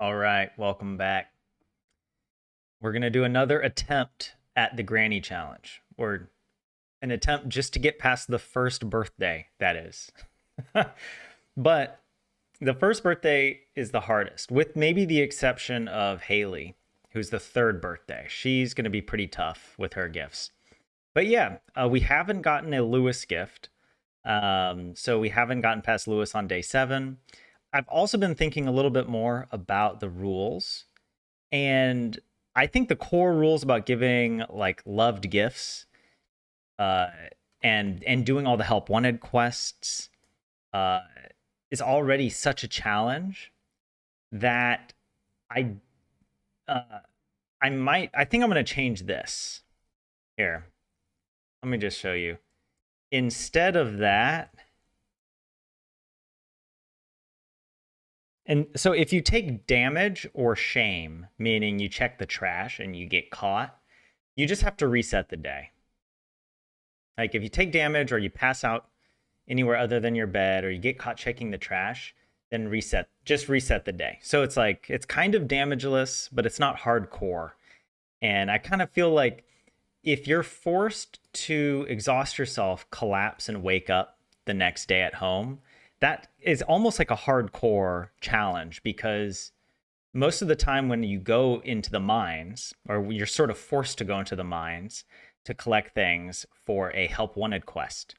All right, welcome back. We're going to do another attempt at the Granny Challenge, or an attempt just to get past the first birthday, that is. But the first birthday is the hardest, with maybe the exception of Haley, who's the third birthday. She's going to be pretty tough with her gifts. But yeah, we haven't gotten a Lewis gift. So we haven't gotten past Lewis on day 7. I've also been thinking a little bit more about the rules. And I think the core rules about giving like loved gifts uh, and doing all the help wanted quests uh, is already such a challenge that I uh, I think I'm going to change this. Here, let me just show you. Instead of that, and so if you take damage or shame, meaning you check the trash and you get caught, you just have to reset the day. Like if you take damage or you pass out anywhere other than your bed or you get caught checking the trash, then just reset the day. So it's like, it's kind of damageless, but it's not hardcore. And I kind of feel like if you're forced to exhaust yourself, collapse, and wake up the next day at home, that is almost like a hardcore challenge, because most of the time when you go into the mines, or you're sort of forced to go into the mines to collect things for a help wanted quest,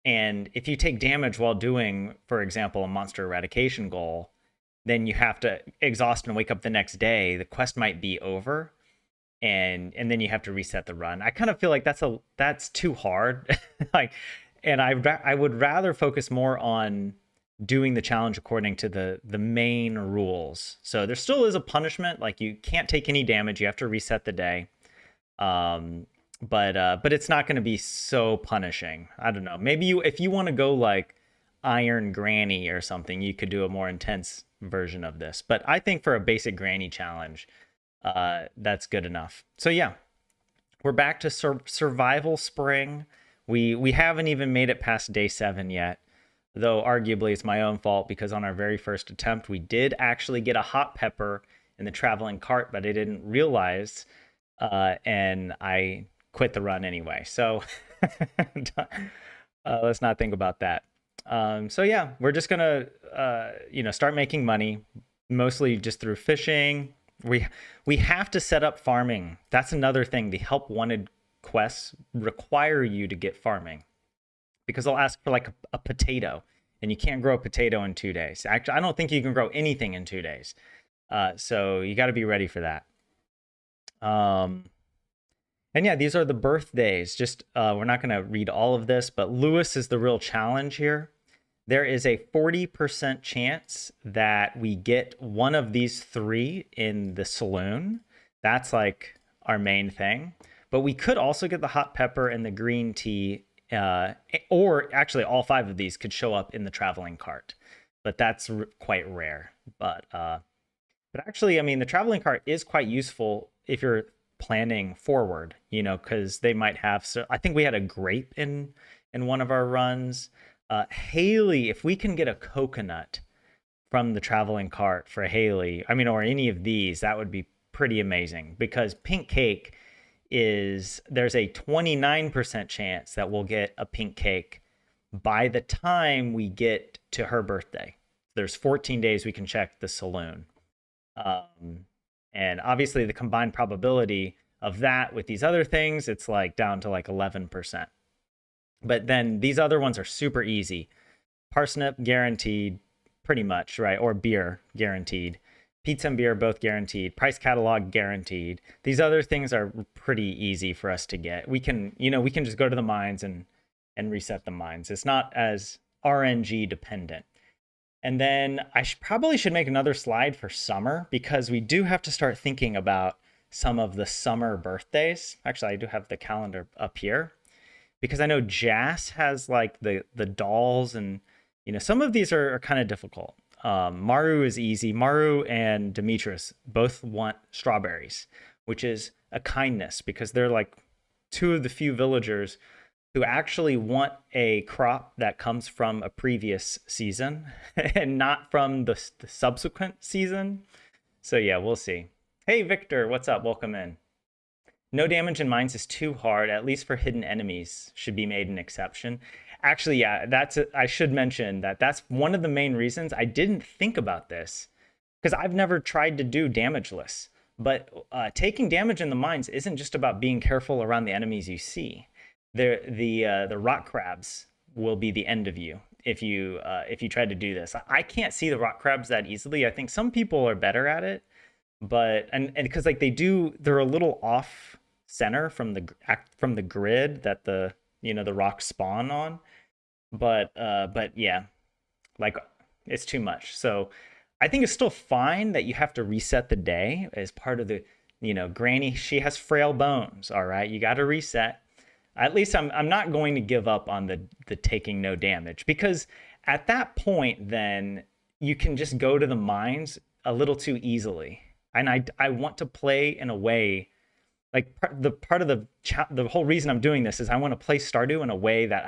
and if you take damage while doing, for example, a monster eradication goal, then you have to exhaust and wake up the next day. The quest might be over, and then you have to reset the run. I kind of feel like that's too hard. Like, and I would rather focus more on doing the challenge according to the main rules. So there still is a punishment, like you can't take any damage, you have to reset the day. But it's not going to be so punishing. I don't know. Maybe if you want to go like Iron Granny or something, you could do a more intense version of this. But I think for a basic Granny challenge, that's good enough. So yeah, we're back to survival spring. We haven't even made it past day 7 yet, though arguably it's my own fault, because on our very first attempt we did actually get a hot pepper in the traveling cart, but I didn't realize, and I quit the run anyway. So let's not think about that. So yeah, we're just gonna start making money, mostly just through fishing. We have to set up farming. That's another thing. The help wanted quests require you to get farming, because they'll ask for like a potato, and you can't grow a potato in 2 days. Actually, I don't think you can grow anything in 2 days. So you got to be ready for that. And yeah, these are the birthdays. Just we're not going to read all of this, but Lewis is the real challenge here. There is a 40% chance that we get one of these 3 in the saloon. That's like our main thing. But we could also get the hot pepper and the green tea, or actually all 5 of these could show up in the traveling cart. But that's quite rare. But actually, I mean, the traveling cart is quite useful if you're planning forward, because they might have. So I think we had a grape in one of our runs. Haley, if we can get a coconut from the traveling cart for Haley, I mean, or any of these, that would be pretty amazing, because pink cake there's a 29% chance that we'll get a pink cake by the time we get to her birthday. There's 14 days we can check the saloon. And obviously the combined probability of that with these other things, it's like down to like 11%. But then these other ones are super easy. Parsnip guaranteed, pretty much, right? Or beer guaranteed. Pizza and beer both guaranteed. Price catalog guaranteed. These other things are pretty easy for us to get. We can just go to the mines and reset the mines. It's not as RNG dependent. And then I probably should make another slide for summer, because we do have to start thinking about some of the summer birthdays. Actually, I do have the calendar up here, because I know Jas has like the dolls, and some of these are kind of difficult. Maru is easy. Maru and Demetrius both want strawberries, which is a kindness, because they're like 2 of the few villagers who actually want a crop that comes from a previous season and not from the subsequent season. So yeah, we'll see. Hey, Victor, what's up? Welcome in. No damage in mines is too hard, at least for hidden enemies. Should be made an exception. Actually, yeah, I should mention that that's one of the main reasons I didn't think about this because I've never tried to do damageless. But taking damage in the mines isn't just about being careful around the enemies you see. The rock crabs will be the end of you if you try to do this. I can't see the rock crabs that easily. I think some people are better at it, but and because like they're a little off center from the grid that the rocks spawn on. But yeah, like it's too much. So I think it's still fine that you have to reset the day as part of the, Granny, she has frail bones, all right? You got to reset. At least I'm not going to give up on the taking no damage, because at that point then you can just go to the mines a little too easily. And I want to play in a way like part of the whole reason I'm doing this is I want to play Stardew in a way that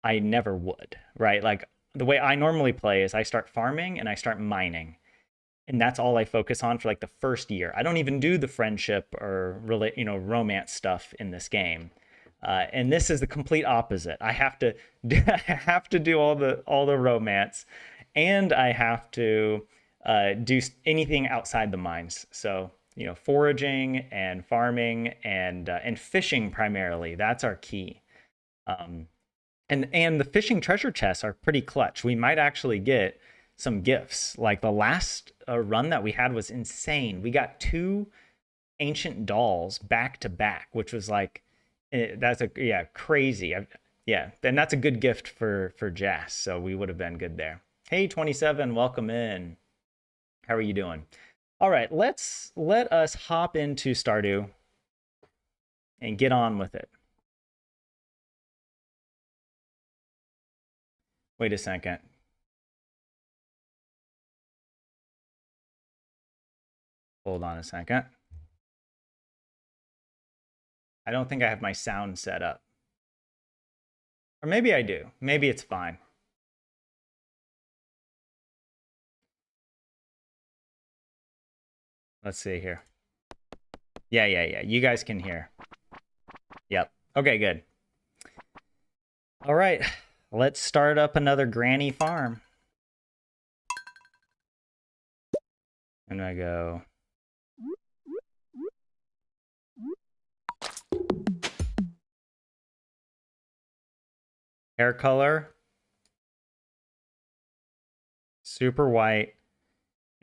I never would, right? Like the way I normally play is I start farming and I start mining. And that's all I focus on for like the first year. I don't even do the friendship or romance stuff in this game. And this is the complete opposite. I have to I have to do all the romance, and I have to do anything outside the mines. So foraging and farming and fishing primarily. That's our key. And the fishing treasure chests are pretty clutch. We might actually get some gifts. Like the last run that we had was insane. We got 2 ancient dolls back to back, which was like crazy. Yeah, and that's a good gift for Jess. So we would have been good there. Hey, 27, welcome in. How are you doing? All right, let us hop into Stardew and get on with it. Wait a second. Hold on a second. I don't think I have my sound set up. Or maybe I do. Maybe it's fine. Let's see here. Yeah. You guys can hear. Yep. Okay, good. All right. Let's start up another granny farm. And I go. Hair color. Super white.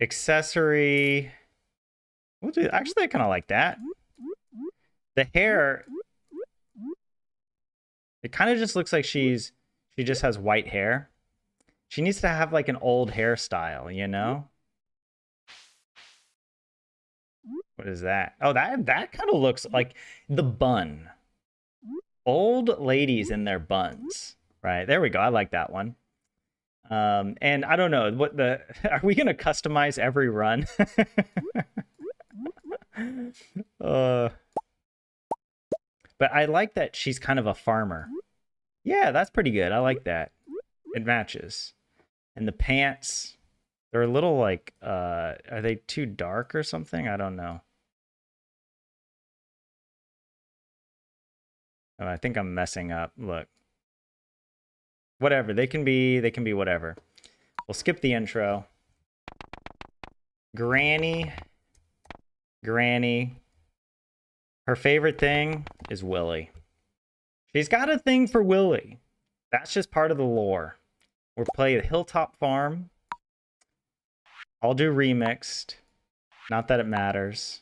Accessory. Actually, I kind of like that. The hair. It kind of just looks like she just has white hair. She needs to have like an old hairstyle, you know? What is that? Oh, that kind of looks like the bun. Old ladies in their buns. Right, there we go. I like that one. And I don't know what are we gonna customize every run? But I like that she's kind of a farmer. Yeah, that's pretty good. I like that. It matches. And the pants, they're a little like, are they too dark or something? I don't know. Oh, I think I'm messing up. Look. Whatever. They can be whatever. We'll skip the intro. Granny. Her favorite thing is Willy. She's got a thing for Willy. That's just part of the lore. We'll play the Hilltop Farm. I'll do remixed. Not that it matters.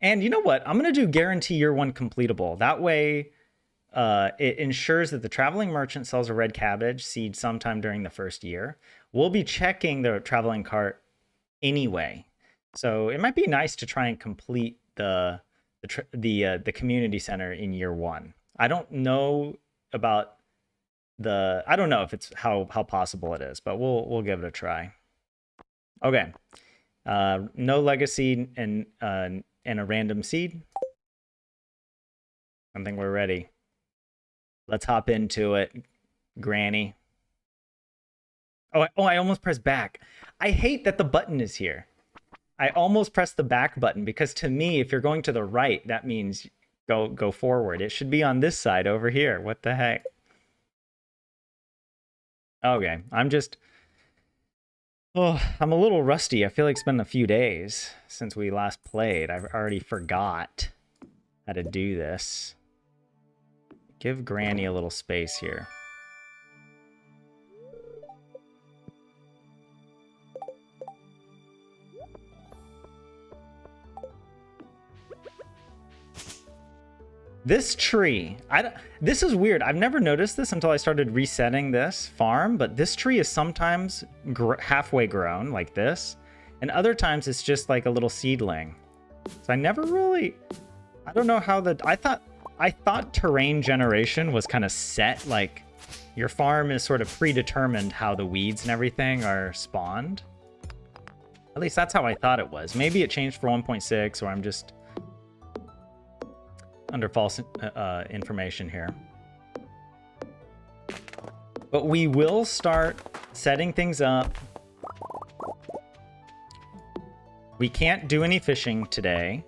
And you know what? I'm going to do guarantee year 1 completable. That way, it ensures that the traveling merchant sells a red cabbage seed sometime during the first year. We'll be checking the traveling cart anyway. So it might be nice to try and complete the community center in year 1. I don't know about I don't know if it's how possible it is, but we'll give it a try. Okay. No legacy and a random seed. I think we're ready. Let's hop into it, Granny. Oh, I almost pressed back. I hate that the button is here. I almost pressed the back button because to me, if you're going to the right, that means go forward. It should be on this side over here. What the heck? Okay, I'm a little rusty. I feel like it's been a few days since we last played. I've already forgot how to do this. Give Granny a little space here. This tree, this is weird. I've never noticed this until I started resetting this farm, but this tree is sometimes halfway grown like this, and other times it's just like a little seedling. So I never really, I don't know how I thought terrain generation was kind of set, like your farm is sort of predetermined how the weeds and everything are spawned. At least that's how I thought it was. Maybe it changed for 1.6, or I'm just under false information here. But we will start setting things up. We can't do any fishing today.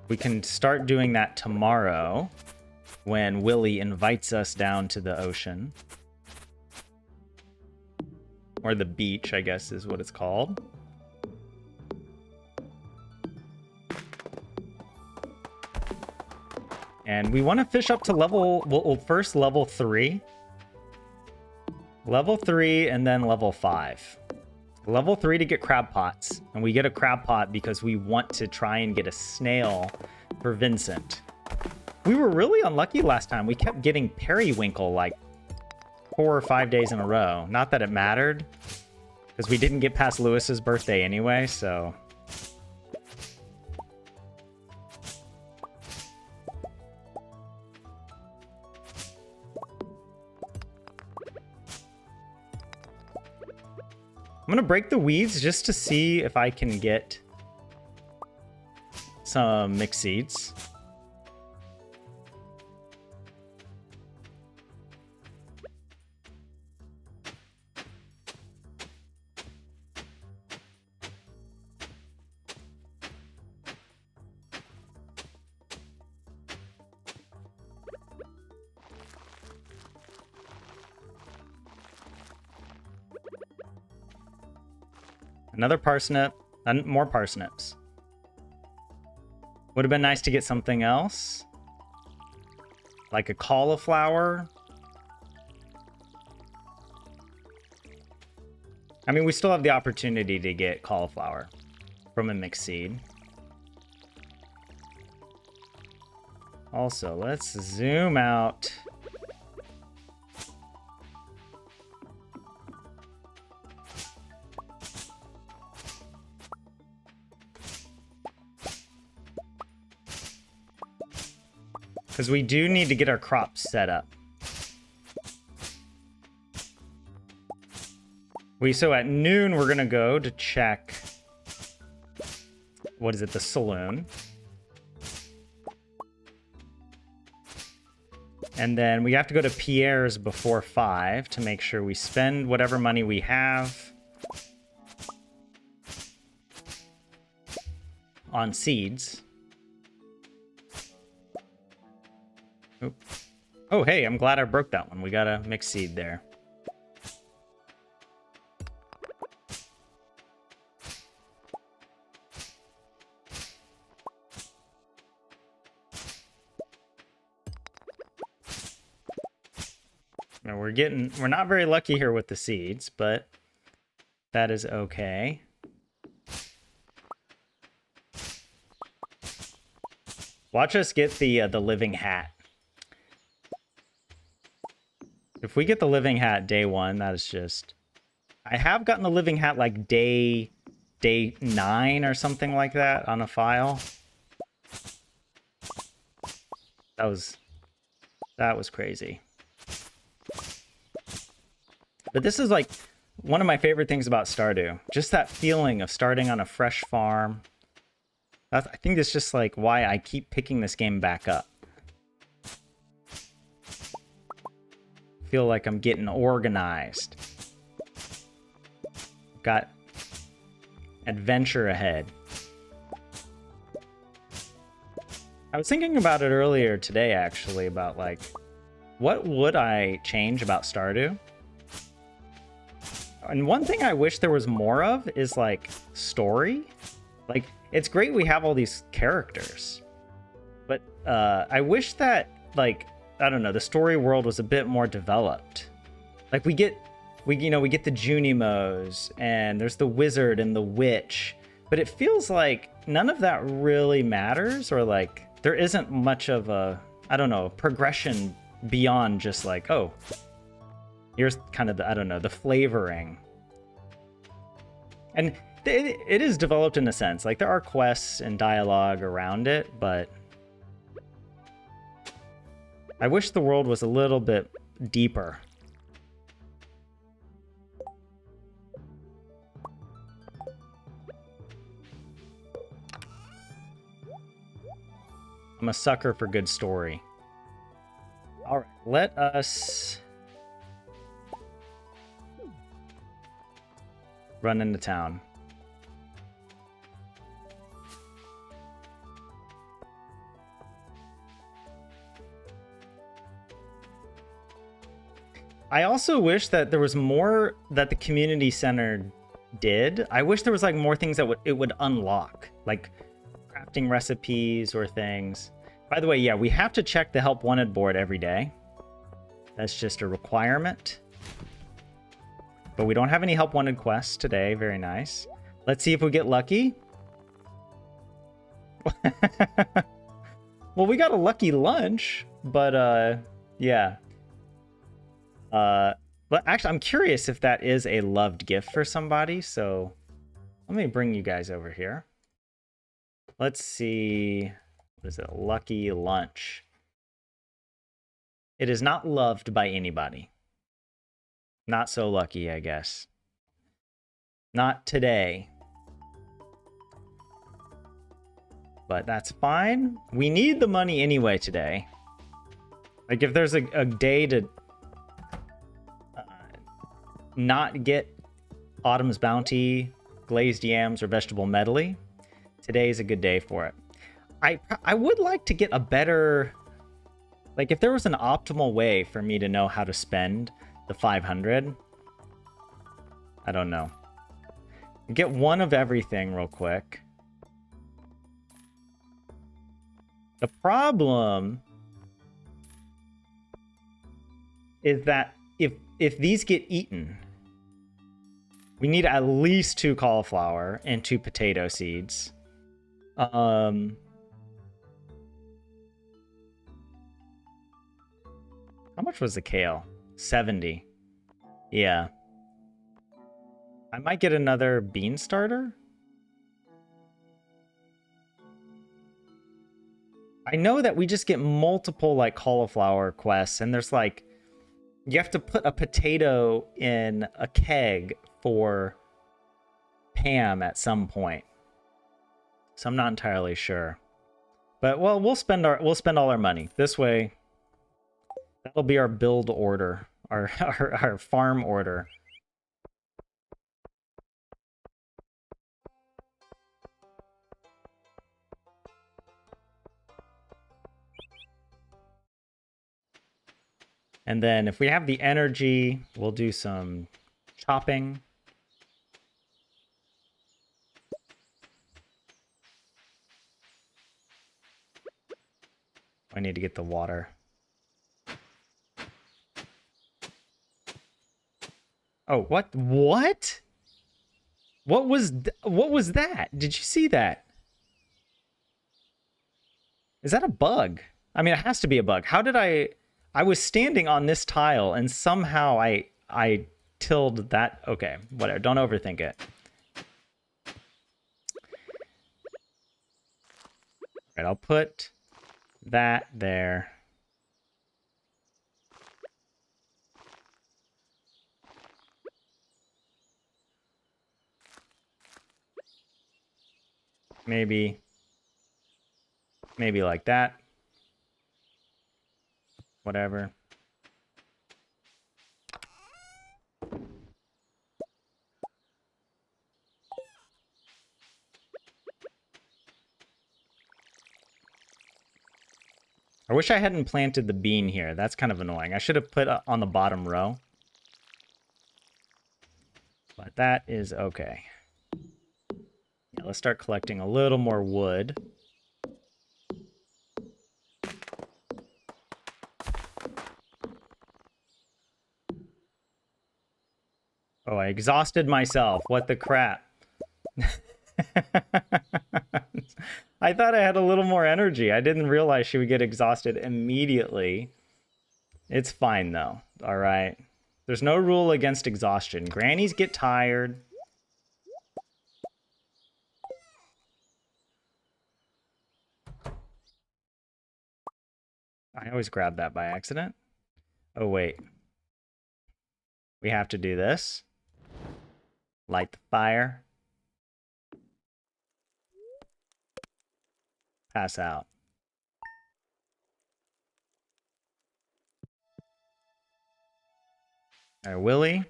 We can start doing that tomorrow when Willie invites us down to the ocean. Or the beach, I guess is what it's called. And we want to fish up to first level 3. Level 3 and then level 5. Level 3 to get crab pots. And we get a crab pot because we want to try and get a snail for Vincent. We were really unlucky last time. We kept getting periwinkle like 4 or 5 days in a row. Not that it mattered, because we didn't get past Lewis's birthday anyway, so... I'm gonna break the weeds just to see if I can get some mixed seeds. Another parsnip, and more parsnips. Would have been nice to get something else. Like a cauliflower. I mean, we still have the opportunity to get cauliflower from a mixed seed. Also, let's zoom out. Because we do need to get our crops set up. So at noon, we're going to go to check, what is it, the Saloon. And then we have to go to Pierre's before 5 to make sure we spend whatever money we have on seeds. Oop. Oh, hey, I'm glad I broke that one. We got a mixed seed there. Now we're not very lucky here with the seeds, but that is okay. Watch us get the living hat. If we get the living hat day 1, that is just... I have gotten the living hat like day 9 or something like that on a file. That was crazy. But this is like one of my favorite things about Stardew. Just that feeling of starting on a fresh farm. I think that's just like why I keep picking this game back up. Feel like I'm getting organized. got adventure ahead. I was thinking about it earlier today, actually, about like, what would I change about Stardew? And one thing I wish there was more of is like story. Like, it's great we have all these characters, but I wish that, like, I don't know, the story world was a bit more developed. Like, we get the Junimos, and there's the wizard and the witch, but it feels like none of that really matters, or like there isn't much of a, I don't know, progression beyond just like, oh, here's kind of the, I don't know, the flavoring. And it is developed in a sense. Like, there are quests and dialogue around it, but I wish the world was a little bit deeper. I'm a sucker for good story. All right, let us run into town. I also wish that there was more that the community center did. I wish there was like more things that it would unlock, like crafting recipes or things. By the way, yeah, we have to check the help wanted board every day. That's just a requirement. But we don't have any help wanted quests today. Very nice. Let's see if we get lucky. Well, we got a lucky lunch, but yeah. But actually, I'm curious if that is a loved gift for somebody. So let me bring you guys over here. Let's see. What is it? Lucky lunch. It is not loved by anybody. Not so lucky, I guess. Not today. But that's fine. We need the money anyway today. Like, if there's a day to not get Autumn's Bounty, glazed yams, or vegetable medley, today's a good day for it. I would like to get a better, like, if there was an optimal way for me to know how to spend the 500, I don't know. Get one of everything real quick. The problem is that if these get eaten, we need at least 2 cauliflower and 2 potato seeds. How much was the kale? 70. Yeah. I might get another bean starter. I know that we just get multiple like cauliflower quests, and there's like, you have to put a potato in a keg for Pam at some point. So I'm not entirely sure. But well, we'll spend all our money. This way, that'll be our build order, our farm order. And then if we have the energy, we'll do some chopping. I need to get the water. Oh, what? What? What was that? Did you see that? Is that a bug? I mean, it has to be a bug. How did I was standing on this tile and somehow I tilled that. Okay, whatever. Don't overthink it. All right, I'll put that there. Maybe like that. Whatever. I wish I hadn't planted the bean here. That's kind of annoying. I should have put on the bottom row. But that is okay. Yeah, let's start collecting a little more wood. Oh, I exhausted myself. What the crap? I thought I had a little more energy. I didn't realize she would get exhausted immediately. It's fine, though. All right. There's no rule against exhaustion. Grannies get tired. I always grab that by accident. Oh, wait. We have to do this. Light the fire. Pass out. All right, Willie.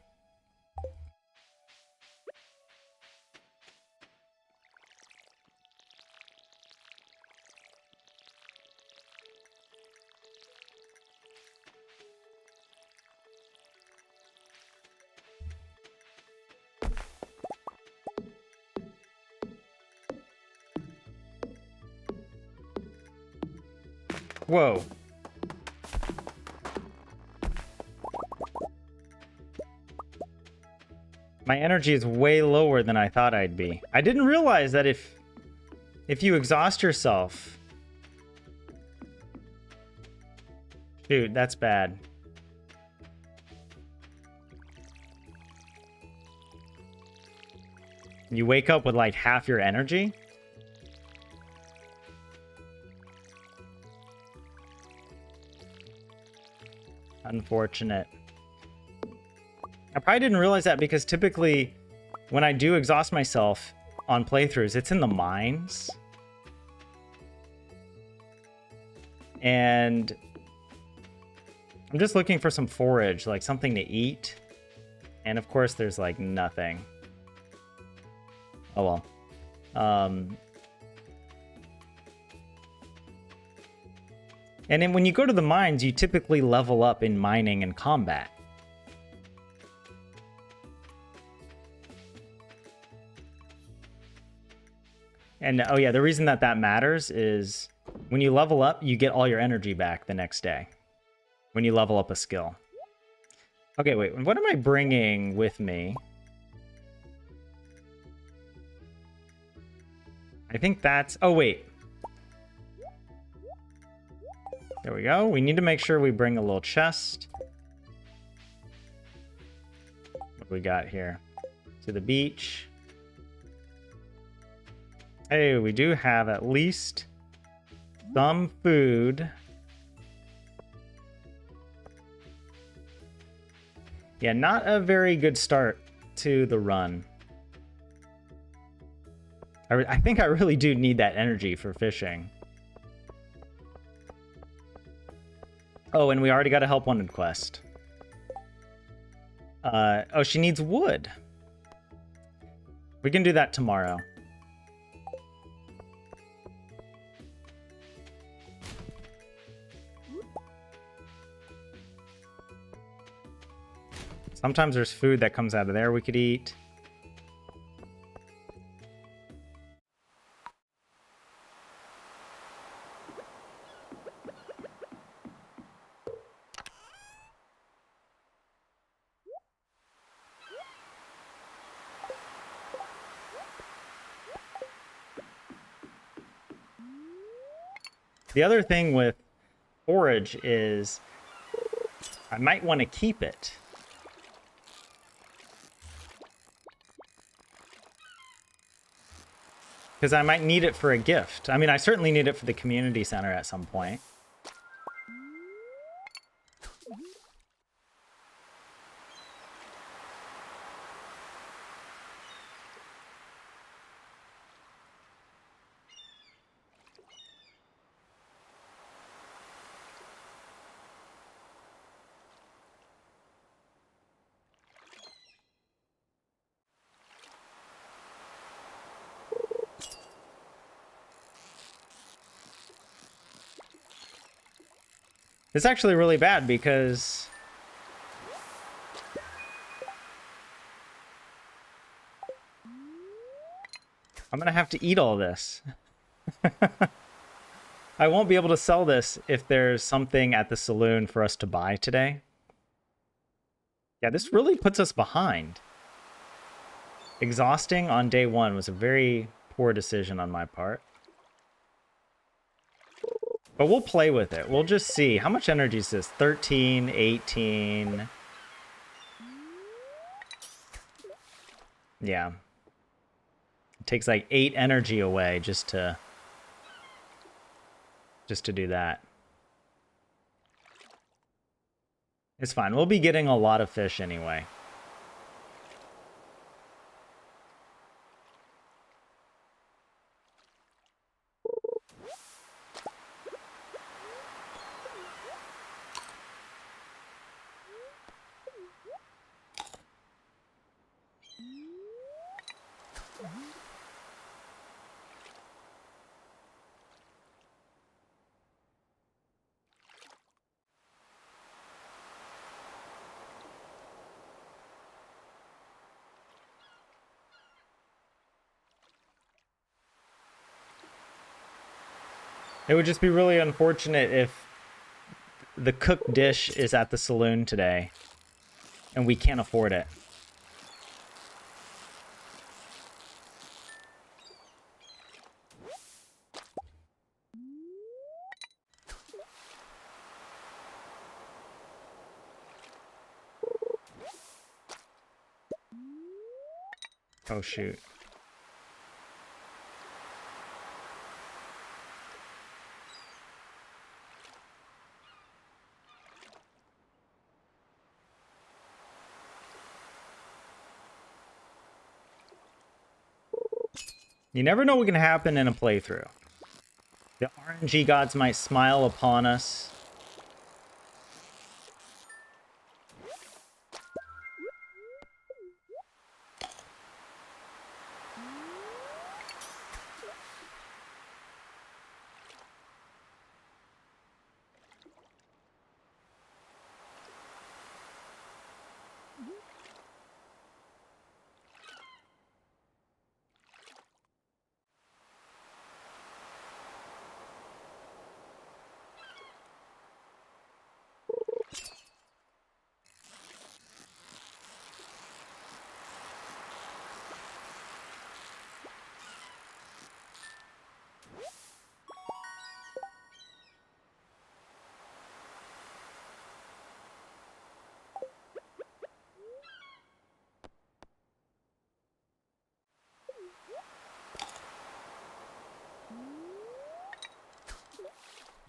Whoa. My energy is way lower than I thought I'd be. I didn't realize that if you exhaust yourself... Dude, that's bad. You wake up with like half your energy? Unfortunate. I probably didn't realize that because typically when I do exhaust myself on playthroughs, it's in the mines. And I'm just looking for some forage, like something to eat. And of course there's like nothing. Oh well. And then when you go to the mines, you typically level up in mining and combat. And oh yeah, the reason that matters is when you level up, you get all your energy back the next day. When you level up a skill. Okay, wait, what am I bringing with me? I think that's... Oh, wait. There we go. We need to make sure we bring a little chest. What do we got here? To the beach. Hey, we do have at least some food. Yeah, not a very good start to the run. I think I really do need that energy for fishing. Oh, and we already got a help wanted quest. Oh, she needs wood. We can do that tomorrow. Sometimes there's food that comes out of there we could eat. The other thing with forage is I might want to keep it. Because I might need it for a gift. I mean, I certainly need it for the community center at some point. It's actually really bad because I'm gonna have to eat all this. I won't be able to sell this if there's something at the saloon for us to buy today. Yeah, this really puts us behind. Exhausting on day one was a very poor decision on my part. But we'll play with it. We'll just see. How much energy is this? 13, 18. Yeah. It takes like 8 energy away just to do that. It's fine. We'll be getting a lot of fish anyway. It would just be really unfortunate if the cooked dish is at the saloon today and we can't afford it. Oh, shoot. You never know what can happen in a playthrough. The RNG gods might smile upon us.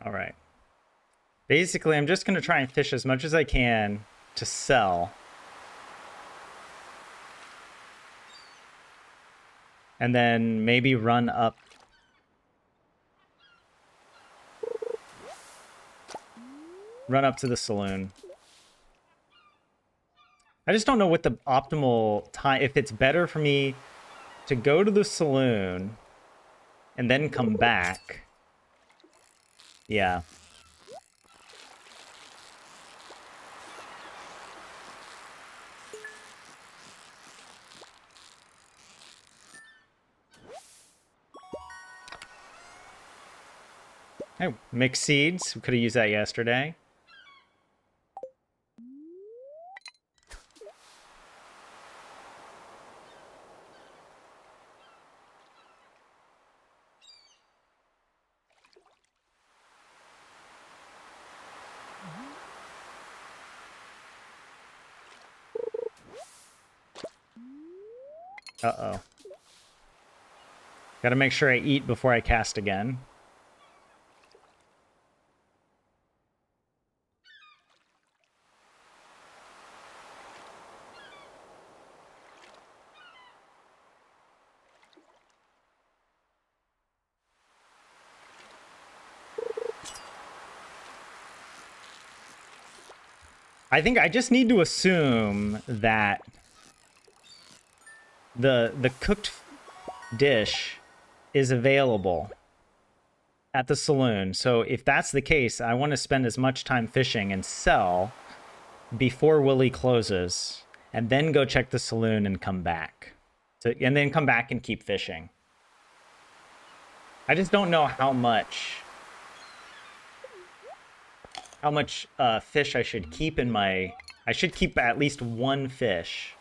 All right. Basically, I'm just going to try and fish as much as I can to sell. And then maybe run up. Run up to the saloon. I just don't know what the optimal time... If it's better for me to go to the saloon and then come back. Yeah. Hey, mixed seeds. We could have used that yesterday. Uh-oh. Gotta make sure I eat before I cast again. I think I just need to assume that the cooked dish is available at the saloon. So if that's the case, I want to spend as much time fishing and sell before Willie closes, and then go check the saloon and come back. So, and then come back and keep fishing. I just don't know how much fish I should keep in my... I should keep at least one fish.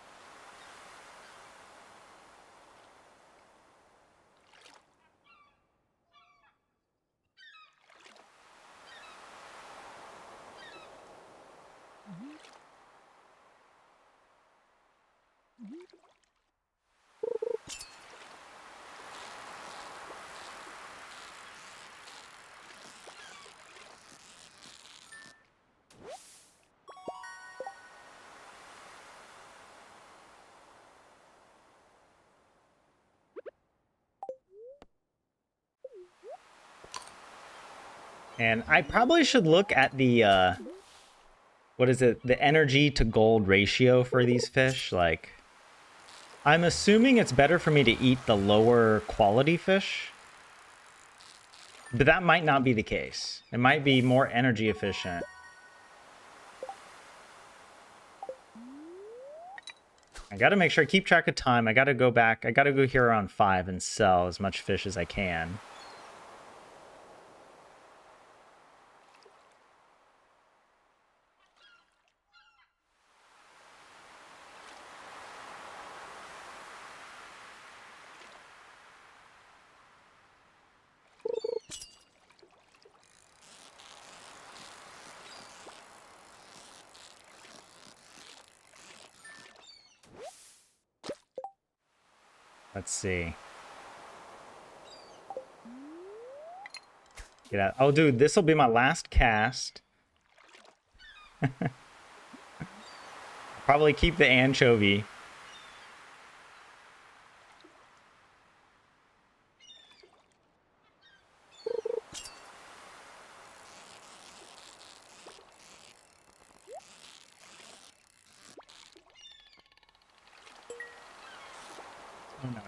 And I probably should look at the, what is it? The energy to gold ratio for these fish. Like, I'm assuming it's better for me to eat the lower quality fish. But that might not be the case. It might be more energy efficient. I gotta make sure I keep track of time. I gotta go back. I gotta go here around 5 and sell as much fish as I can. Let's see. Get out. Oh, dude, this will be my last cast. Probably keep the anchovy.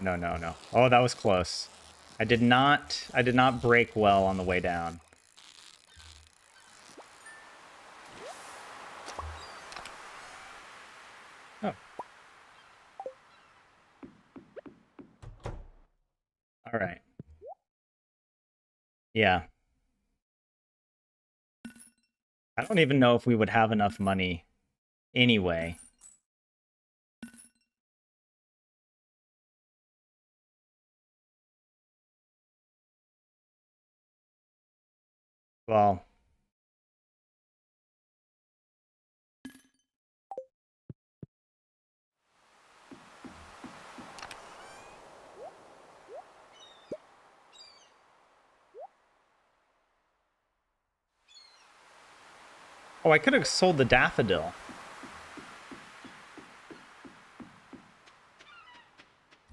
No. Oh, that was close. I did not break well on the way down. Oh. All right. Yeah. I don't even know if we would have enough money anyway. Well, oh, I could have sold the daffodil.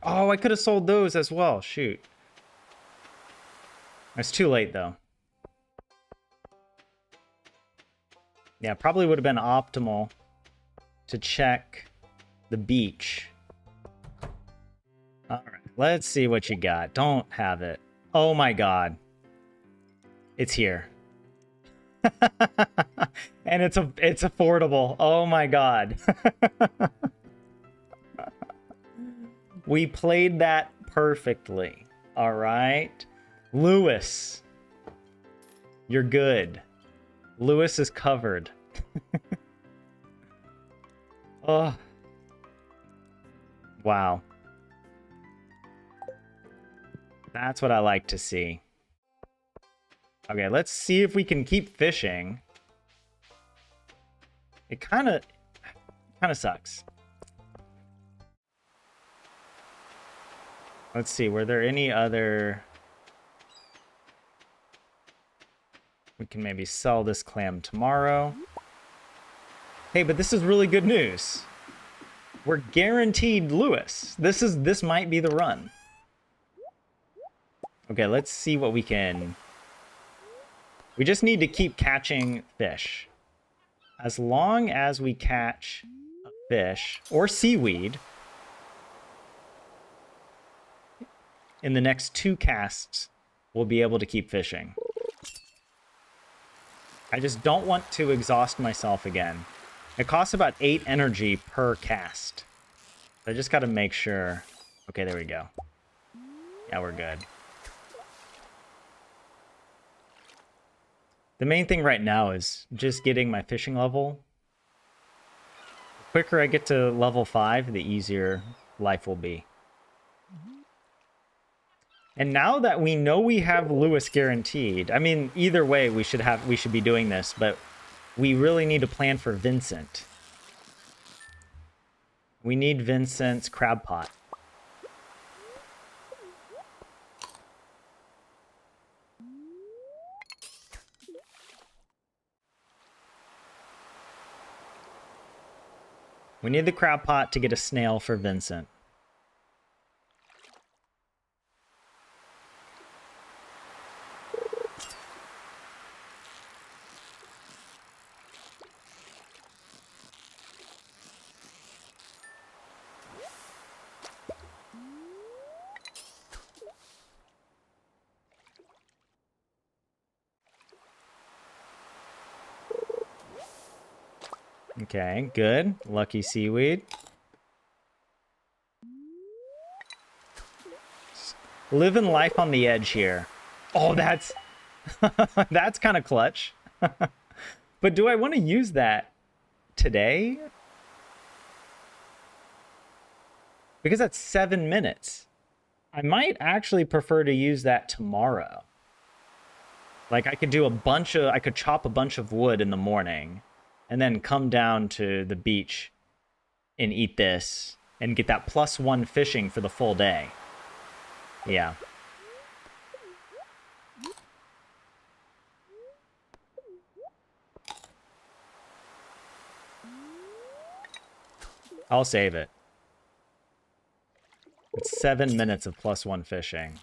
Oh, I could have sold those as well. Shoot. It's too late, though. Yeah, probably would have been optimal to check the beach. All right, let's see what you got. Don't have it. Oh my god. It's here. And it's affordable. Oh my god. We played that perfectly. All right. Lewis. You're good. Lewis is covered. Oh. Wow. That's what I like to see. Okay, let's see if we can keep fishing. It kind of sucks. Let's see, were there any other... We can maybe sell this clam tomorrow. Hey, but this is really good news. We're guaranteed Lewis. This might be the run. Okay, let's see what we can... We just need to keep catching fish. As long as we catch a fish or seaweed in the next 2 casts, we'll be able to keep fishing. I just don't want to exhaust myself again. It costs about 8 energy per cast. I just got to make sure. Okay, there we go. Yeah, we're good. The main thing right now is just getting my fishing level. The quicker I get to level 5, the easier life will be. And now that we know we have Lewis guaranteed, I mean, either way we should be doing this, but we really need to plan for Vincent. We need Vincent's crab pot. We need the crab pot to get a snail for Vincent. Okay, good. Lucky seaweed. Living life on the edge here. Oh, that's that's kind of clutch. But do I want to use that today? Because that's 7 minutes. I might actually prefer to use that tomorrow. Like I could chop a bunch of wood in the morning and then come down to the beach and eat this and get that +1 fishing for the full day. Yeah. I'll save it. It's 7 minutes of +1 fishing.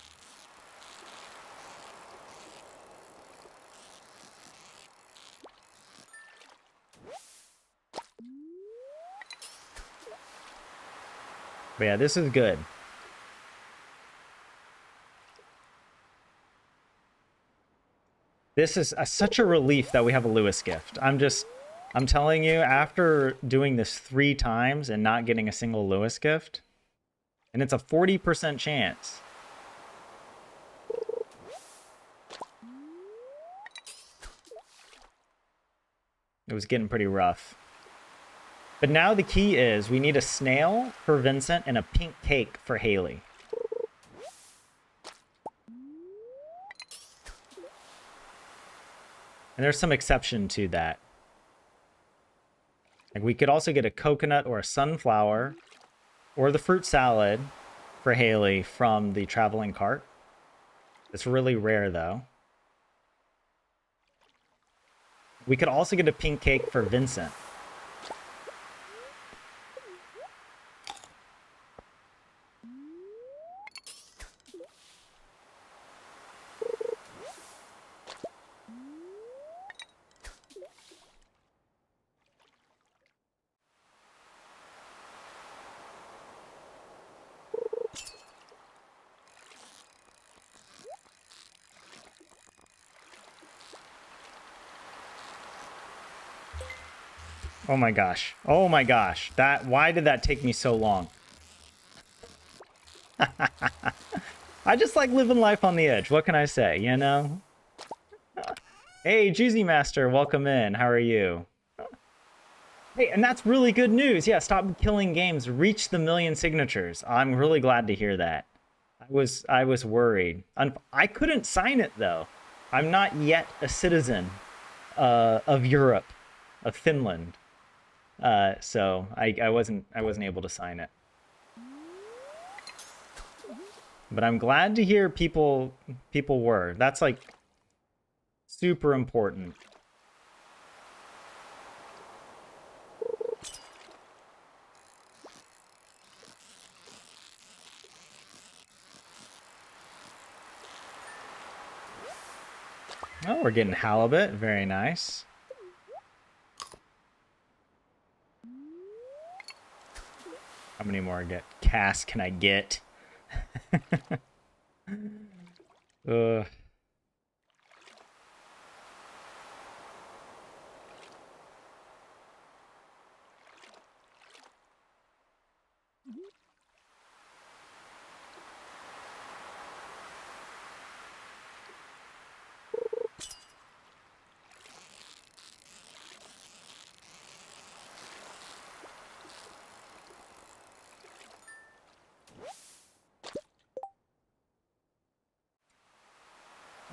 But yeah, this is good. This is such a relief that we have a Lewis gift. I'm telling you, after doing this 3 times and not getting a single Lewis gift, and it's a 40% chance. It was getting pretty rough. But now the key is we need a snail for Vincent and a pink cake for Haley. And there's some exception to that. Like we could also get a coconut or a sunflower or the fruit salad for Haley from the traveling cart. It's really rare though. We could also get a pink cake for Vincent. Oh my gosh. Oh my gosh. Why did that take me so long? I just like living life on the edge. What can I say, you know? Hey, Juicy Master, welcome in. How are you? Hey, and that's really good news. Yeah, Stop Killing Games reached the 1,000,000 signatures. I'm really glad to hear that. I was worried. I couldn't sign it though. I'm not yet a citizen of Europe, of Finland. So I wasn't able to sign it. But I'm glad to hear people were. That's like super important. Oh, we're getting halibut. Very nice. How many more casts can I get?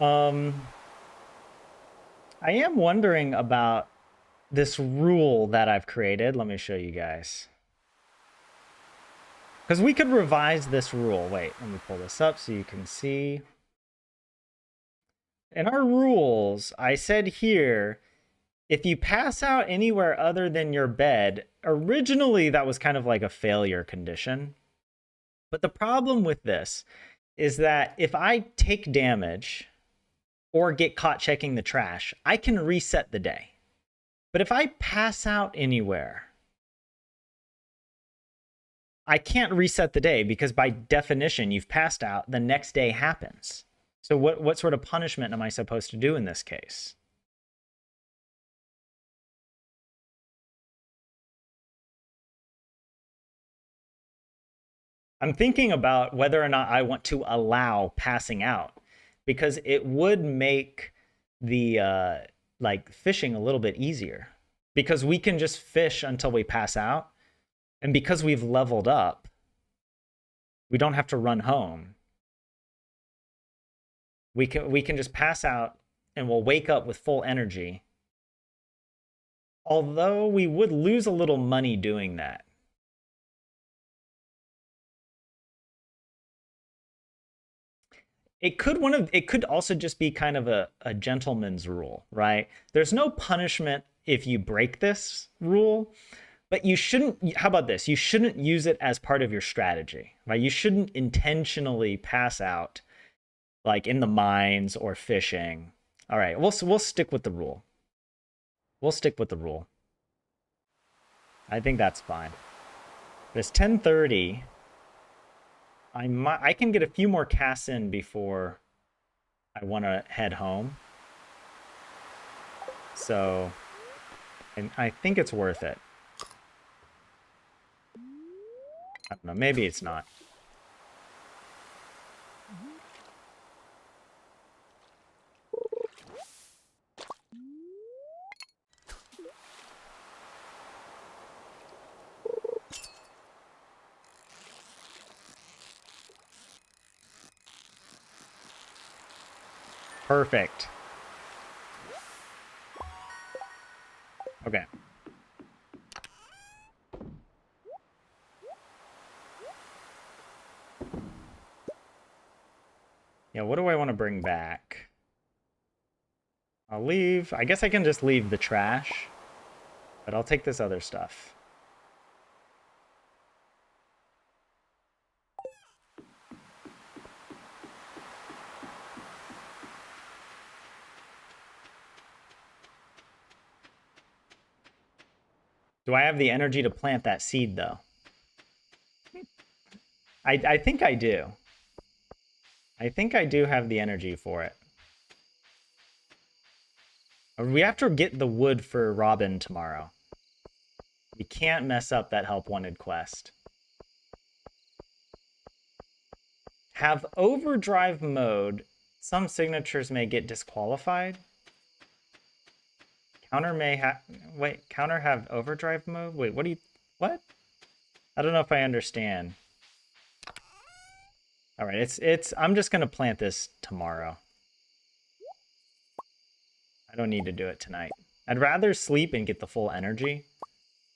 I am wondering about this rule that I've created. Let me show you guys. Because we could revise this rule. Wait, let me pull this up so you can see. In our rules, I said here, if you pass out anywhere other than your bed, originally that was kind of like a failure condition. But the problem with this is that if I take damage or get caught checking the trash, I can reset the day. But if I pass out anywhere, I can't reset the day because by definition, you've passed out, the next day happens. So what sort of punishment am I supposed to do in this case? I'm thinking about whether or not I want to allow passing out, because it would make the like fishing a little bit easier, because we can just fish until we pass out, and because we've leveled up, we don't have to run home. We can just pass out and we'll wake up with full energy. Although we would lose a little money doing that. It could also just be kind of a gentleman's rule, right? There's no punishment if you break this rule, but you shouldn't, how about this? You shouldn't use it as part of your strategy, right? You shouldn't intentionally pass out like in the mines or fishing. All right, we'll stick with the rule. We'll stick with the rule. I think that's fine. But it's 10:30. I can get a few more casts in before I want to head home. So, and I think it's worth it. I don't know, maybe it's not. Perfect. Okay. Yeah, what do I want to bring back? I'll leave. I guess I can just leave the trash, but I'll take this other stuff. Do I have the energy to plant that seed, though? I think I do. I think I do have the energy for it. We have to get the wood for Robin tomorrow. We can't mess up that help wanted quest. Have overdrive mode. Some signatures may get disqualified. Counter may have... Wait, counter have overdrive mode? Wait, what do you... What? I don't know if I understand. All right, I'm just going to plant this tomorrow. I don't need to do it tonight. I'd rather sleep and get the full energy.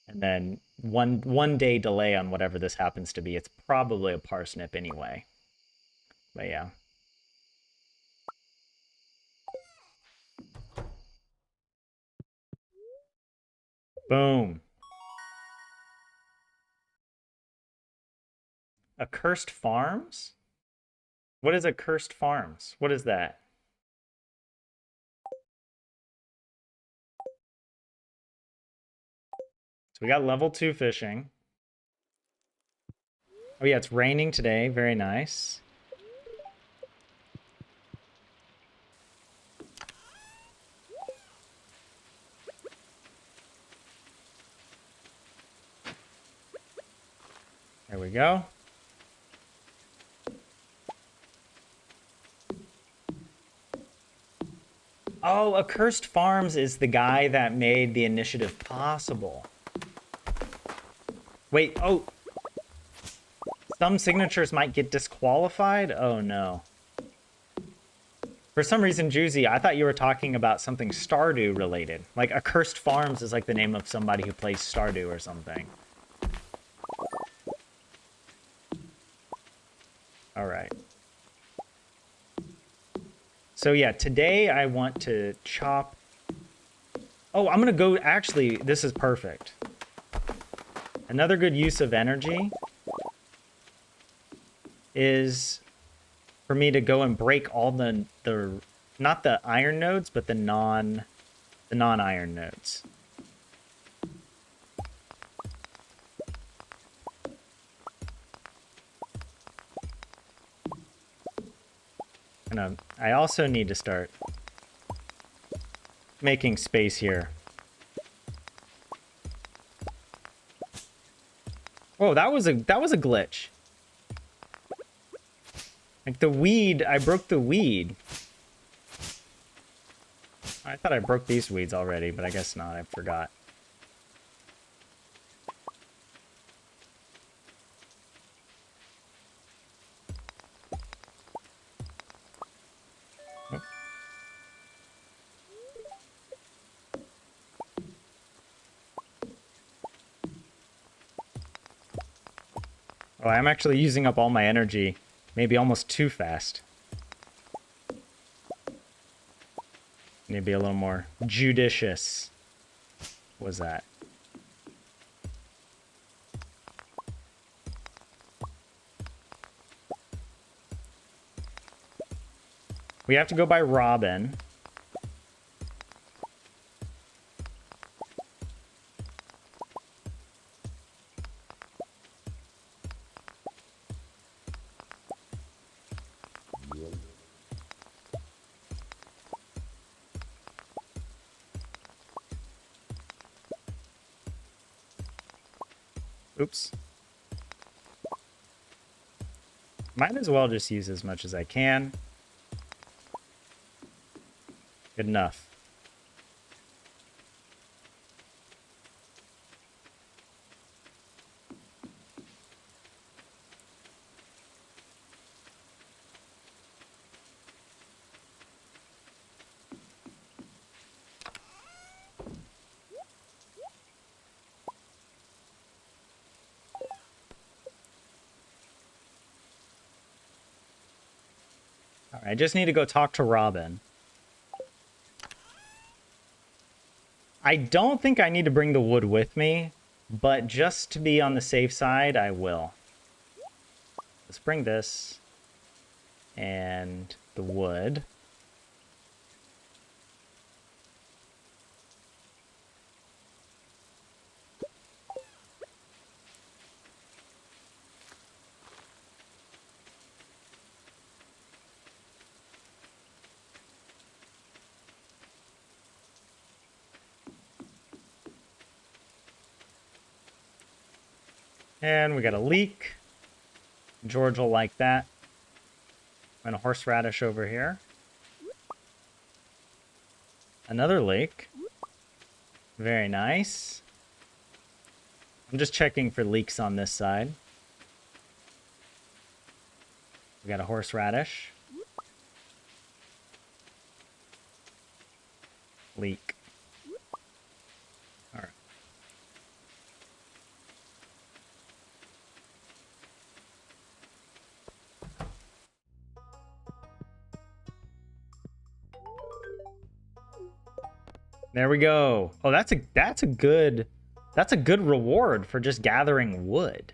And then one day delay on whatever this happens to be. It's probably a parsnip anyway. But yeah. Boom. Accursed Farms? What is Accursed Farms? What is that? So we got level 2 fishing. Oh yeah, it's raining today. Very nice. There we go. Oh, Accursed Farms is the guy that made the initiative possible. Wait, oh. Some signatures might get disqualified? Oh no. For some reason, Juicy, I thought you were talking about something Stardew related. Like Accursed Farms is like the name of somebody who plays Stardew or something. All right. So yeah, today I want to chop... Oh, I'm gonna go... Actually, this is perfect. Another good use of energy is for me to go and break all the not the iron nodes, but the non-iron nodes. And I also need to start making space here. Whoa, that was a glitch. Like the weed, I broke the weed. I thought I broke these weeds already, but I guess not, I forgot. Oh, I'm actually using up all my energy. Maybe almost too fast. Need to be a little more judicious. What was that? We have to go by Robin. Oops. Might as well just use as much as I can. Good enough. All right, I just need to go talk to Robin. I don't think I need to bring the wood with me, but just to be on the safe side, I will. Let's bring this and the wood. And we got a leek. George will like that. And a horseradish over here. Another leek. Very nice. I'm just checking for leeks on this side. We got a horseradish. Leek. All right. There we go. Oh, that's a good reward for just gathering wood.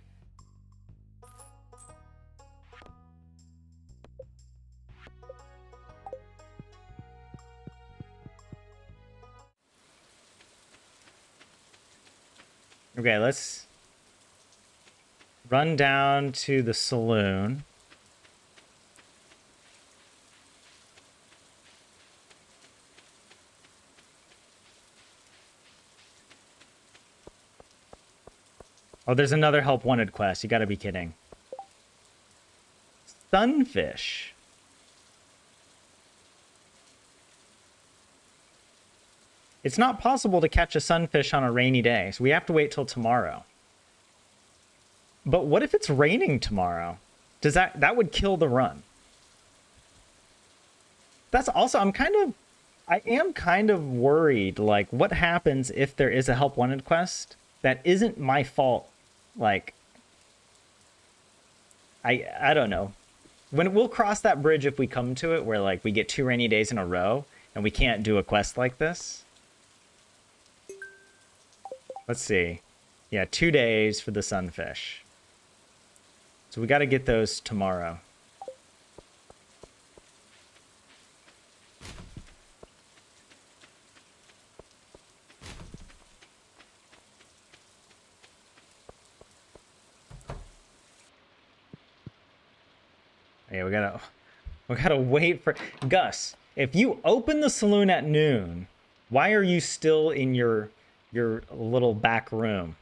Okay, let's run down to the saloon. Oh, there's another help wanted quest. You gotta be kidding. Sunfish. It's not possible to catch a sunfish on a rainy day, so we have to wait till tomorrow. But what if it's raining tomorrow? Does that would kill the run? That's also, I am kind of worried, like, what happens if there is a help wanted quest that isn't my fault? Like, I don't know. When we'll cross that bridge if we come to it, where like we get 2 rainy days in a row and we can't do a quest like this. Let's see. Yeah, 2 days for the sunfish. So we got to get those tomorrow. Yeah, we gotta wait for Gus. If you open the saloon at noon, why are you still in your little back room?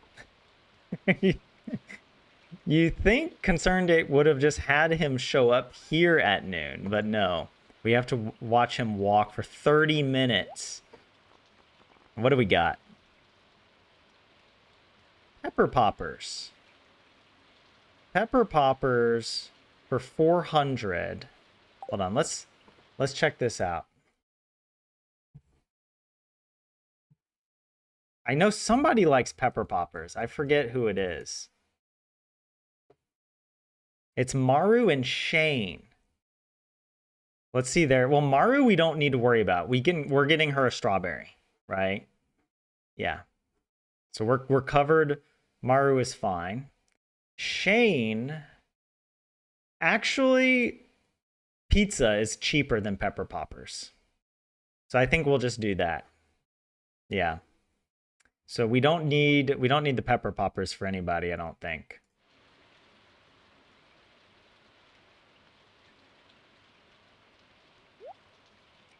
You think Concerned Date would have just had him show up here at noon, but no. We have to watch him walk for 30 minutes. What do we got? Pepper poppers. Pepper poppers for 400. Hold on, let's check this out. I know somebody likes pepper poppers. I forget who it is. It's Maru and Shane. Let's see there. Well, Maru we don't need to worry about. We're getting her a strawberry, right? Yeah. So we're covered. Maru is fine. Shane, actually, pizza is cheaper than pepper poppers. So I think we'll just do that. Yeah. So we don't need the pepper poppers for anybody, I don't think.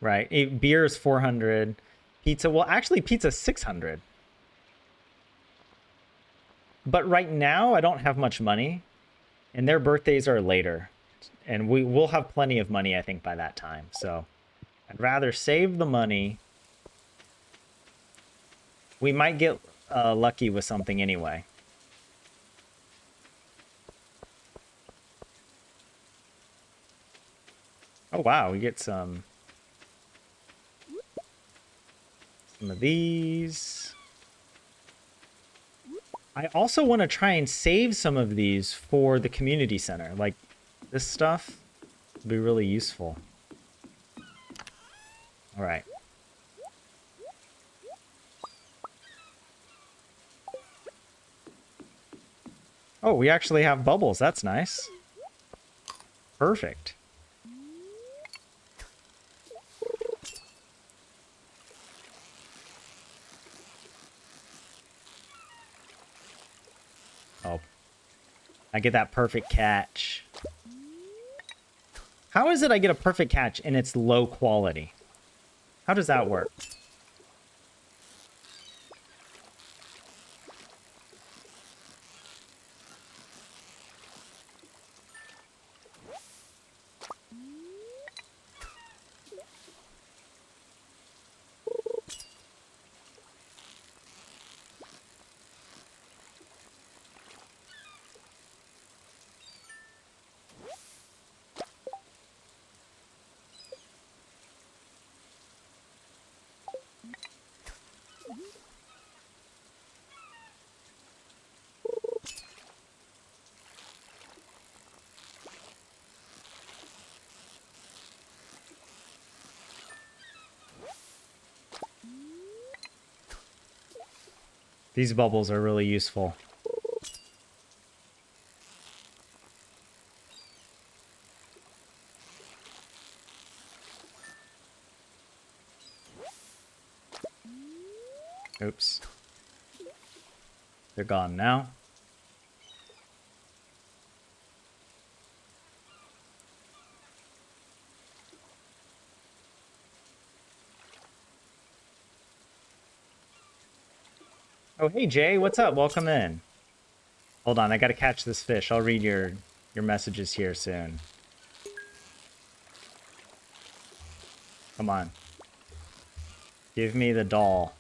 Right. Beer is 400. Pizza, well, actually, pizza's 600. But right now, I don't have much money, and their birthdays are later. And we'll have plenty of money, I think, by that time. So I'd rather save the money. We might get lucky with something anyway. Oh, wow. We get some of these. I also want to try and save some of these for the community center. Like, this stuff would be really useful. All right. Oh, we actually have bubbles. That's nice. Perfect. Oh. I get that perfect catch. How is it I get a perfect catch and it's low quality? How does that work? These bubbles are really useful. Oops. They're gone now. Oh, hey, Jay, what's up? Welcome in. Hold on, I gotta catch this fish. I'll read your messages here soon. Come on. Give me the doll.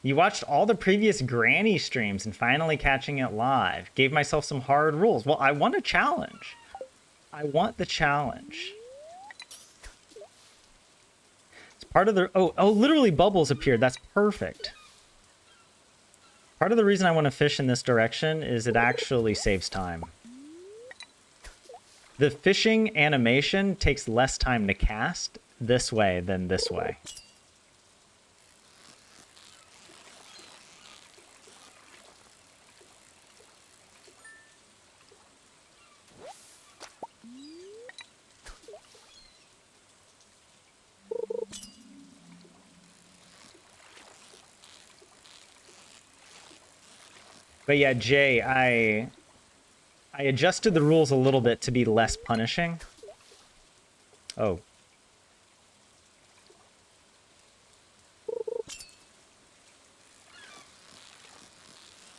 You watched all the previous Granny streams and finally catching it live. Gave myself some hard rules. Well, I want a challenge. I want the challenge. It's part of the... Oh, literally bubbles appeared. That's perfect. Part of the reason I want to fish in this direction is it actually saves time. The fishing animation takes less time to cast this way than this way. But yeah, Jay, I adjusted the rules a little bit to be less punishing. Oh.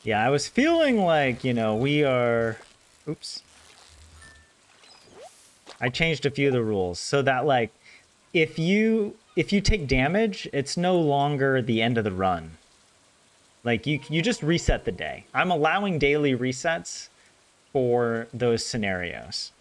Yeah, I was feeling like, you know, we are... Oops. I changed a few of the rules so that, like, if you take damage, it's no longer the end of the run. Like, you just reset the day. I'm allowing daily resets for those scenarios.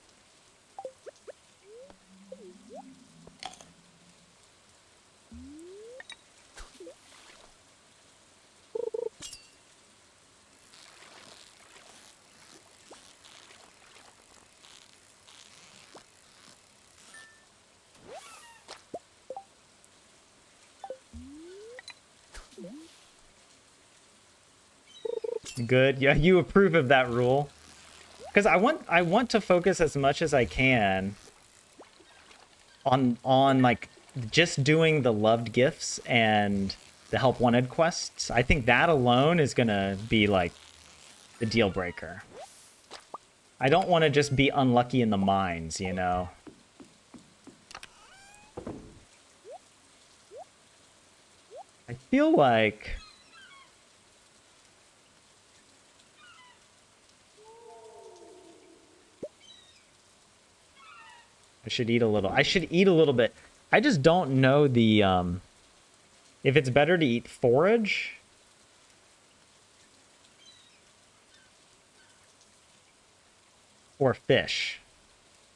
Good. Yeah, you approve of that rule. Because I want to focus as much as I can on like just doing the loved gifts and the help wanted quests. I think that alone is gonna be like the deal breaker. I don't want to just be unlucky in the mines, you know. I feel like I should eat a little. I should eat a little bit. I just don't know the if it's better to eat forage or fish,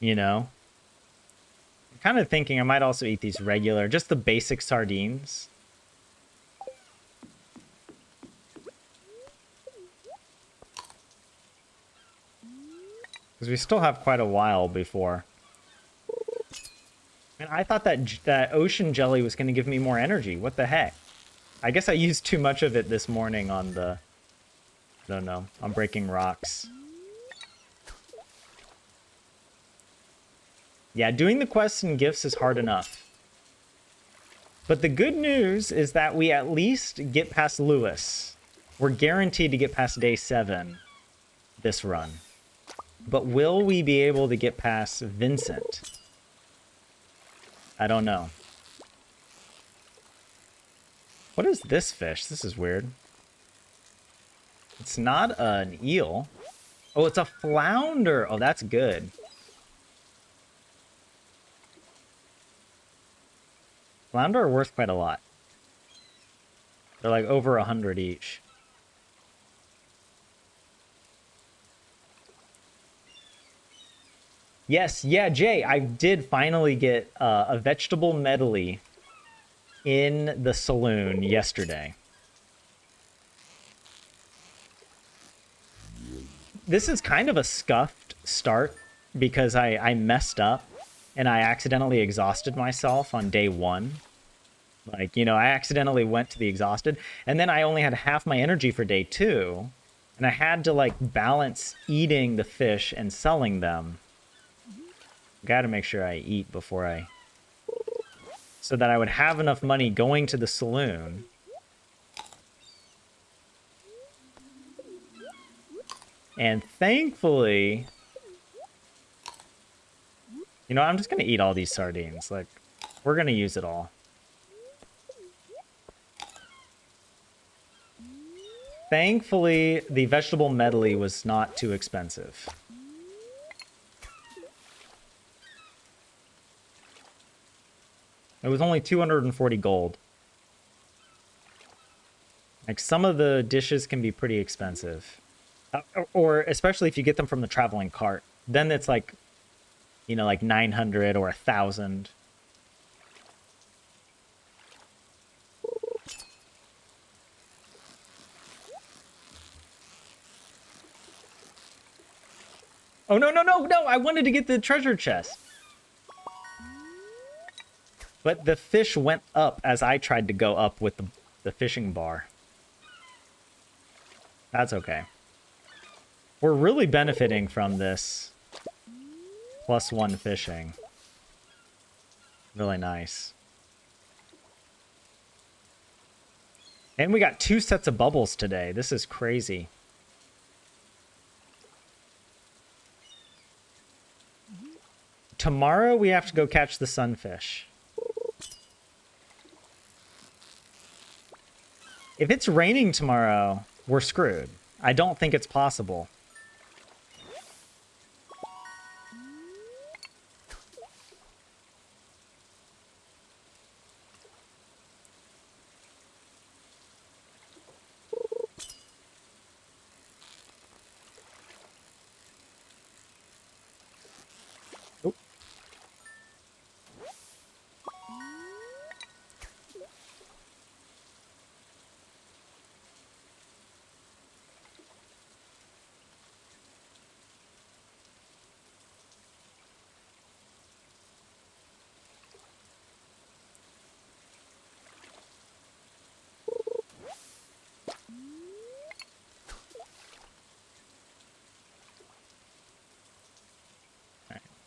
you know? I'm kind of thinking I might also eat these regular, just the basic sardines. Because we still have quite a while before. And I thought that ocean jelly was going to give me more energy. What the heck? I guess I used too much of it this morning on the... I don't know. On breaking rocks. Yeah, doing the quests and gifts is hard enough. But the good news is that we at least get past Lewis. We're guaranteed to get past day 7 this run. But will we be able to get past Vincent? I don't know. What is this fish? This is weird. It's not an eel. Oh, it's a flounder. Oh, that's good. Flounder are worth quite a lot. They're like over 100 each. Yes, yeah, Jay, I did finally get a vegetable medley in the saloon yesterday. This is kind of a scuffed start because I messed up and I accidentally exhausted myself on day 1. Like, you know, I accidentally went to the exhausted, and then I only had half my energy for day 2, and I had to, like, balance eating the fish and selling them. Gotta make sure I eat before I... So that I would have enough money going to the saloon. And thankfully... You know, I'm just gonna eat all these sardines. Like, we're gonna use it all. Thankfully, the vegetable medley was not too expensive. It was only 240 gold. Like some of the dishes can be pretty expensive. Or especially if you get them from the traveling cart. Then it's like, you know, like 900 or 1,000. Oh, no, no, no, no! I wanted to get the treasure chest. But the fish went up as I tried to go up with the fishing bar. That's okay. We're really benefiting from this +1 fishing. Really nice. And we got 2 sets of bubbles today. This is crazy. Tomorrow we have to go catch the sunfish. If it's raining tomorrow, we're screwed. I don't think it's possible.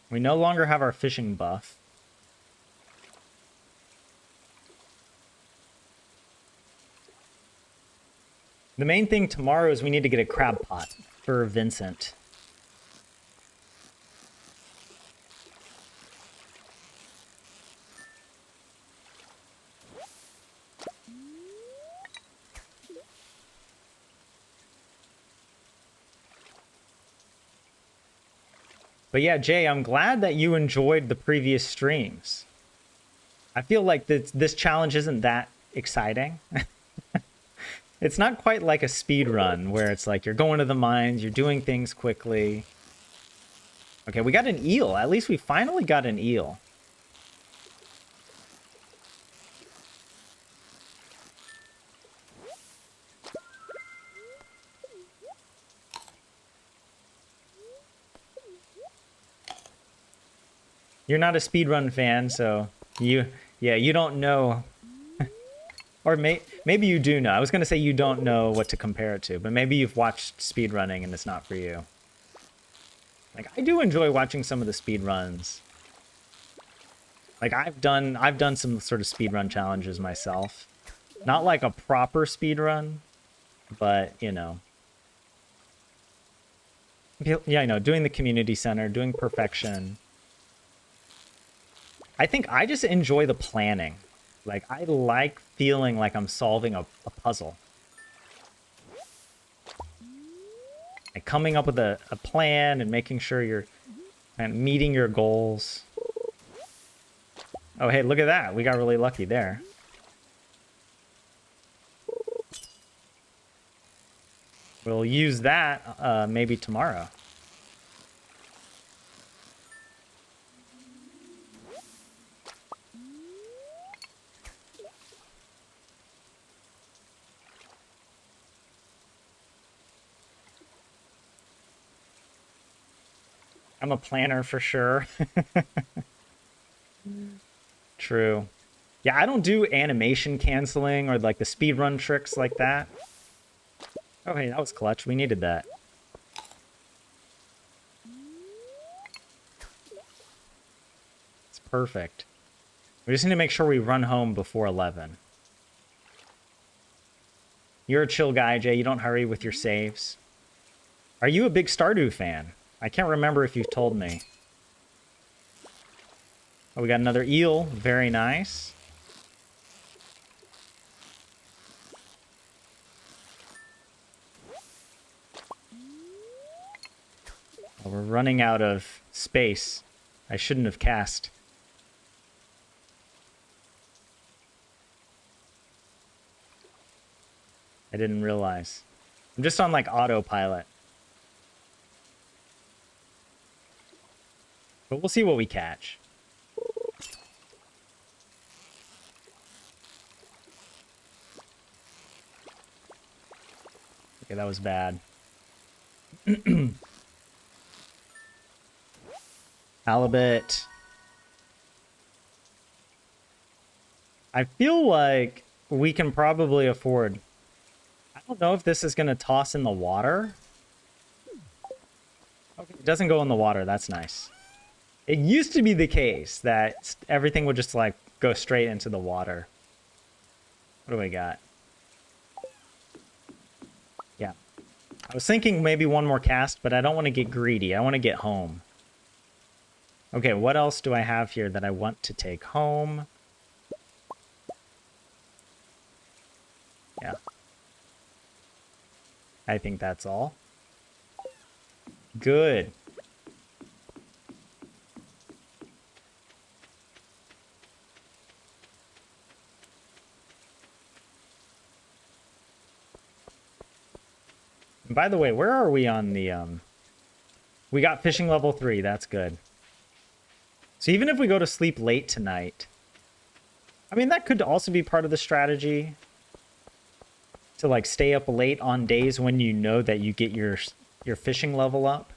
We no longer have our fishing buff. The main thing tomorrow is we need to get a crab pot for Vincent. But yeah, Jay, I'm glad that you enjoyed the previous streams. I feel like this challenge isn't that exciting. It's not quite like a speed run where it's like you're going to the mines, you're doing things quickly. Okay, we got an eel. At least we finally got an eel. You're not a speedrun fan, so you don't know. Or maybe you do know. I was going to say you don't know what to compare it to, but maybe you've watched speedrunning and it's not for you. Like, I do enjoy watching some of the speedruns. Like, I've done some sort of speedrun challenges myself. Not like a proper speedrun, but, you know. Yeah, you know, doing the community center, doing perfection. I think I just enjoy the planning. Like, I like feeling like I'm solving a puzzle. Like, coming up with a plan and making sure you're meeting your goals. Oh, hey, look at that. We got really lucky there. We'll use that maybe tomorrow. I'm a planner for sure. True. Yeah, I don't do animation canceling or like the speedrun tricks like that. Oh, hey, that was clutch. We needed that. It's perfect. We just need to make sure we run home before 11. You're a chill guy, Jay. You don't hurry with your saves. Are you a big Stardew fan? I can't remember if you've told me. Oh, we got another eel. Very nice. Oh, we're running out of space. I shouldn't have cast. I didn't realize. I'm just on like autopilot. But we'll see what we catch. Okay, that was bad. Halibut. I feel like we can probably afford... I don't know if this is going to toss in the water. Okay, it doesn't go in the water. That's nice. It used to be the case that everything would just, like, go straight into the water. What do we got? Yeah. I was thinking maybe one more cast, but I don't want to get greedy. I want to get home. Okay, what else do I have here that I want to take home? Yeah. I think that's all. Good. And by the way, where are we on the... We got fishing level 3. That's good. So even if we go to sleep late tonight... I mean, that could also be part of the strategy. To, like, stay up late on days when you know that you get your fishing level up.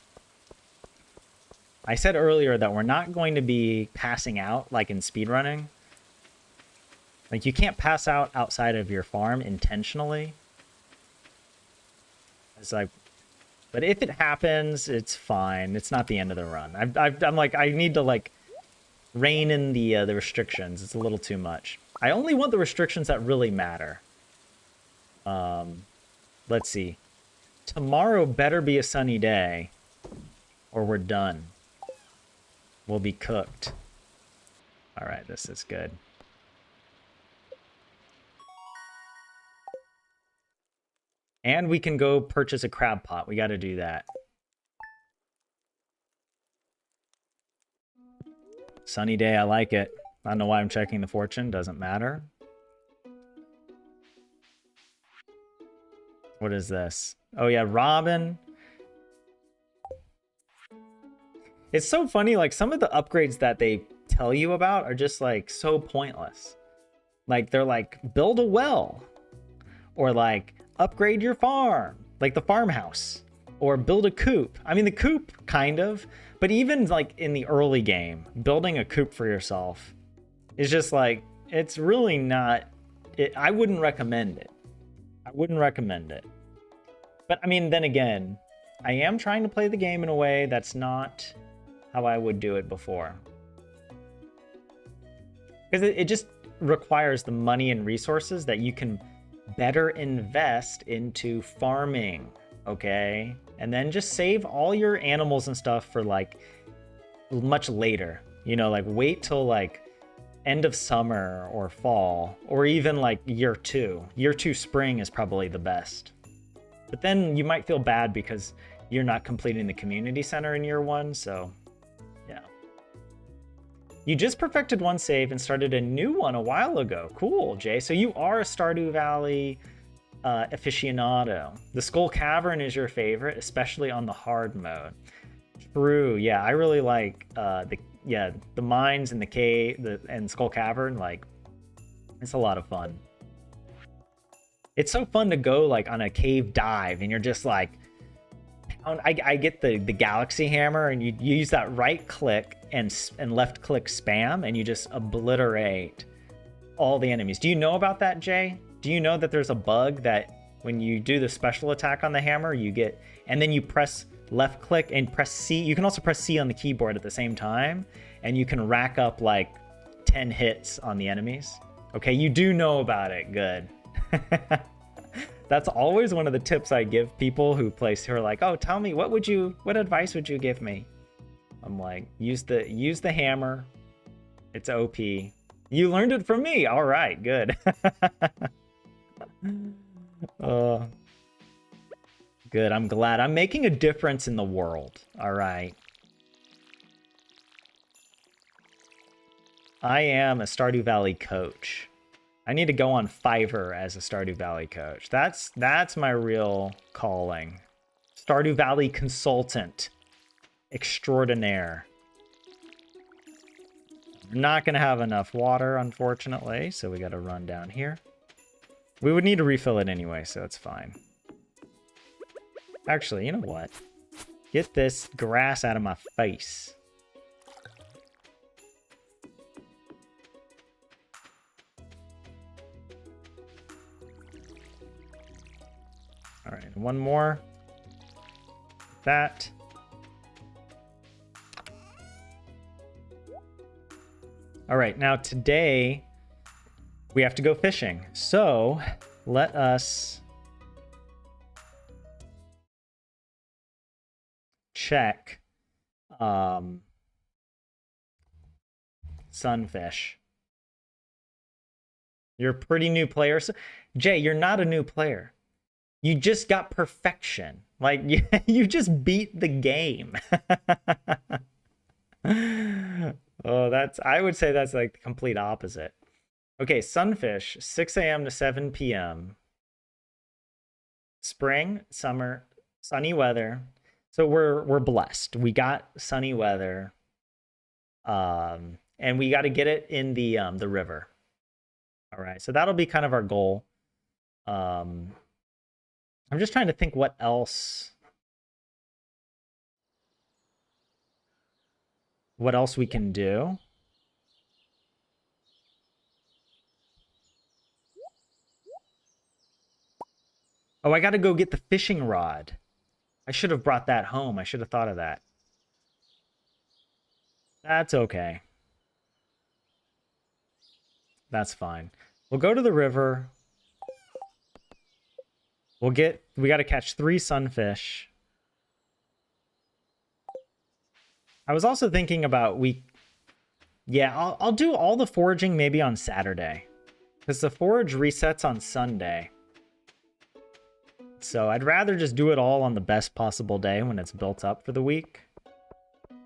I said earlier that we're not going to be passing out, like in speedrunning. Like, you can't pass out outside of your farm intentionally. It's like... But if it happens, it's fine. It's not the end of the run. I'm like, I need to, like, rein in the restrictions. It's a little too much. I only want the restrictions that really matter. Let's see. Tomorrow better be a sunny day, or we're done. We'll be cooked. All right, this is good. And we can go purchase a crab pot. We got to do that. Sunny day, I like it. I don't know why I'm checking the fortune. Doesn't matter. What is this? Oh yeah, Robin. It's so funny, like some of the upgrades that they tell you about are just like so pointless. Like they're like, build a well. Or like, upgrade your farm. Like the farmhouse. Or build a coop. I mean, the coop, kind of. But even like in the early game, building a coop for yourself is just like, it's really not... I wouldn't recommend it. I wouldn't recommend it. But I mean, then again, I am trying to play the game in a way that's not how I would do it before. Because it just requires the money and resources that you can better invest into farming, okay? And then just save all your animals and stuff for like much later. You know, like wait till like end of summer or fall, or even like year 2. Year 2 spring is probably the best. But then you might feel bad because you're not completing the community center in year 1, so yeah. You just perfected one save and started a new one a while ago. Cool, Jay. So you are a Stardew Valley aficionado. The Skull Cavern is your favorite, especially on the hard mode. True, yeah. I really like the mines and the cave and Skull Cavern. Like, it's a lot of fun. It's so fun to go like on a cave dive and you're just like, I get the galaxy hammer and you use that right click and left click spam and you just obliterate all the enemies. Do you know about that, Jay? Do you know that there's a bug that when you do the special attack on the hammer, you get, and then you press left click and press C. You can also press C on the keyboard at the same time and you can rack up like 10 hits on the enemies. Okay, you do know about it. Good. That's always one of the tips I give people who are like, oh, tell me, what advice would you give me? I'm like, use the hammer. It's OP. You learned it from me. All right, good. Good, I'm glad. I'm making a difference in the world. All right. I am a Stardew Valley coach. I need to go on Fiverr as a Stardew Valley coach. That's my real calling. Stardew Valley consultant extraordinaire. We're not going to have enough water, unfortunately, so we got to run down here. We would need to refill it anyway, so it's fine. Actually, you know what? Get this grass out of my face. All right, one more. That. All right, now today we have to go fishing. So let us check sunfish. You're a pretty new player. So, Jay, you're not a new player. You just got perfection. Like, you just beat the game. Oh, I would say that's like the complete opposite. Okay, sunfish, 6 a.m. to 7 p.m. Spring, summer, sunny weather. So we're blessed. We got sunny weather. And we got to get it in the river. All right, so that'll be kind of our goal. I'm just trying to think what else we can do. Oh, I got to go get the fishing rod. I should have brought that home. I should have thought of that. That's okay. That's fine. We'll go to the river. We got to catch 3 sunfish. I was also thinking about I'll do all the foraging maybe on Saturday, because the forage resets on Sunday. So I'd rather just do it all on the best possible day when it's built up for the week.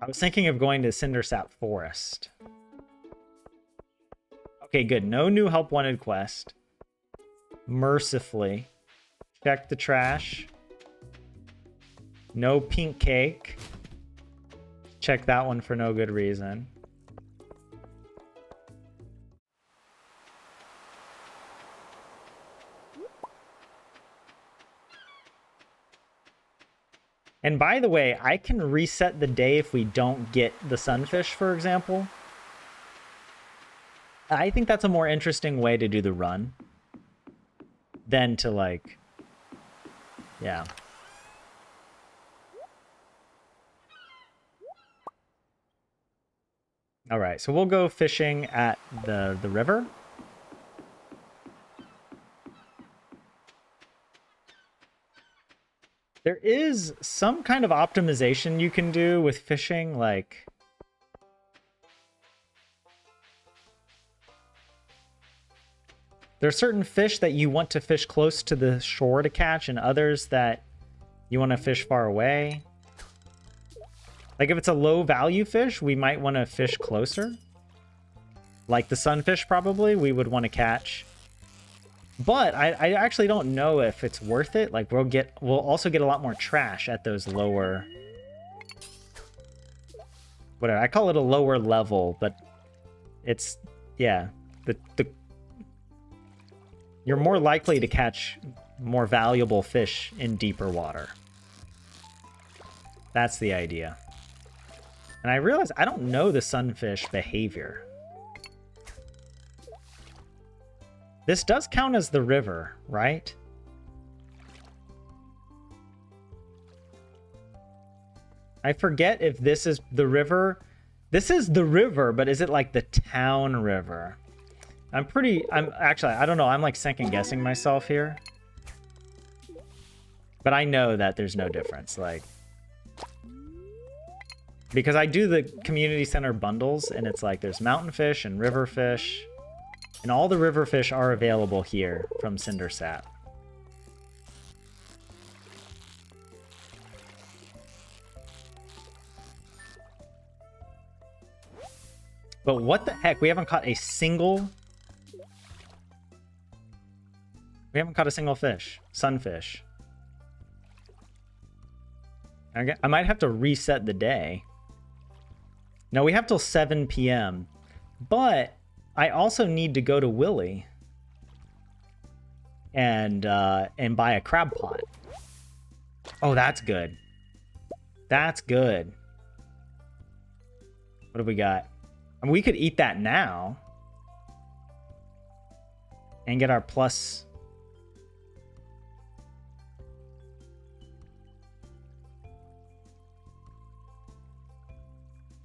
I was thinking of going to Cindersap Forest. Okay, good. No new help wanted quest. Mercifully. Check the trash. No pink cake. Check that one for no good reason. And by the way, I can reset the day if we don't get the sunfish, for example. I think that's a more interesting way to do the run than to, like, yeah. All right, so we'll go fishing at the river. There is some kind of optimization you can do with fishing, like... There are certain fish that you want to fish close to the shore to catch, and others that you want to fish far away. Like if it's a low value fish, we might want to fish closer. Like the sunfish probably, we would want to catch. But I actually don't know if it's worth it. Like we'll also get a lot more trash at those lower... Whatever, I call it a lower level, but it's... Yeah, you're more likely to catch more valuable fish in deeper water. That's the idea. And I realize I don't know the sunfish behavior. This does count as the river, right? I forget if this is the river. This is the river, but is it like the town river? Actually, I don't know. I'm like second guessing myself here. But I know that there's no difference. Like, because I do the community center bundles and it's like there's mountain fish and river fish. And all the river fish are available here from Cindersap. But what the heck? We haven't caught a single We haven't caught a single fish. Sunfish. I might have to reset the day. No, we have till 7 p.m. But I also need to go to Willie and buy a crab pot. Oh, that's good. That's good. What do we got? I mean, we could eat that now and get our plus.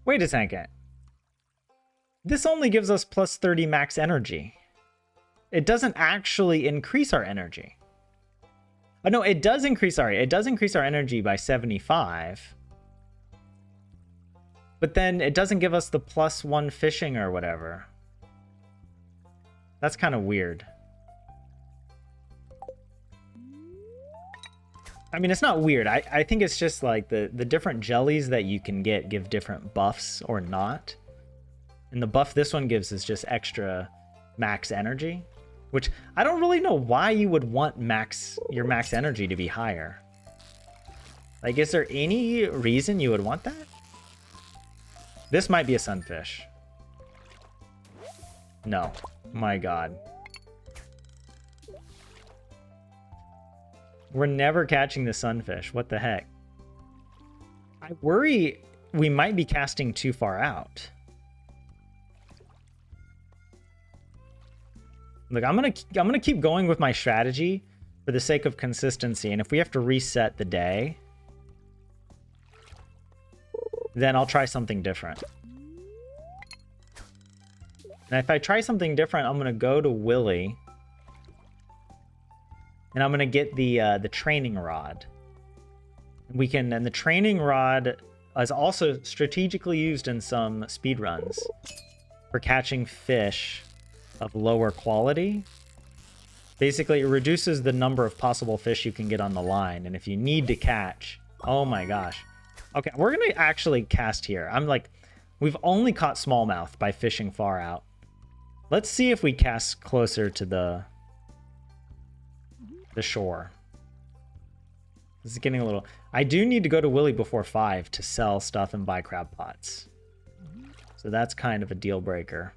Wait a second. This only gives us plus 30 max energy. It doesn't actually increase our energy. Oh no, it does increase, sorry, it does increase our energy by 75. But then it doesn't give us the +1 fishing or whatever. That's kind of weird. I mean, it's not weird. I think it's just like the different jellies that you can get give different buffs or not. And the buff this one gives is just extra max energy, which I don't really know why you would want your max energy to be higher. Like, is there any reason you would want that? This might be a sunfish. No. My God. We're never catching the sunfish. What the heck? I worry we might be casting too far out. Look, I'm gonna keep going with my strategy for the sake of consistency, and if we have to reset the day, then I'll try something different. And if I try something different, I'm gonna go to Willie, and I'm gonna get the training rod. And the training rod is also strategically used in some speedruns for catching fish of lower quality. Basically, it reduces the number of possible fish you can get on the line, and if you need to catch, oh my gosh. Okay, we're gonna actually cast here. We've only caught smallmouth by fishing far out. Let's see if we cast closer to the shore. This is getting a little... I do need to go to Willie before 5 to sell stuff and buy crab pots. So that's kind of a deal breaker.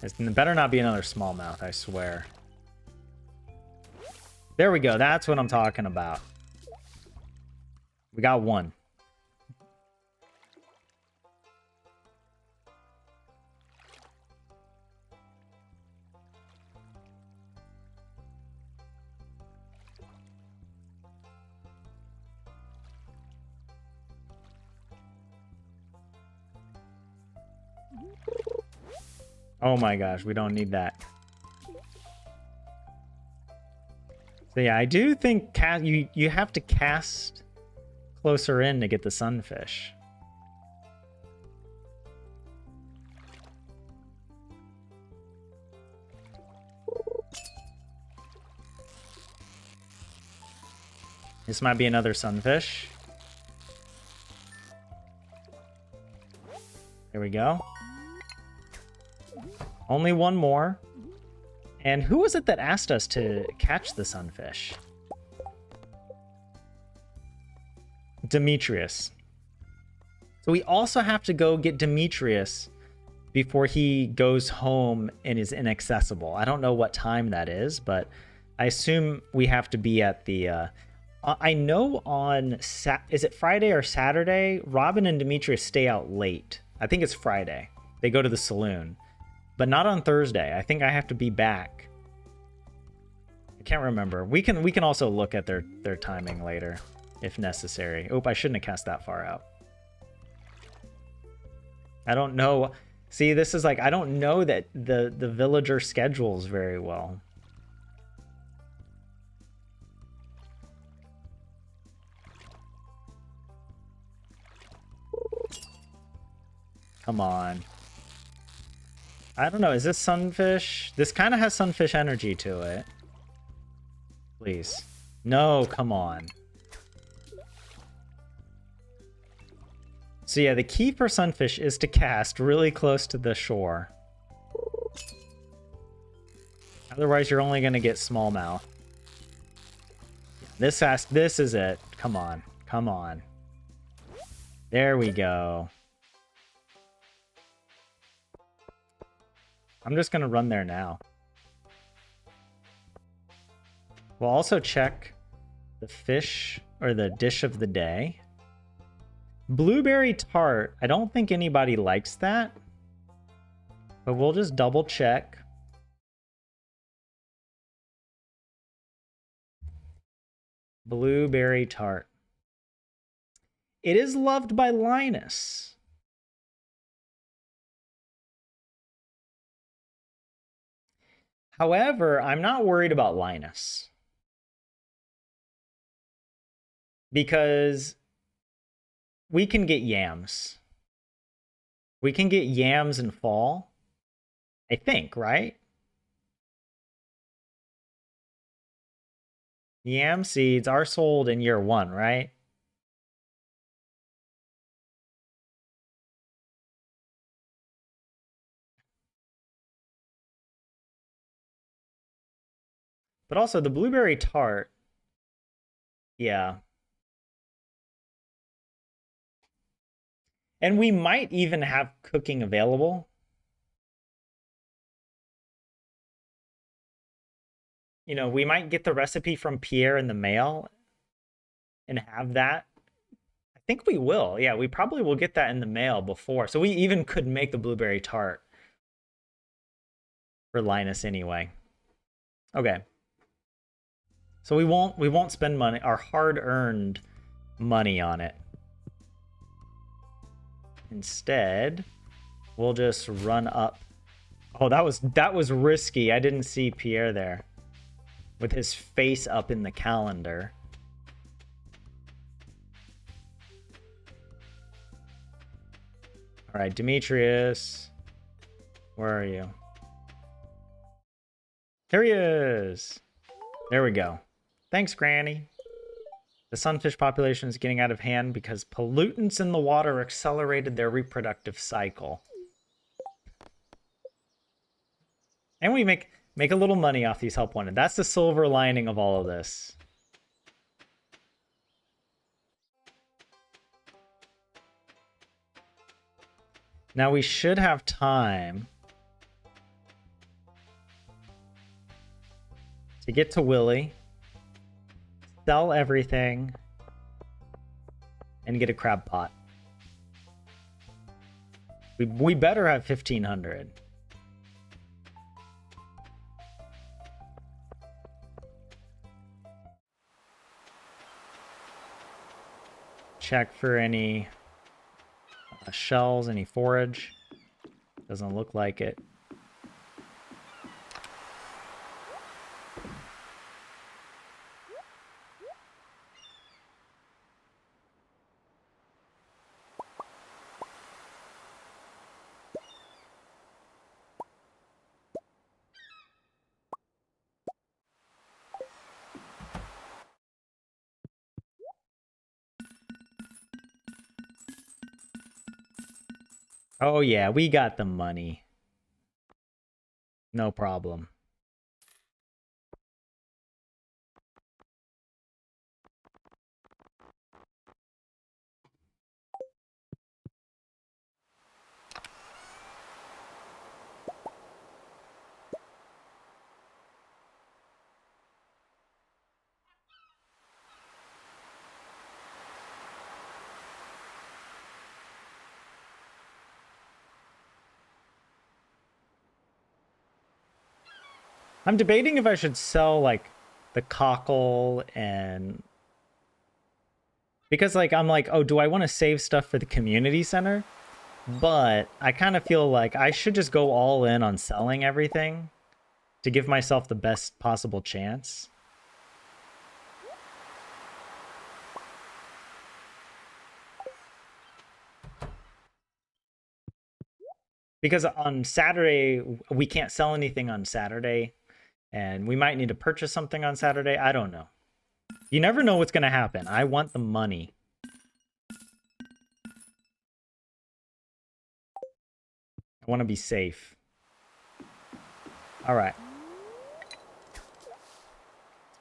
There better not be another smallmouth, I swear. There we go. That's what I'm talking about. We got one. Oh my gosh, we don't need that. So yeah, I do think you have to cast closer in to get the sunfish. This might be another sunfish. There we go. Only one more. And who was it that asked us to catch the sunfish? Demetrius. So we also have to go get Demetrius before he goes home and is inaccessible. I don't know what time that is, but I assume we have to be at the... I know on... is it Friday or Saturday? Robin and Demetrius stay out late. I think it's Friday. They go to the Saloon. But not on Thursday. I think I have to be back. I can't remember. We can also look at their timing later, if necessary. Oh, I shouldn't have cast that far out. I don't know. See, this is like, I don't know that the villager schedules very well. Come on. I don't know. Is this sunfish? This kind of has sunfish energy to it. Please. No, come on. So yeah, the key for sunfish is to cast really close to the shore. Otherwise, you're only going to get smallmouth. This is it. Come on. Come on. There we go. I'm just going to run there now. We'll also check the fish or the dish of the day. Blueberry tart. I don't think anybody likes that. But we'll just double check. Blueberry tart. It is loved by Linus. However, I'm not worried about Linus. Because we can get yams. We can get yams in fall. I think, right? Yam seeds are sold in year 1, right? But also the blueberry tart. Yeah. And we might even have cooking available. You know, we might get the recipe from Pierre in the mail and have that. I think we will. Yeah, we probably will get that in the mail before. So we even could make the blueberry tart for Linus anyway. Okay. So we won't spend money, our hard-earned money on it. Instead, we'll just run up. Oh, that was risky. I didn't see Pierre there with his face up in the calendar. All right, Demetrius, where are you? There he is. There we go. Thanks, Granny. The sunfish population is getting out of hand because pollutants in the water accelerated their reproductive cycle. And we make a little money off these help wanted. That's the silver lining of all of this. Now we should have time to get to Willie, sell everything, and get a crab pot. We better have 1,500. Check for any shells, any forage. Doesn't look like it. Oh yeah, we got the money. No problem. I'm debating if I should sell, like, the cockle and... Because, like, I'm like, oh, do I want to save stuff for the community center? But I kind of feel like I should just go all in on selling everything to give myself the best possible chance. Because on Saturday, we can't sell anything on Saturday. And we might need to purchase something on Saturday. I don't know. You never know what's going to happen. I want the money. I want to be safe. All right.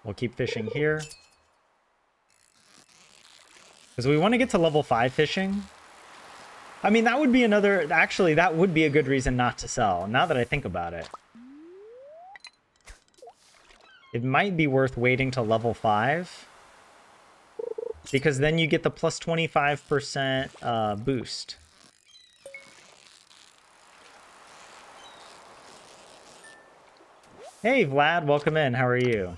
We'll keep fishing here. Because we want to get to level 5 fishing. I mean, that would be another... Actually, that would be a good reason not to sell, now that I think about it. It might be worth waiting till level 5. Because then you get the plus 25% boost. Hey, Vlad, welcome in. How are you?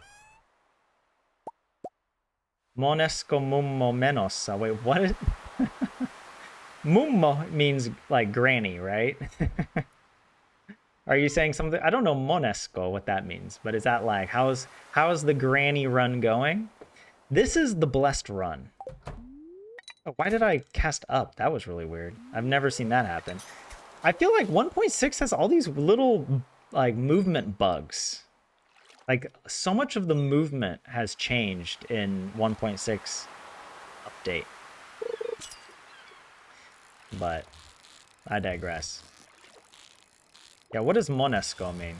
Monesco mummo menos. Wait, what is... Mummo means, like, granny, right? Are you saying something? I don't know Monesco, what that means. But is that like, how's the granny run going? This is the blessed run. Oh, why did I cast up? That was really weird. I've never seen that happen. I feel like 1.6 has all these little, like, movement bugs. Like, so much of the movement has changed in 1.6 update. But I digress. Yeah, what does Monesco mean?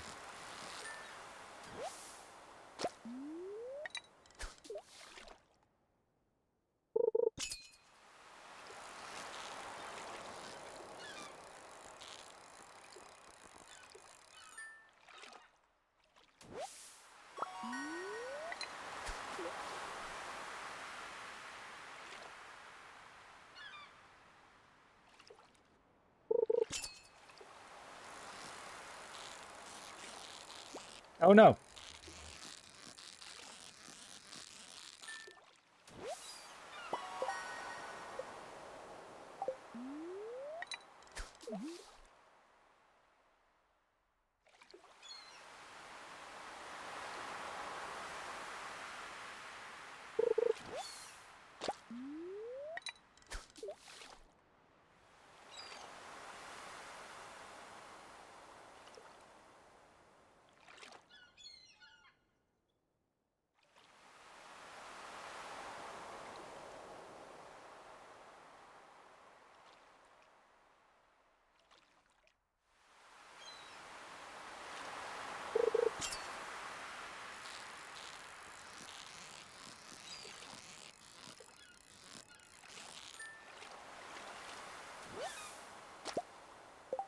Oh no.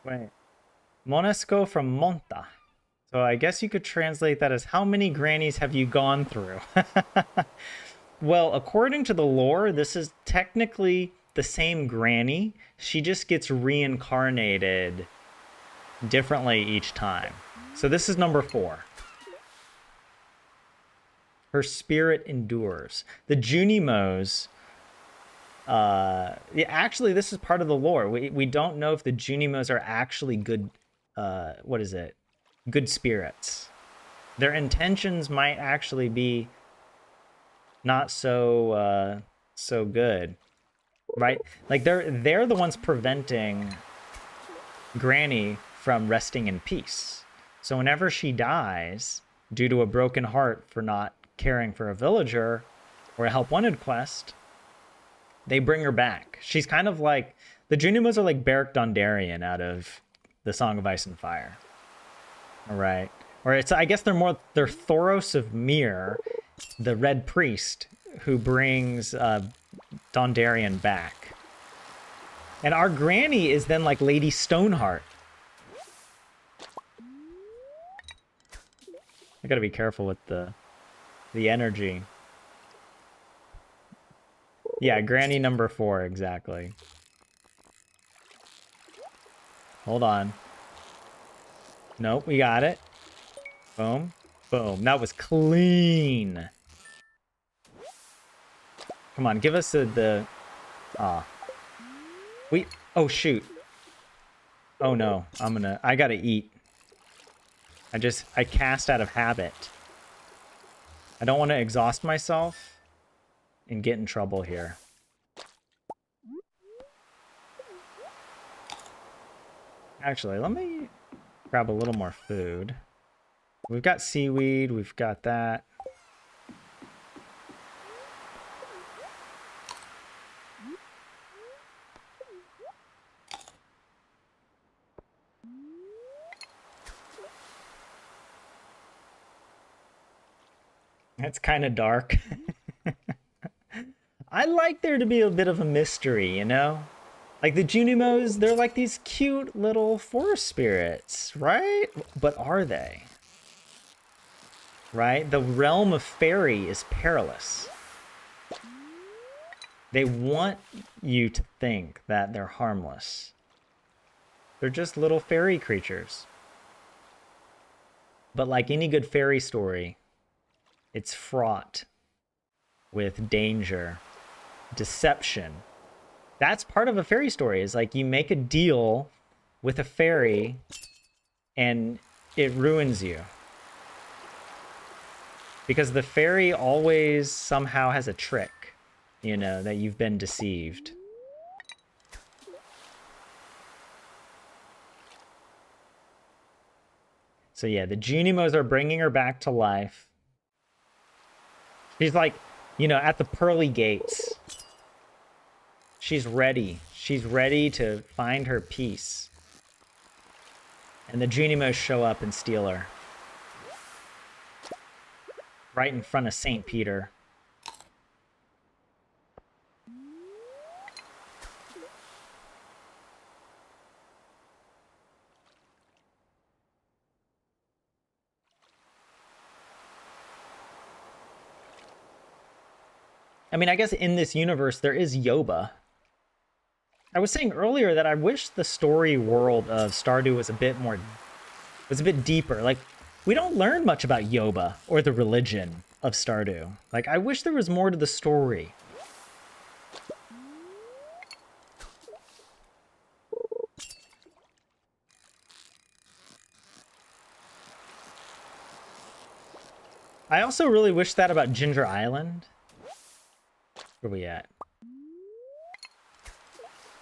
Wait. Monesco from Monta. So I guess you could translate that as how many grannies have you gone through? Well, according to the lore, this is technically the same granny. She just gets reincarnated differently each time. So this is number 4. Her spirit endures. The Junimos... yeah, actually, this is part of the lore. We don't know if the Junimos are actually good... what is it? Good spirits. Their intentions might actually be not so so good, right? Like they're the ones preventing Granny from resting in peace. So whenever she dies due to a broken heart for not caring for a villager or a help wanted quest, they bring her back. She's kind of like the Junimos are like Beric Dondarrion out of the Song of Ice and Fire. All right. Or it's, I guess they're Thoros of Myr, the Red Priest, who brings Dondarrion back. And our granny is then like Lady Stoneheart. I gotta be careful with the energy. Yeah, granny number 4, exactly. Hold on. Nope, we got it. Boom. Boom. That was clean. Come on, give us the... Ah. Oh, shoot. Oh, no. I gotta eat. I cast out of habit. I don't want to exhaust myself and get in trouble here. Actually, let me grab a little more food. We've got seaweed. We've got that. It's kind of dark. I like there to be a bit of a mystery, you know? Like the Junimos, they're like these cute little forest spirits, right? But are they? Right? The realm of fairy is perilous. They want you to think that they're harmless. They're just little fairy creatures. But like any good fairy story, it's fraught with danger, deception. That's part of a fairy story, is like you make a deal with a fairy and it ruins you. Because the fairy always somehow has a trick, you know, that you've been deceived. So yeah, the Junimos are bringing her back to life. She's like, you know, at the pearly gates. She's ready. She's ready to find her peace. And the Junimos show up and steal her. Right in front of St. Peter. I mean, I guess in this universe, there is Yoba. I was saying earlier that I wish the story world of Stardew was a bit deeper. Like, we don't learn much about Yoba or the religion of Stardew. Like, I wish there was more to the story. I also really wish that about Ginger Island. Where are we at?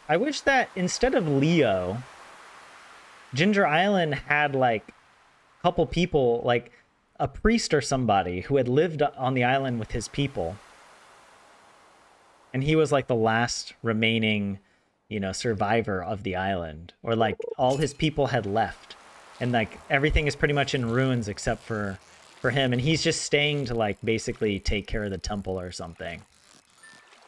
I wish that instead of Leo, Ginger Island had like a couple people, like a priest or somebody who had lived on the island with his people. And he was like the last remaining, you know, survivor of the island. Or like all his people had left. And like everything is pretty much in ruins except for him. And he's just staying to like basically take care of the temple or something.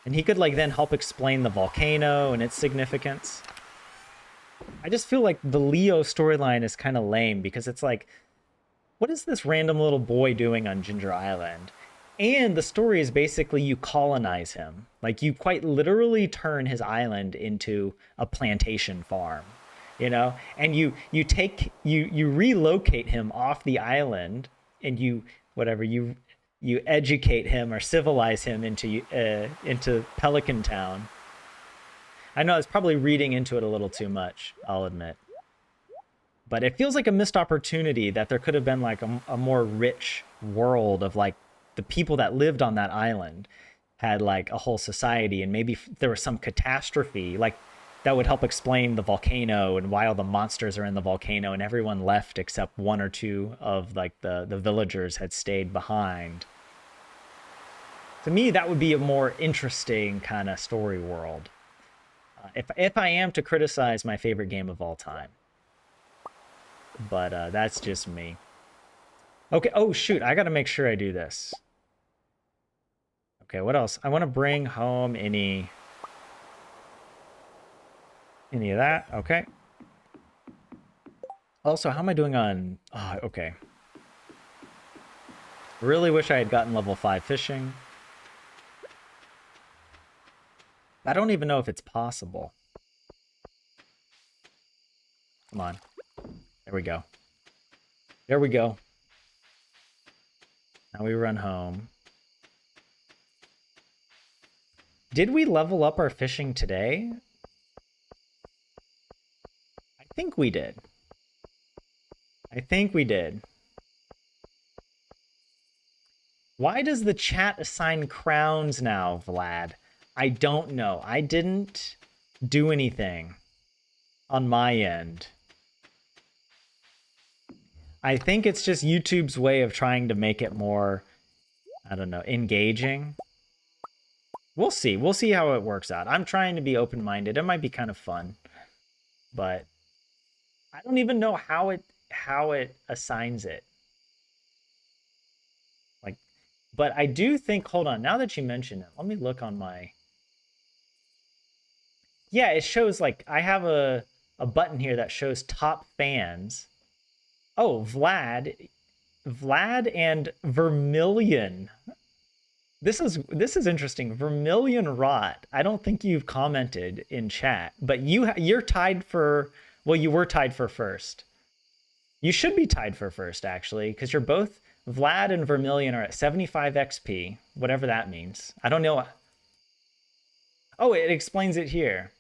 And he could like then help explain the volcano and its significance. I just feel like the Leo storyline is kind of lame because it's like, what is this random little boy doing on Ginger Island? And the story is basically you colonize him. Like you quite literally turn his island into a plantation farm, you know? And you relocate him off the island and you educate him or civilize him into Pelican Town. I know I was probably reading into it a little too much, I'll admit. But it feels like a missed opportunity that there could have been like a more rich world of like the people that lived on that island had like a whole society, and maybe there was some catastrophe like that would help explain the volcano and why all the monsters are in the volcano and everyone left except one or two of like the villagers had stayed behind. To me, that would be a more interesting kind of story world. If I am to criticize my favorite game of all time. But that's just me. Okay, oh shoot, I gotta make sure I do this. Okay, what else? I want to bring home any of that, okay. Also, how am I doing on... Oh, okay. Really wish I had gotten level 5 fishing. I don't even know if it's possible. Come on. There we go. There we go. Now we run home. Did we level up our fishing today? I think we did. I think we did. Why does the chat assign crowns now, Vlad? I don't know. I didn't do anything on my end. I think it's just YouTube's way of trying to make it more, I don't know, engaging. We'll see. We'll see how it works out. I'm trying to be open-minded. It might be kind of fun. But I don't even know how it assigns it. Like, But I do think, hold on, now that you mention it, let me look on my... Yeah, it shows like, I have a button here that shows top fans. Oh, Vlad and Vermilion. This is interesting. Vermilion Rot. I don't think you've commented in chat, but you're tied for, well, you were tied for first. You should be tied for first, actually, because you're both, Vlad and Vermilion are at 75 XP, whatever that means. I don't know. Oh, it explains it here.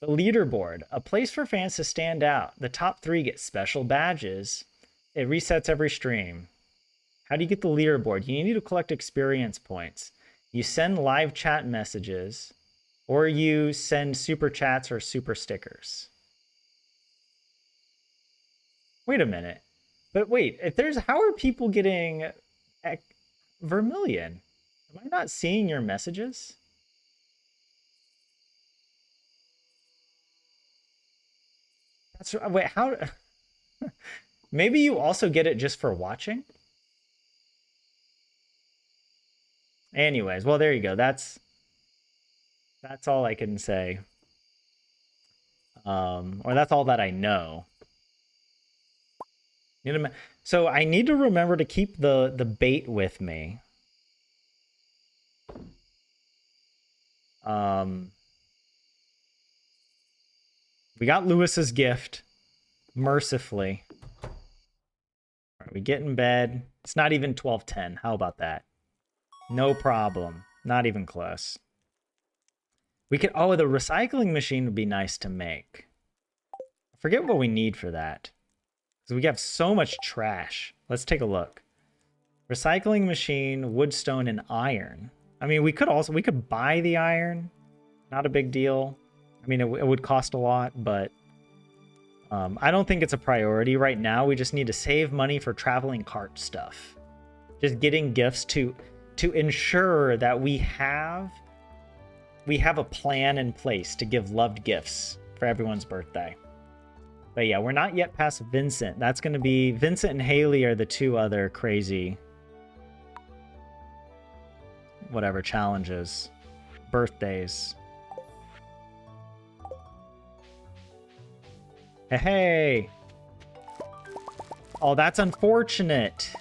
The leaderboard, a place for fans to stand out. The top 3 get special badges. It resets every stream. How do you get the leaderboard? You need to collect experience points. You send live chat messages, or you send super chats or super stickers. Wait a minute. But wait, if there's, how are people getting Vermilion? Am I not seeing your messages? That's, wait, how? Maybe you also get it just for watching? Anyways, well, there you go. That's all I can say. Or that's all that I know. So I need to remember to keep the bait with me. We got Lewis's gift, mercifully. All right, we get in bed. It's not even 12:10. How about that? No problem. Not even close. We could, oh, the recycling machine would be nice to make. I forget what we need for that. Because we have so much trash. Let's take a look. Recycling machine, wood, stone, and iron. I mean, we could buy the iron. Not a big deal. I mean, it would cost a lot, but I don't think it's a priority right now. We just need to save money for traveling cart stuff. Just getting gifts to ensure that we have a plan in place to give loved gifts for everyone's birthday. But yeah, we're not yet past Vincent. That's going to be... Vincent and Haley are the 2 other crazy... whatever, challenges. Birthdays. Hey! Oh, that's unfortunate.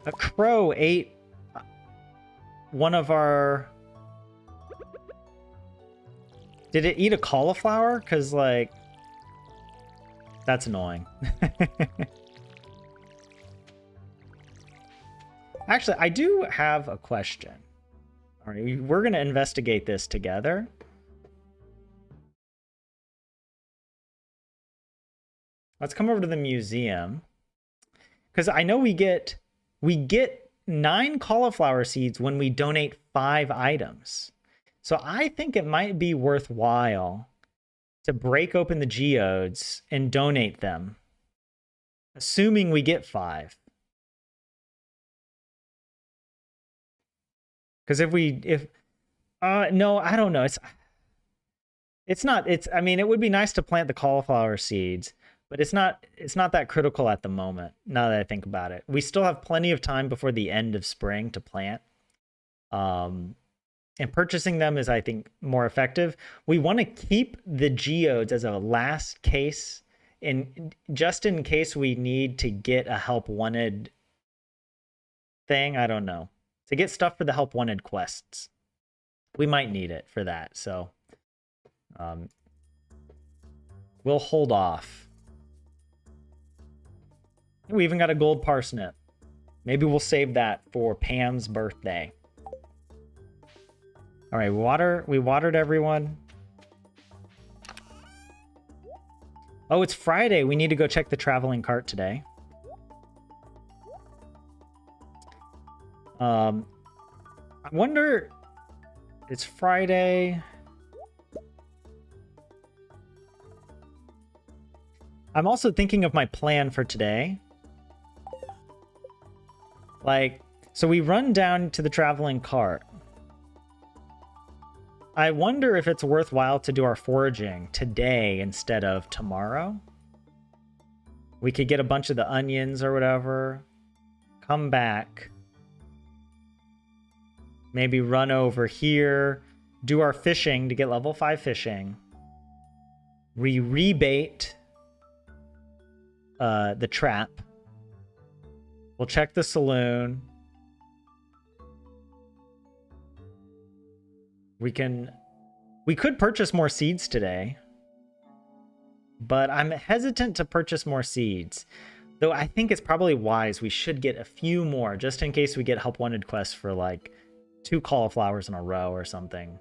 A crow ate one of our... Did it eat a cauliflower? Because, like... That's annoying. Actually, I do have a question. All right, we're going to investigate this together. Let's come over to the museum. Because I know we get 9 cauliflower seeds when we donate 5 items. So I think it might be worthwhile to break open the geodes and donate them, assuming we get 5. Because no, I don't know. I mean, it would be nice to plant the cauliflower seeds, but it's not that critical at the moment, now that I think about it. We still have plenty of time before the end of spring to plant. And purchasing them is, I think, more effective. We want to keep the geodes as a last case, just in case we need to get a help wanted thing. I don't know. To get stuff for the help wanted quests. We might need it for that, so we'll hold off. We even got a gold parsnip. Maybe we'll save that for Pam's birthday. All right, we watered everyone. Oh, it's Friday. We need to go check the traveling cart today. I wonder, it's Friday. I'm also thinking of my plan for today. Like, so we run down to the traveling cart. I wonder if it's worthwhile to do our foraging today instead of tomorrow. We could get a bunch of the onions or whatever, come back, Maybe run over here, do our fishing to get level 5 fishing. We rebait the trap. We'll check the saloon. We could purchase more seeds today, but I'm hesitant to purchase more seeds. Though I think it's probably wise. We should get a few more just in case we get help wanted quests for like 2 cauliflowers in a row or something.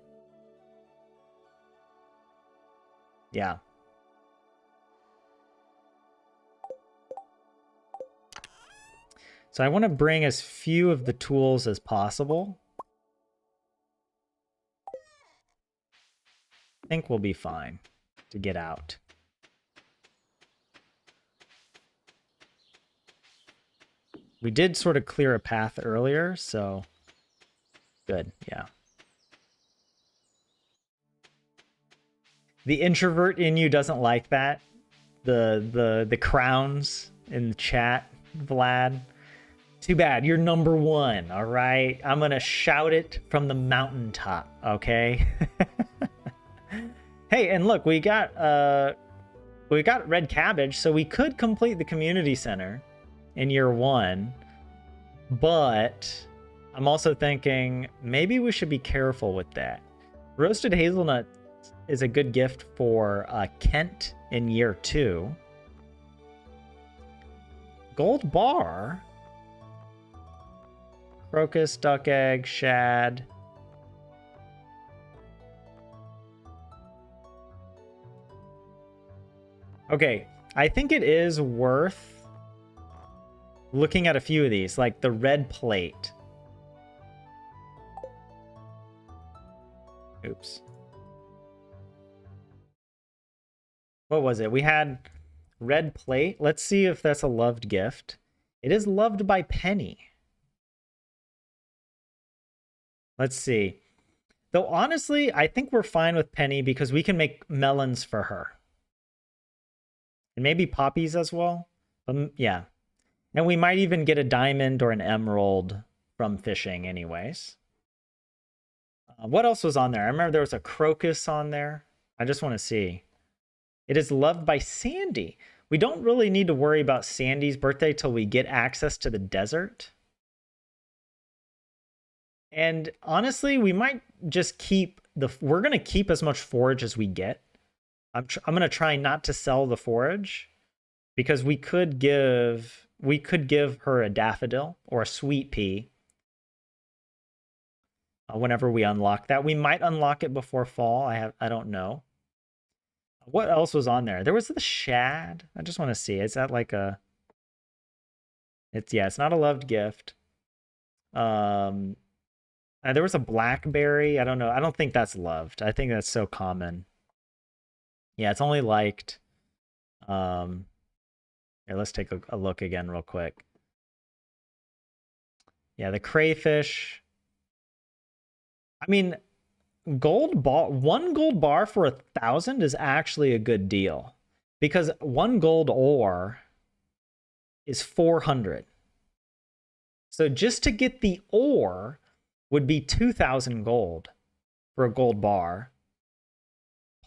Yeah. So I want to bring as few of the tools as possible. I think we'll be fine to get out. We did sort of clear a path earlier, so good, yeah. The introvert in you doesn't like that. The crowns in the chat, Vlad. Too bad, you're number 1, all right? I'm gonna shout it from the mountaintop, okay? Hey, and look, we got red cabbage, so we could complete the community center in year 1, but I'm also thinking maybe we should be careful with that. Roasted hazelnut is a good gift for Kent in year 2. Gold bar, crocus, duck egg, shad. Okay, I think it is worth looking at a few of these, like the red plate. Oops. What was it? We had red plate. Let's see if that's a loved gift. It is loved by Penny. Let's see. Though honestly, I think we're fine with Penny because we can make melons for her. And maybe poppies as well. Yeah. And we might even get a diamond or an emerald from fishing anyways. What else was on there? I remember there was a crocus on there. I just want to see. It is loved by Sandy. We don't really need to worry about Sandy's birthday till we get access to the desert. And honestly, we might just keep we're going to keep as much forage as we get. I'm going to try not to sell the forage because we could give her a daffodil or a sweet pea whenever we unlock that. We might unlock it before fall. I don't know. What else was on there? There was the shad. I just want to see. Is that like a... It's not a loved gift. There was a blackberry. I don't know. I don't think that's loved. I think that's so common. Yeah, it's only liked. Here, let's take a look again real quick. Yeah, the crayfish. I mean, one gold bar for 1,000 is actually a good deal because 1 gold ore is 400. So just to get the ore would be 2,000 gold for a gold bar,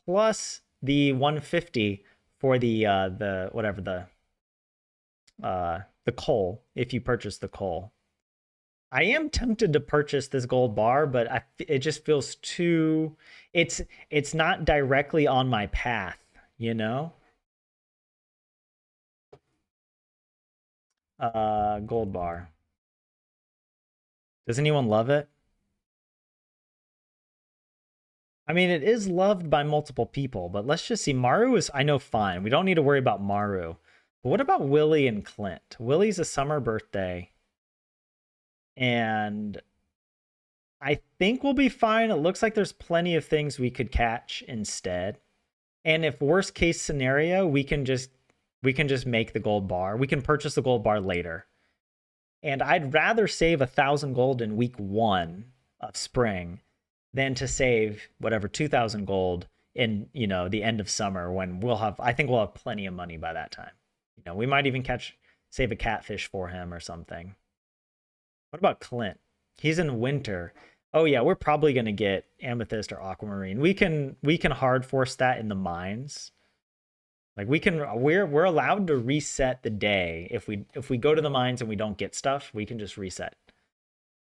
plus the 150 for the coal if you purchase the coal. I am tempted to purchase this gold bar, but it just feels too... It's not directly on my path, you know? Gold bar. Does anyone love it? I mean, it is loved by multiple people, but let's just see. Maru is, I know, fine. We don't need to worry about Maru. But what about Willie and Clint? Willie's a summer birthday. And I think we'll be fine. It looks like there's plenty of things we could catch instead. And if worst case scenario, we can just make the gold bar. We can purchase the gold bar later. And I'd rather save 1,000 gold in week 1 of spring than to save whatever 2,000 gold in, you know, the end of summer when I think we'll have plenty of money by that time. You know, we might even save a catfish for him or something. What about Clint? He's in winter. Oh yeah, we're probably gonna get amethyst or aquamarine. We can hard force that in the mines. Like we're allowed to reset the day if we go to the mines and we don't get stuff, we can just reset.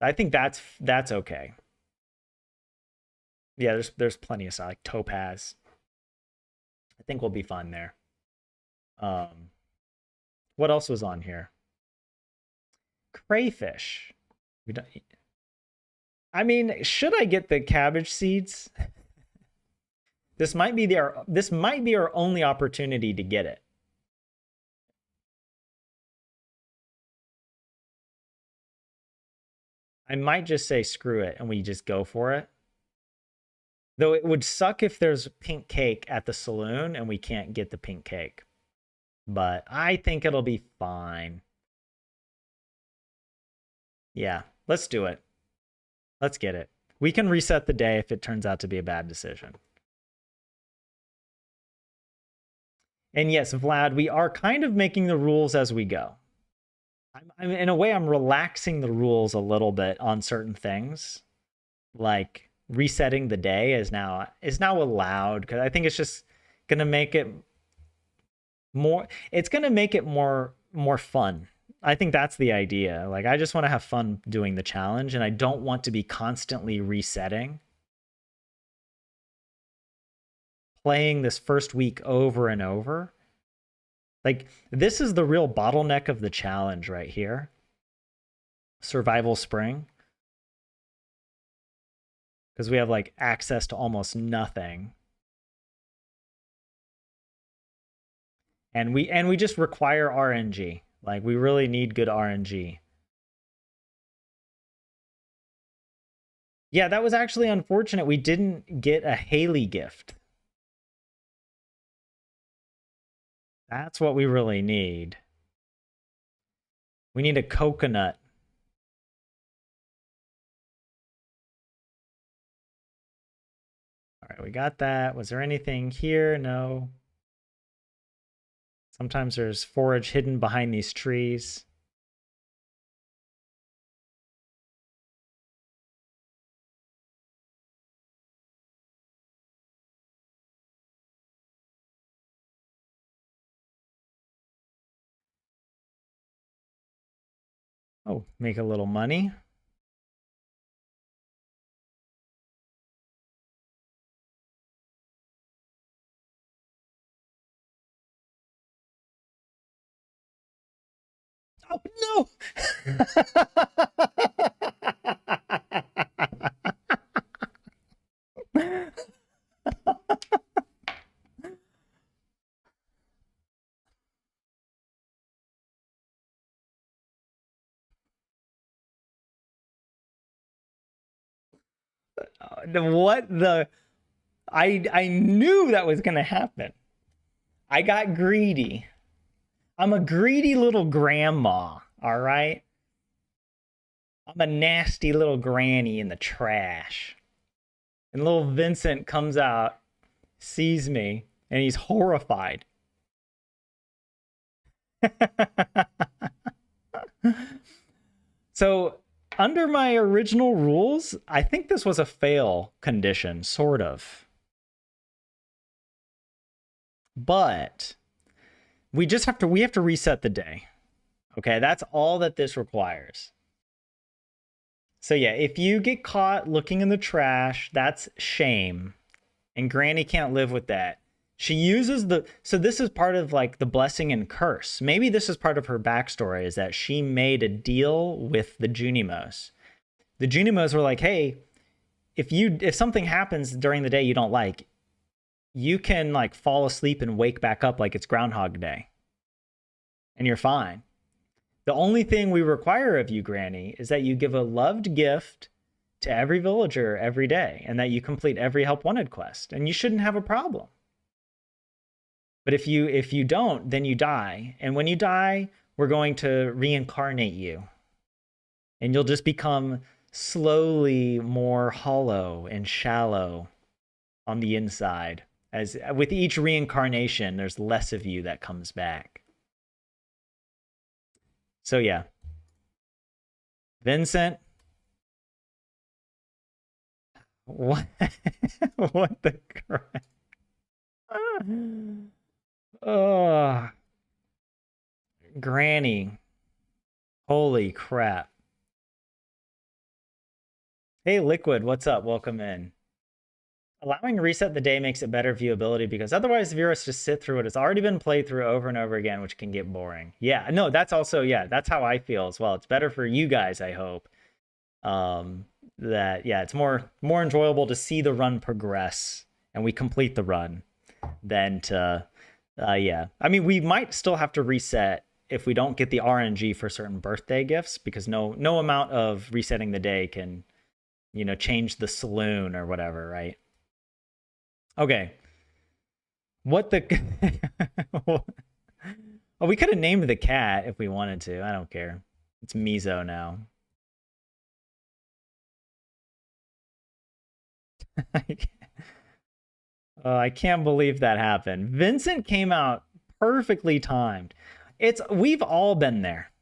I think that's okay. Yeah, there's plenty of stuff like topaz. I think we'll be fine there. Um, what else was on here? Crayfish. We don't. I mean, should I get the cabbage seeds? This might be our only opportunity to get it. I might just say screw it and we just go for it. Though it would suck if there's pink cake at the saloon and we can't get the pink cake. But I think it'll be fine. Yeah, let's do it. Let's get it. We can reset the day if it turns out to be a bad decision. And yes, Vlad, we are kind of making the rules as we go. In a way, I'm relaxing the rules a little bit on certain things. Like resetting the day is now allowed because I think it's just gonna make it more. It's gonna make it more fun. I think that's the idea. Like I just want to have fun doing the challenge, and I don't want to be constantly resetting, playing this first week over and over. Like this is the real bottleneck of the challenge right here. Survival Spring. Because we have like access to almost nothing. And we just require RNG. Like we really need good RNG. Yeah, that was actually unfortunate. We didn't get a Haley gift. That's what we really need. We need a coconut. All right, we got that. Was there anything here? No. Sometimes there's forage hidden behind these trees. Oh, make a little money. Oh, no! What the? I knew that was gonna happen. I got greedy. I'm a greedy little grandma, all right? I'm a nasty little granny in the trash. And little Vincent comes out, sees me, and he's horrified. So, under my original rules, I think this was a fail condition, sort of. But we have to reset the day. Okay, that's all that this requires. So yeah, if you get caught looking in the trash, that's shame. And Granny can't live with that. She uses so this is part of like the blessing and curse. Maybe this is part of her backstory, is that she made a deal with the Junimos. The Junimos were like, hey, if something happens during the day you don't like, you can like fall asleep and wake back up like it's Groundhog Day. And you're fine. The only thing we require of you, Granny, is that you give a loved gift to every villager every day, and that you complete every help wanted quest, and you shouldn't have a problem. But if you don't, then you die. And when you die, we're going to reincarnate you. And you'll just become slowly more hollow and shallow on the inside. As with each reincarnation, there's less of you that comes back. So yeah. Vincent, What? What the crap? Oh, Granny. Holy crap. Hey, Liquid, what's up? Welcome in. Allowing reset the day makes it better viewability because otherwise viewers just sit through it. It's already been played through over and over again, which can get boring. Yeah, no, that's also, yeah, that's how I feel as well. It's better for you guys, I hope. That, yeah, it's more enjoyable to see the run progress and we complete the run than to, yeah. I mean, we might still have to reset if we don't get the RNG for certain birthday gifts because no amount of resetting the day can, change the saloon or whatever, right? Okay. What the? Oh, we could have named the cat if we wanted to. I don't care. It's Mizo now. I can't believe that happened. Vincent came out perfectly timed. We've all been there.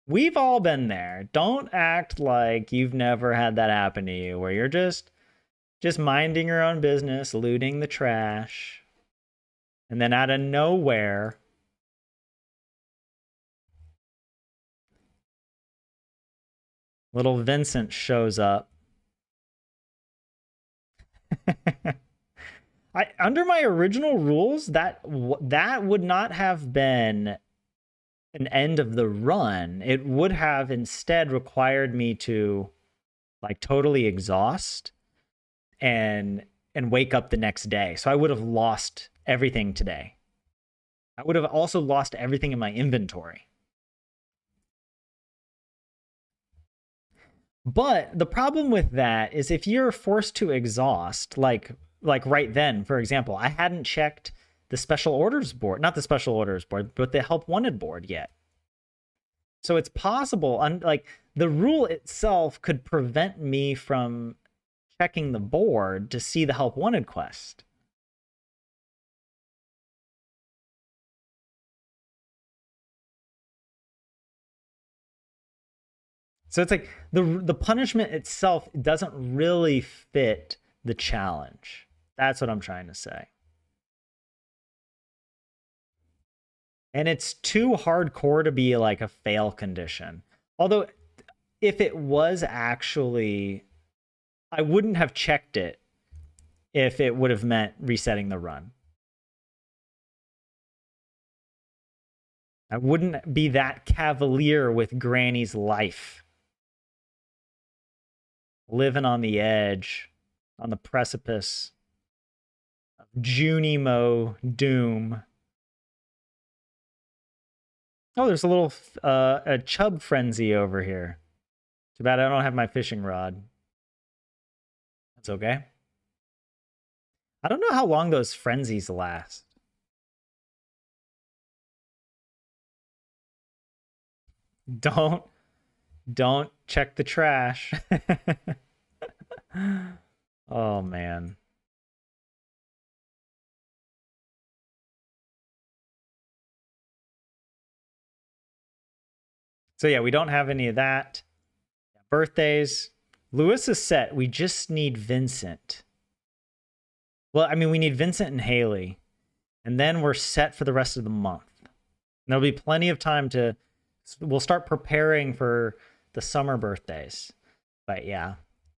We've all been there. Don't act like you've never had that happen to you where you're just minding your own business, looting the trash. And then out of nowhere, little Vincent shows up. Under my original rules, that would not have been an end of the run. It would have instead required me to like totally exhaust and wake up the next day. So I would have lost everything today. I would have also lost everything in my inventory. But the problem with that is if you're forced to exhaust, like right then, for example, I hadn't checked the special orders board, not the special orders board, but the help wanted board yet. So it's possible, like the rule itself could prevent me from checking the board to see the help wanted quest. So it's like the punishment itself doesn't really fit the challenge. That's what I'm trying to say. And it's too hardcore to be like a fail condition. Although if it was actually, I wouldn't have checked it if it would have meant resetting the run. I wouldn't be that cavalier with Granny's life. Living on the edge, on the precipice of Junimo doom. Oh, there's a little a chub frenzy over here. Too bad I don't have my fishing rod. That's okay. I don't know how long those frenzies last. Don't check the trash. Oh man. So yeah, we don't have any of that. Birthdays. Lewis is set. We just need Vincent. Well, I mean, we need Vincent and Haley. And then we're set for the rest of the month. And there'll be plenty of time to we'll start preparing for the summer birthdays. But yeah.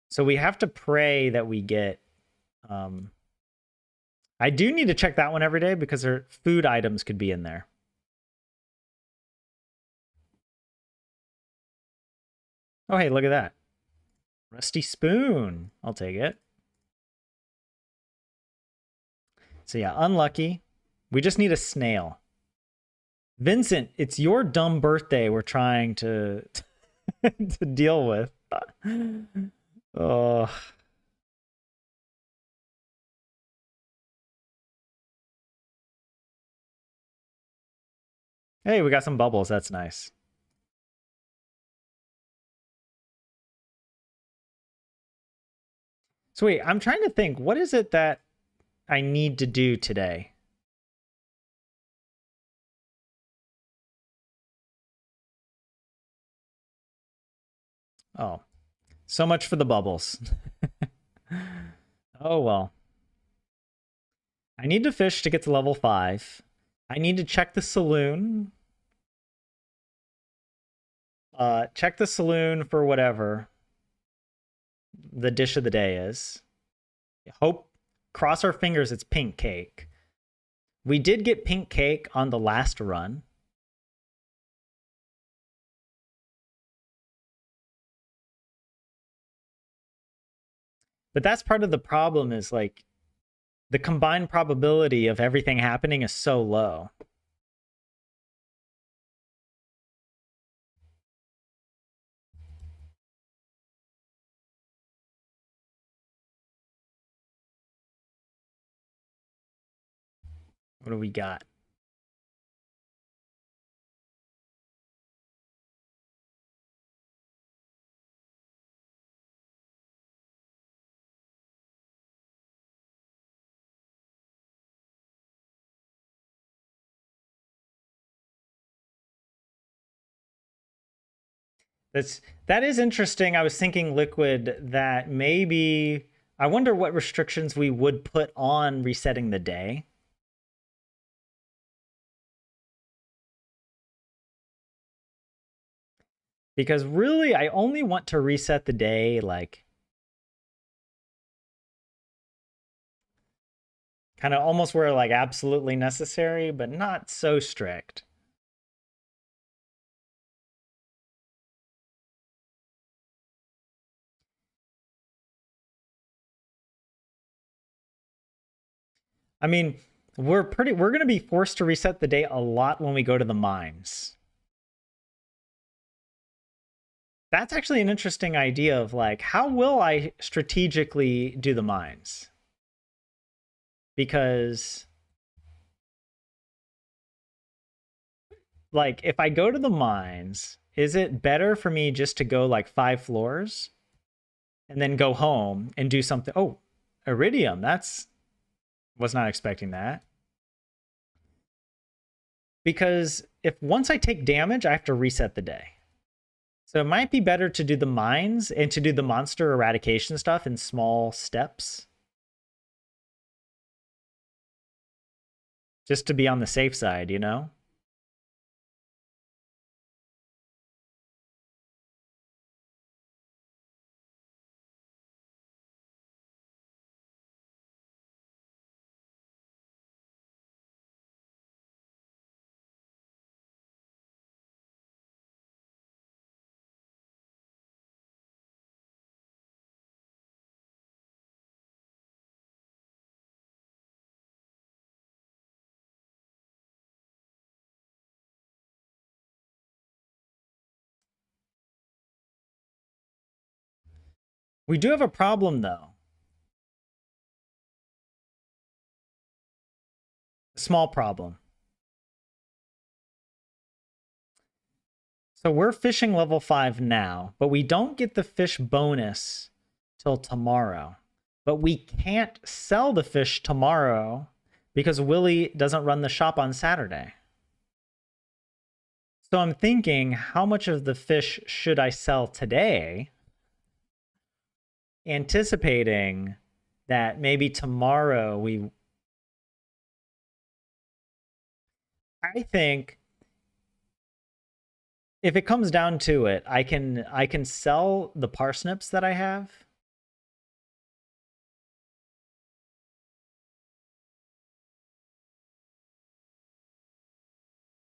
So we have to pray that we get I do need to check that one every day because their food items could be in there. Oh, hey, look at that. Rusty spoon. I'll take it. So yeah, unlucky. We just need a snail. Vincent, it's your dumb birthday we're trying to to deal with. Oh. Hey, we got some bubbles. That's nice. So wait, I'm trying to think. What is it that I need to do today? Oh, so much for the bubbles. Oh well. I need to fish to get to level 5. I need to check the saloon. Check the saloon for whatever the dish of the day is. Hope, cross our fingers it's pink cake. We did get pink cake on the last run. But that's part of the problem is like the combined probability of everything happening is so low. What do we got? That is interesting. I was thinking liquid that maybe I wonder what restrictions we would put on resetting the day. Because really I only want to reset the day like kind of almost where like absolutely necessary, but not so strict. I mean, we're going to be forced to reset the day a lot when we go to the mines. That's actually an interesting idea of like, how will I strategically do the mines? Because like if I go to the mines, is it better for me just to go like 5 floors and then go home and do something? Oh, iridium. That's was not expecting that. Because if once I take damage, I have to reset the day. So it might be better to do the mines and to do the monster eradication stuff in small steps. Just to be on the safe side, you know? We do have a problem though. A small problem. So we're fishing level 5 now, but we don't get the fish bonus till tomorrow. But we can't sell the fish tomorrow because Willie doesn't run the shop on Saturday. So I'm thinking, how much of the fish should I sell today? Anticipating that maybe tomorrow I think if it comes down to it, I can sell the parsnips that I have.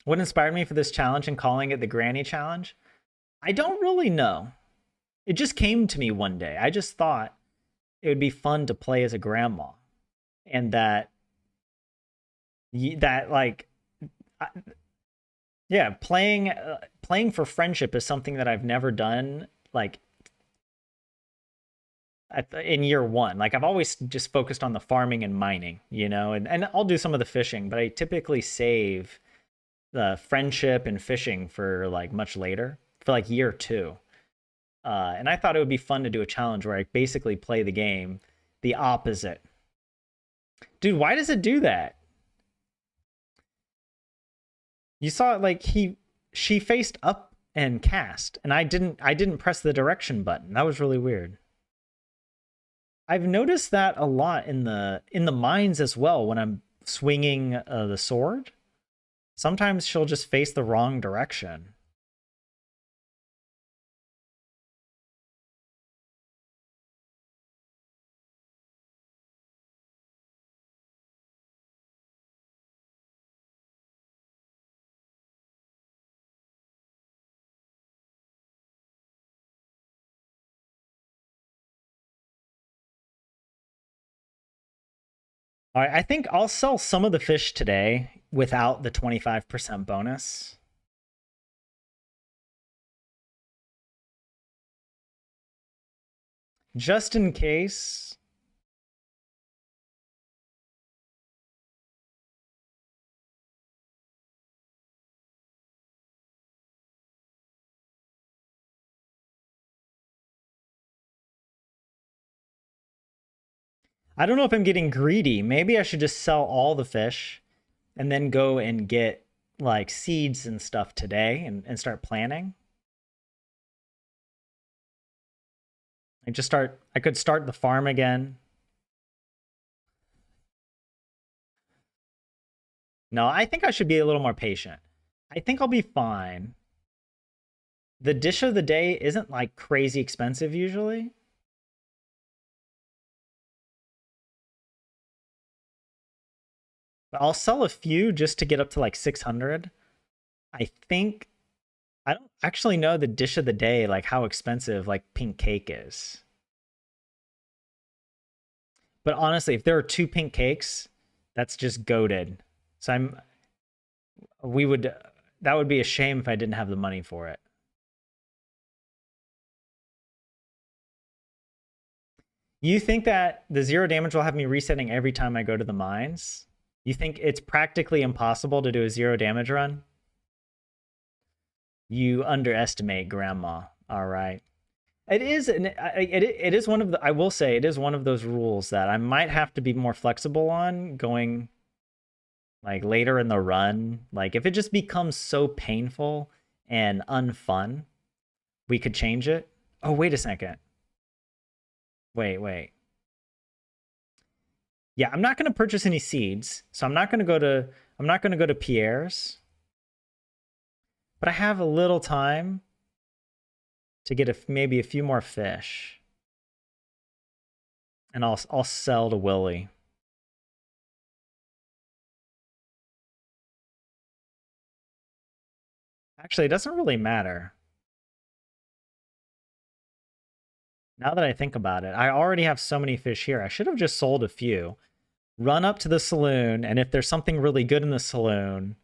What inspired me for this challenge and calling it the Granny Challenge? I don't really know. It just came to me one day. I just thought it would be fun to play as a grandma, and that like yeah, playing for friendship is something that I've never done like in year 1. Like I've always just focused on the farming and mining, you know, and I'll do some of the fishing, but I typically save the friendship and fishing for like much later, for like year 2. And I thought it would be fun to do a challenge where I basically play the game the opposite. Dude, why does it do that? You saw it like she faced up and cast, and I didn't press the direction button. That was really weird. I've noticed that a lot in the mines as well when I'm swinging the sword. Sometimes she'll just face the wrong direction. All right, I think I'll sell some of the fish today without the 25% bonus. Just in case. I don't know if I'm getting greedy. Maybe I should just sell all the fish and then go and get like seeds and stuff today and start planting. I could start the farm again. No, I think I should be a little more patient. I think I'll be fine. The dish of the day isn't like crazy expensive usually. But I'll sell a few just to get up to like 600. I think I don't actually know the dish of the day, like how expensive like pink cake is. But honestly, if there are 2 pink cakes, that's just goated. So we would, that would be a shame if I didn't have the money for it. You think that the 0 damage will have me resetting every time I go to the mines? You think it's practically impossible to do a 0 damage run? You underestimate Grandma. All right. It is it is one of the, I will say it is one of those rules that I might have to be more flexible on going like later in the run. Like if it just becomes so painful and unfun, we could change it. Oh, wait a second. Wait. Yeah, I'm not going to purchase any seeds, so I'm not going to go to Pierre's. But I have a little time to get maybe a few more fish. And I'll sell to Willie. Actually, it doesn't really matter. Now that I think about it, I already have so many fish here. I should have just sold a few. Run up to the saloon, and if there's something really good in the saloon,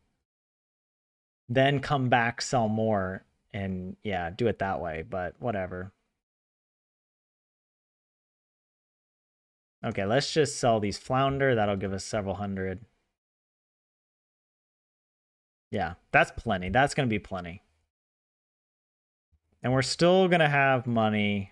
then come back, sell more, and yeah, do it that way, but whatever. Okay, let's just sell these flounder. That'll give us several hundred. Yeah, that's plenty. That's going to be plenty. And we're still going to have money.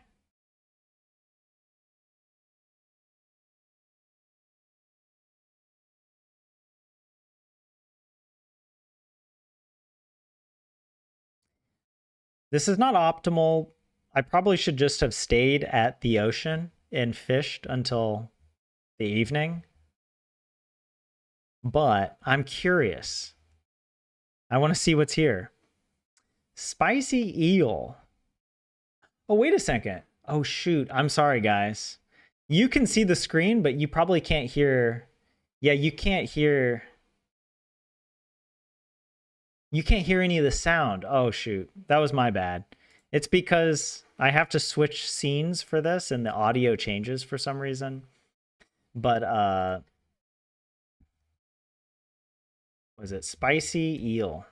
This is not optimal. I probably should just have stayed at the ocean and fished until the evening. But I'm curious. I want to see what's here. Spicy eel. Oh, wait a second. Oh, shoot. I'm sorry, guys. You can see the screen, but you probably can't hear. Yeah, you can't hear. You can't hear any of the sound. Oh, shoot. That was my bad. It's because I have to switch scenes for this and the audio changes for some reason. But, was it spicy eel?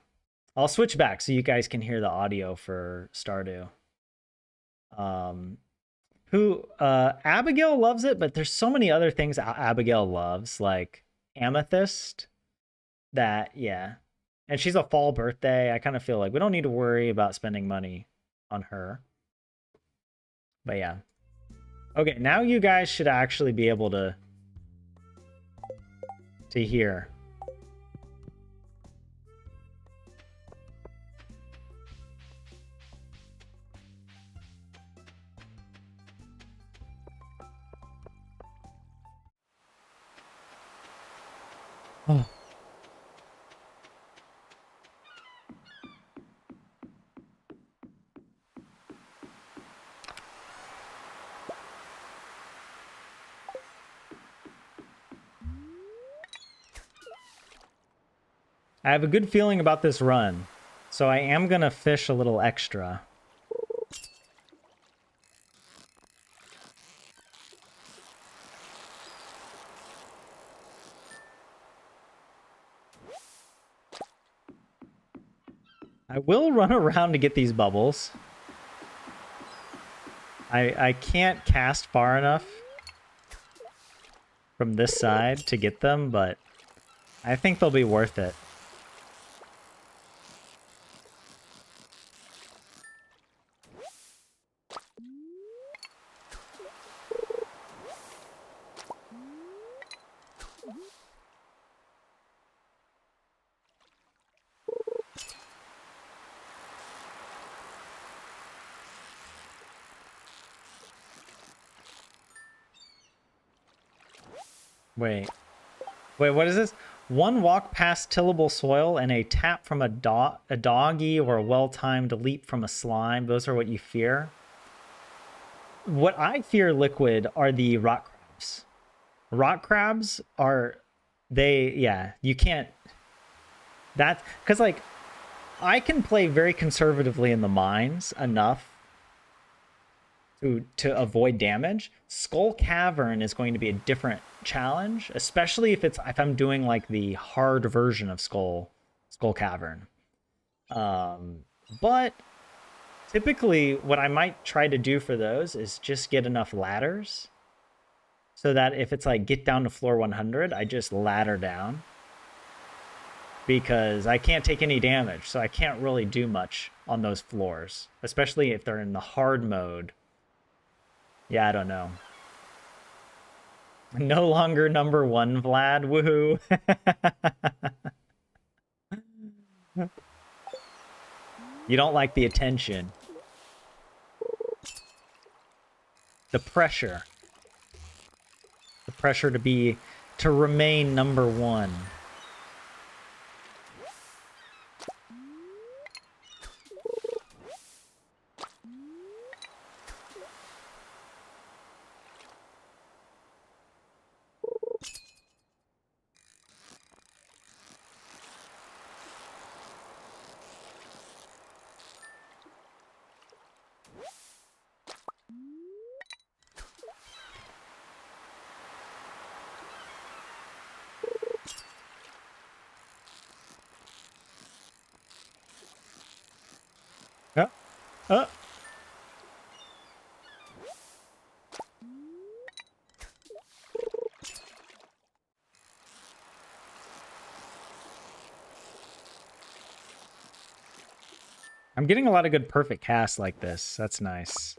I'll switch back so you guys can hear the audio for Stardew. Abigail loves it, but there's so many other things Abigail loves, like amethyst, that, yeah. And she's a fall birthday. I kind of feel like we don't need to worry about spending money on her. But yeah. Okay, now you guys should actually be able to hear. Oh. I have a good feeling about this run, so I am going to fish a little extra. I will run around to get these bubbles. I can't cast far enough from this side to get them, but I think they'll be worth it. Wait, what is this? One walk past tillable soil and a tap from a doggy or a well-timed leap from a slime. Those are what you fear. What I fear, Liquid, are the rock crabs. Rock crabs are, yeah, you can't, that, because like, I can play very conservatively in the mines enough to avoid damage. Skull Cavern is going to be a different challenge, especially if I'm doing like the hard version of Skull Cavern. But typically what I might try to do for those is just get enough ladders so that if it's like get down to floor 100, I just ladder down, because I can't take any damage, so I can't really do much on those floors, especially if they're in the hard mode. Yeah, I don't know. No longer number one, Vlad. Woohoo. You don't like the attention. The pressure. The pressure to remain number one. Oh. I'm getting a lot of good perfect casts like this. That's nice.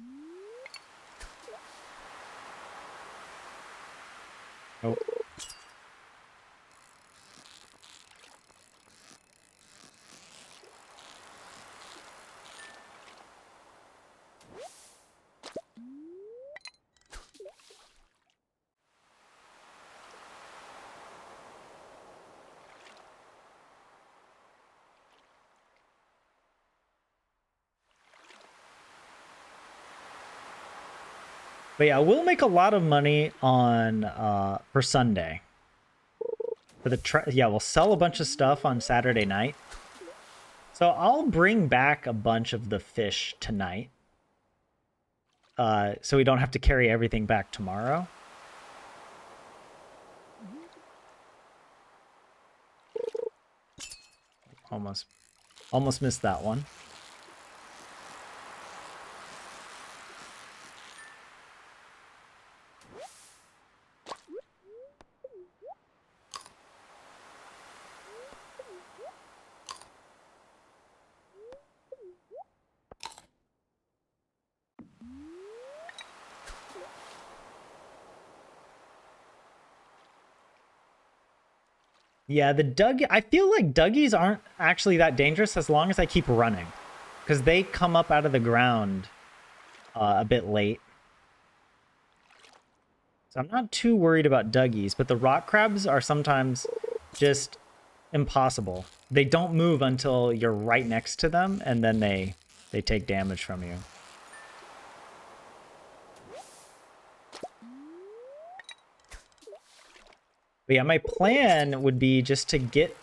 Oh. But yeah, we'll make a lot of money on for Sunday. For the yeah, we'll sell a bunch of stuff on Saturday night. So I'll bring back a bunch of the fish tonight. So we don't have to carry everything back tomorrow. Almost missed that one. Yeah, I feel like Duggies aren't actually that dangerous as long as I keep running, because they come up out of the ground a bit late. So I'm not too worried about Duggies, but the rock crabs are sometimes Just impossible. They don't move until you're right next to them, and then they take damage from you. But yeah, my plan would be just to get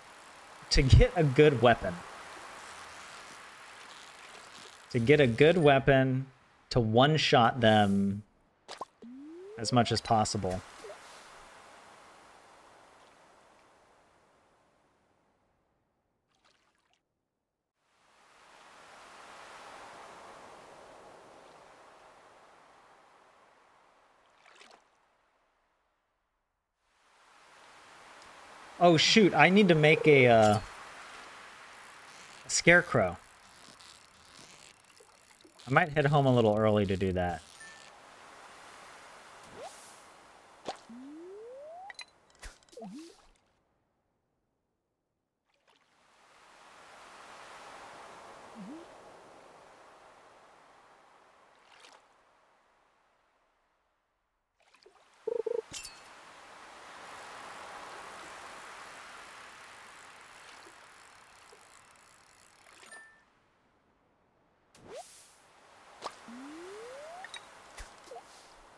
a good weapon. To get a good weapon to one-shot them as much as possible. Oh shoot, I need to make a scarecrow. I might head home a little early to do that.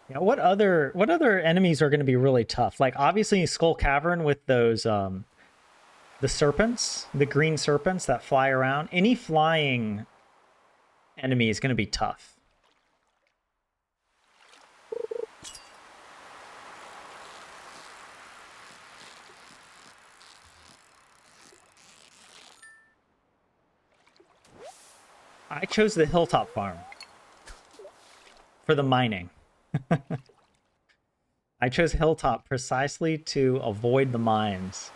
Yeah, what other enemies are going to be really tough? Like obviously Skull Cavern with those the serpents, the green serpents that fly around. Any flying enemy is going to be tough. I chose the hilltop farm for the mining. I chose hilltop precisely to avoid the mines.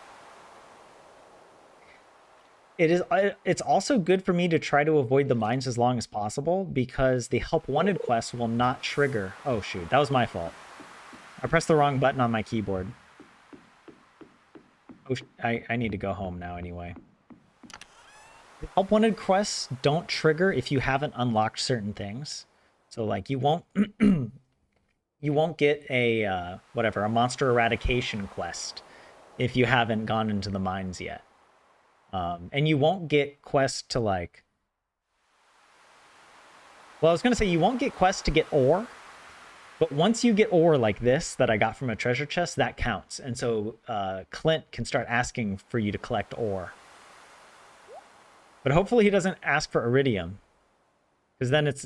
It's also good for me to try to avoid the mines as long as possible because the help wanted quest will not trigger. Oh shoot, that was my fault. I pressed the wrong button on my keyboard. Oh, I need to go home now anyway. The help wanted quests don't trigger if you haven't unlocked certain things. So like you won't you won't get a whatever, a monster eradication quest if you haven't gone into the mines yet. And you won't get quests to like... Well, I was going to say you won't get quests to get ore, but once you get ore like this that I got from a treasure chest, that counts. And so Clint can start asking for you to collect ore. But hopefully he doesn't ask for iridium, because then it's...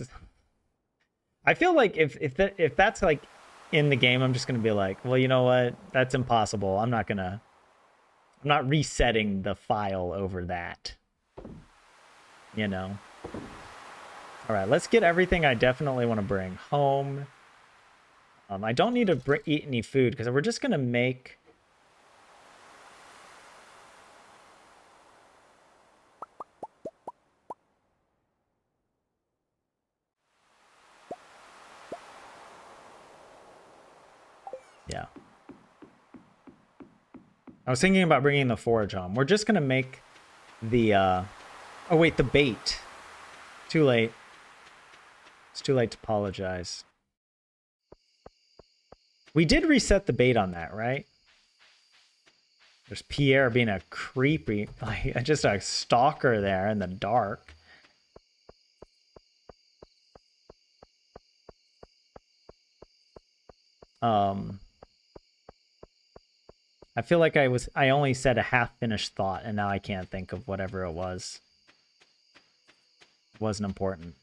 I feel like if that's like in the game, I'm just going to be like, well, you know what? That's impossible. I'm not resetting the file over that. You know? All right, let's get everything I definitely want to bring home. I don't need to eat any food because we're just going to make... Yeah. I was thinking about bringing the forage home. We're just going to make the... Oh, wait, the bait. Too late. It's too late to apologize. We did reset the bait on that, right? There's Pierre being a creepy, like just a stalker there in the dark. I feel like I only said a half-finished thought, and now I can't think of whatever it was. It wasn't important.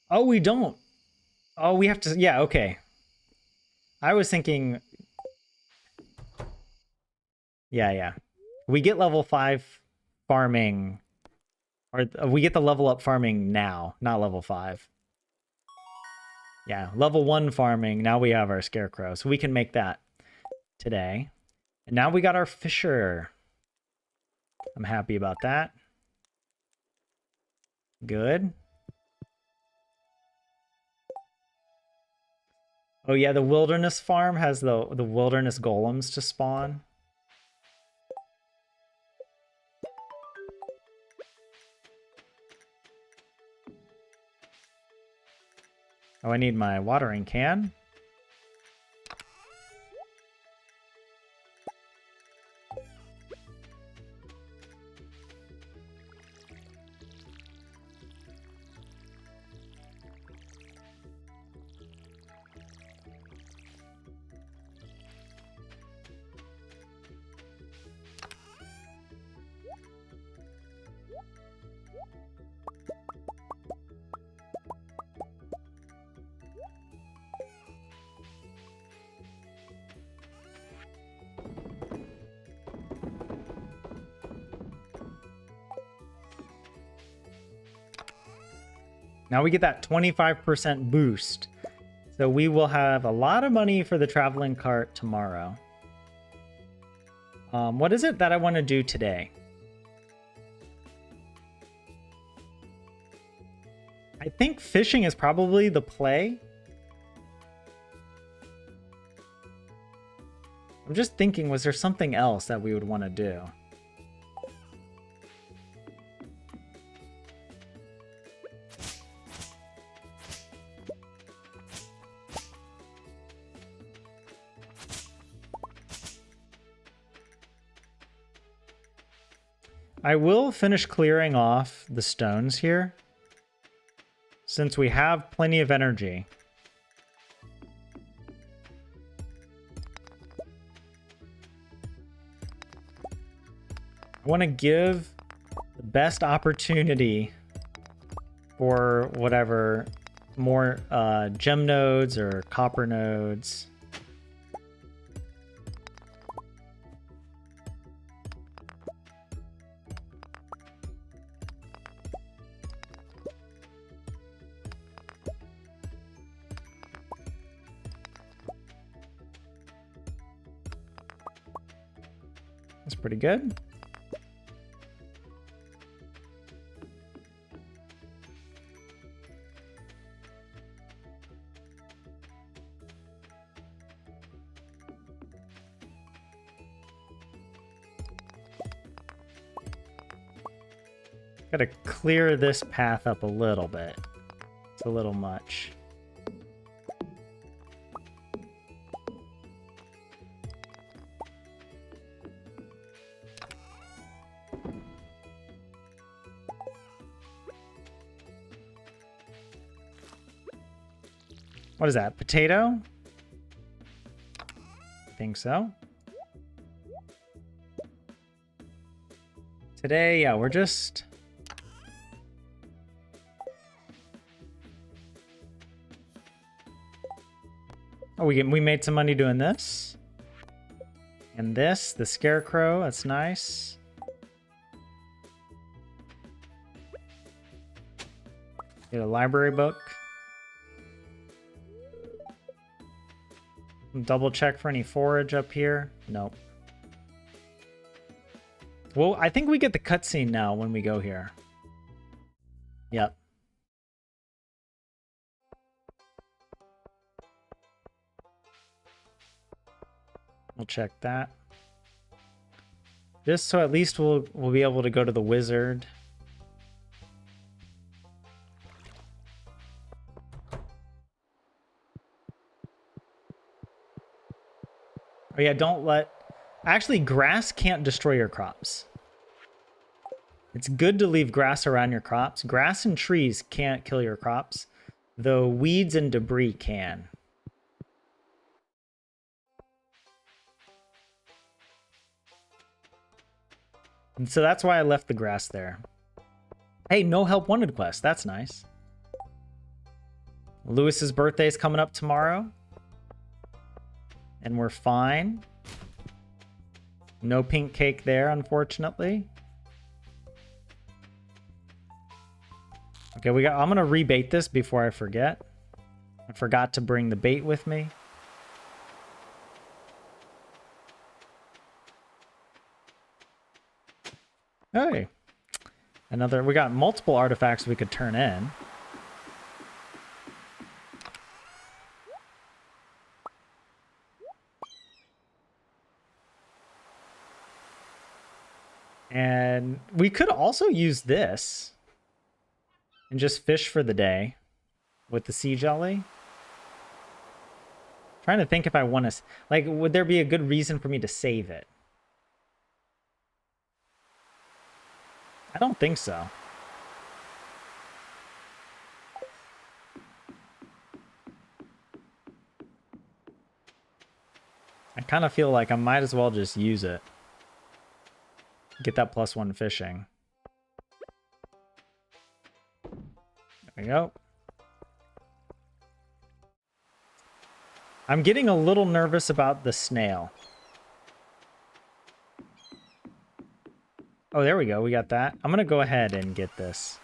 Oh, we don't. Oh, we have to... Yeah, okay. I was thinking... Yeah. We get level 5 farming... Or we get the level up farming now, not level 5. Yeah, level 1 farming. Now we have our scarecrow. So we can make that today. And now we got our fisher. I'm happy about that. Good. Oh yeah, the wilderness farm has the wilderness golems to spawn. Oh, I need my watering can. Now we get that 25% boost. So we will have a lot of money for the traveling cart tomorrow. What is it that I want to do today? I think fishing is probably the play. I'm just thinking, was there something else that we would want to do? I will finish clearing off the stones here, since we have plenty of energy. I want to give the best opportunity for whatever more gem nodes or copper nodes. That's pretty good. Gotta clear this path up a little bit. It's a little much. What is that? Potato? I think so. Today, yeah, we're just... Oh, we made some money doing this. And this, the scarecrow, that's nice. Get a library book. Double check for any forage up here. Nope. Well, I think we get the cutscene now when we go here. Yep. We'll check that. Just so at least we'll be able to go to the wizard. Oh yeah, don't let... Actually, grass can't destroy your crops. It's good to leave grass around your crops. Grass and trees can't kill your crops, though weeds and debris can. And so that's why I left the grass there. Hey, no help wanted quest. That's nice. Lewis's birthday is coming up tomorrow. And we're fine. No pink cake there, unfortunately. Okay, I'm gonna rebait this before I forget. I forgot to bring the bait with me. Hey. We got multiple artifacts we could turn in. And we could also use this and just fish for the day with the sea jelly. Trying to think if I want to, like, would there be a good reason for me to save it? I don't think so. I kind of feel like I might as well just use it. Get that +1 fishing. There we go. I'm getting a little nervous about the snail. Oh, there we go. We got that. I'm going to go ahead and get this.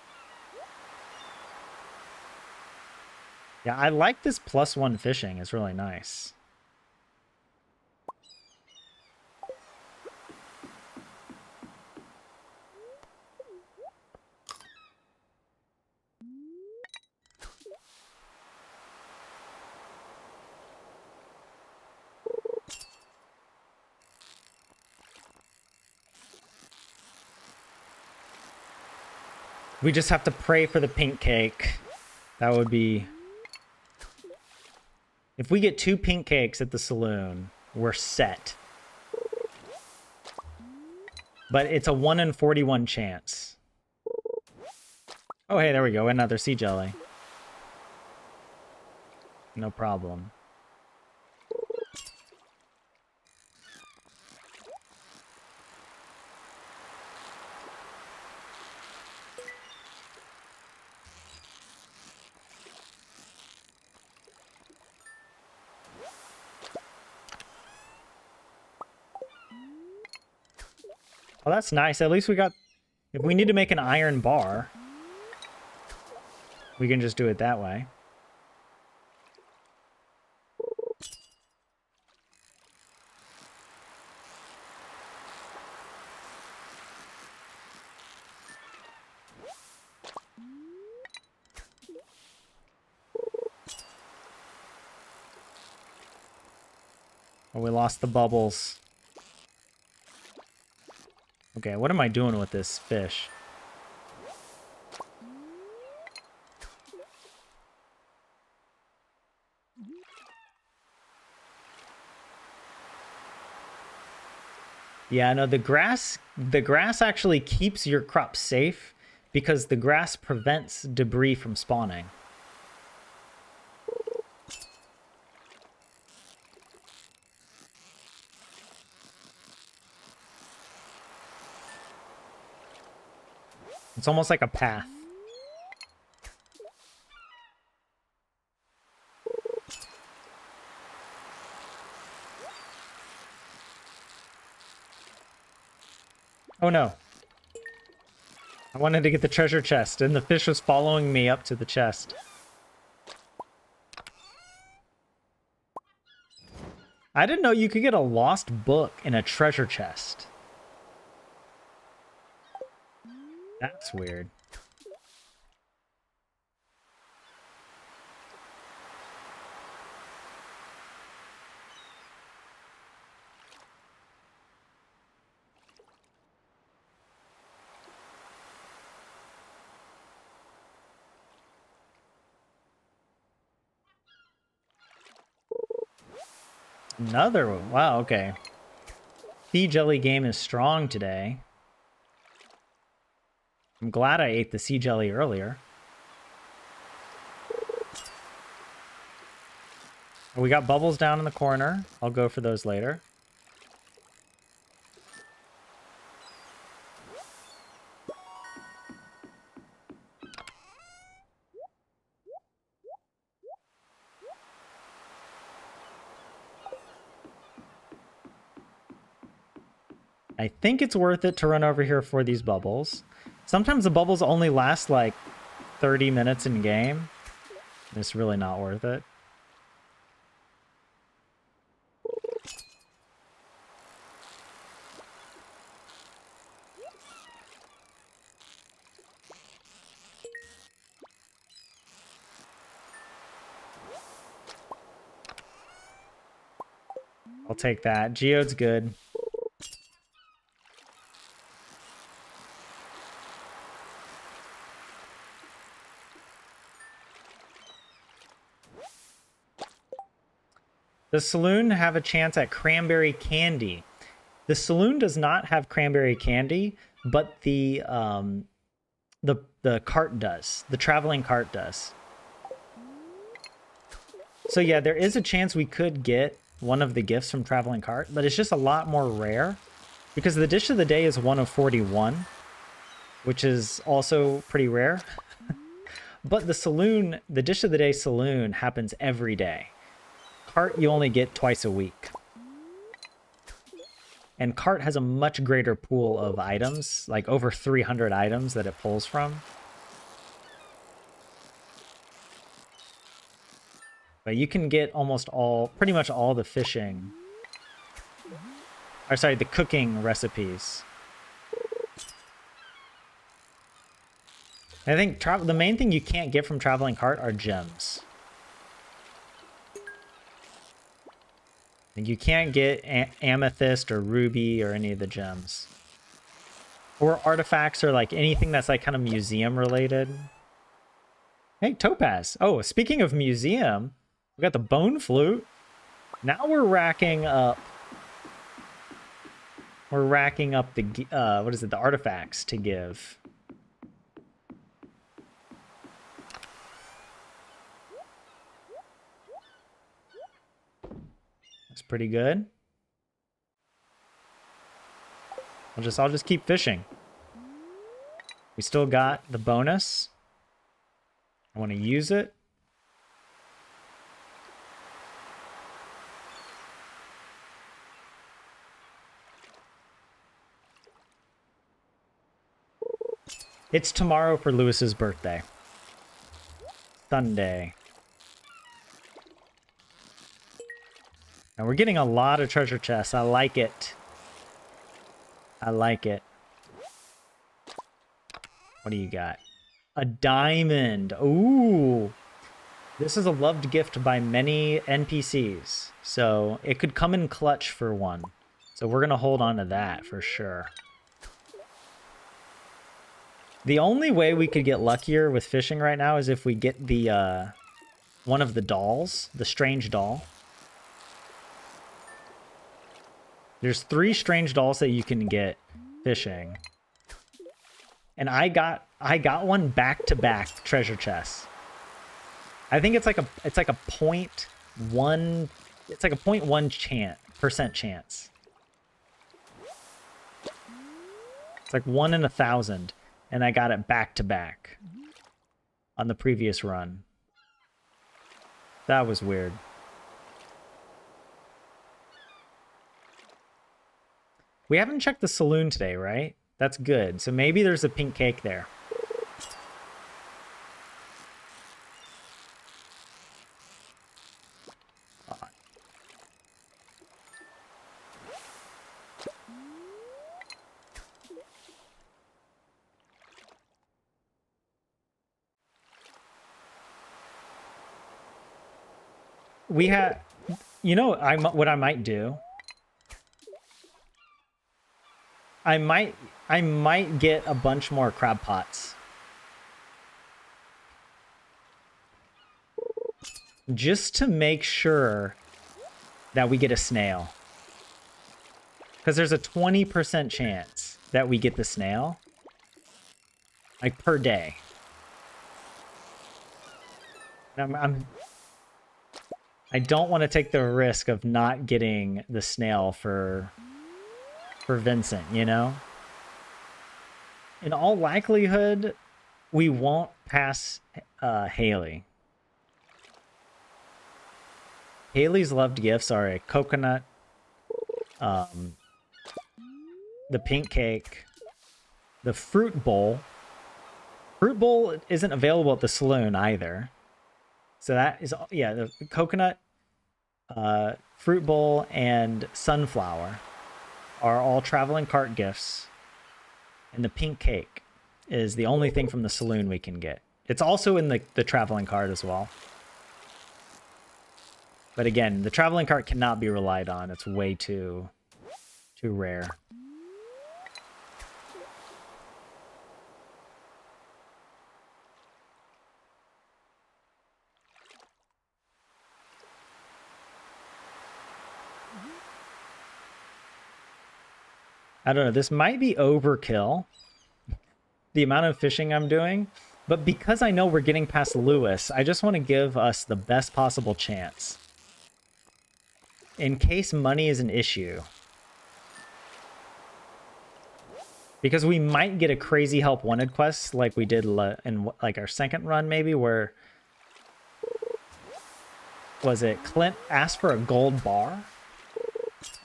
Yeah, I like this +1 fishing. It's really nice. We just have to pray for the pink cake. That would be... If we get 2 pink cakes at the saloon, we're set. But it's a 1 in 41 chance. Oh, hey, there we go. Another sea jelly. No problem. Oh, that's nice. At least we got... If we need to make an iron bar, we can just do it that way. Oh, we lost the bubbles. Okay, what am I doing with this fish? Yeah, no, the grass actually keeps your crop safe because the grass prevents debris from spawning. It's almost like a path. Oh no. I wanted to get the treasure chest, and the fish was following me up to the chest. I didn't know you could get a lost book in a treasure chest. That's weird. Another one. Wow, okay. Sea jelly game is strong today. I'm glad I ate the sea jelly earlier. We got bubbles down in the corner. I'll go for those later. I think it's worth it to run over here for these bubbles. Sometimes the bubbles only last like 30 minutes in game. It's really not worth it. I'll take that. Geode's good. Does Saloon have a chance at cranberry candy? The Saloon does not have cranberry candy, but the cart does. The traveling cart does. So yeah, there is a chance we could get one of the gifts from traveling cart, but it's just a lot more rare because the dish of the day is 1 of 41, which is also pretty rare. But the Saloon, the dish of the day Saloon happens every day. Cart you only get twice a week. And cart has a much greater pool of items, like over 300 items that it pulls from. But you can get almost all, pretty much all the fishing, or sorry, the cooking recipes. I think the main thing you can't get from traveling cart are gems. You can't get amethyst or ruby or any of the gems. Or artifacts or like anything that's like kind of museum related. Hey, topaz. Oh, speaking of museum, we got the bone flute. Now we're racking up. We're racking up the what is it? The artifacts to give. That's pretty good. I'll just keep fishing. We still got the bonus. I want to use it. It's tomorrow for Lewis's birthday. Sunday. And we're getting a lot of treasure chests. I like it. I like it. What do you got? A diamond. Ooh. This is a loved gift by many NPCs. So it could come in clutch for one. So we're going to hold on to that for sure. The only way we could get luckier with fishing right now is if we get the one of the dolls, the strange doll. There's 3 strange dolls that you can get fishing. And I got one back-to-back treasure chest. I think it's like a 0.1 it's like a 0.1% chance. It's like 1 in 1,000. And I got it back-to-back on the previous run. That was weird. We haven't checked the saloon today, right? That's good. So maybe there's a pink cake there. We had, you know, what I might do. I might get a bunch more crab pots. Just to make sure that we get a snail. Because there's a 20% chance that we get the snail. Like, per day. I don't want to take the risk of not getting the snail for Vincent, you know? In all likelihood, we won't pass Haley. Haley's loved gifts are a coconut, the pink cake, the fruit bowl. Fruit bowl isn't available at the saloon either. So that is, yeah, the coconut, fruit bowl, and sunflower are all traveling cart gifts. And the pink cake is the only thing from the saloon we can get. It's also in the traveling cart as well. But again, the traveling cart cannot be relied on. It's way too rare. I don't know. This might be overkill, the amount of fishing I'm doing. But because I know we're getting past Lewis, I just want to give us the best possible chance. In case money is an issue. Because we might get a crazy help wanted quest like we did in like our second run maybe, where... Was it Clint asked for a gold bar?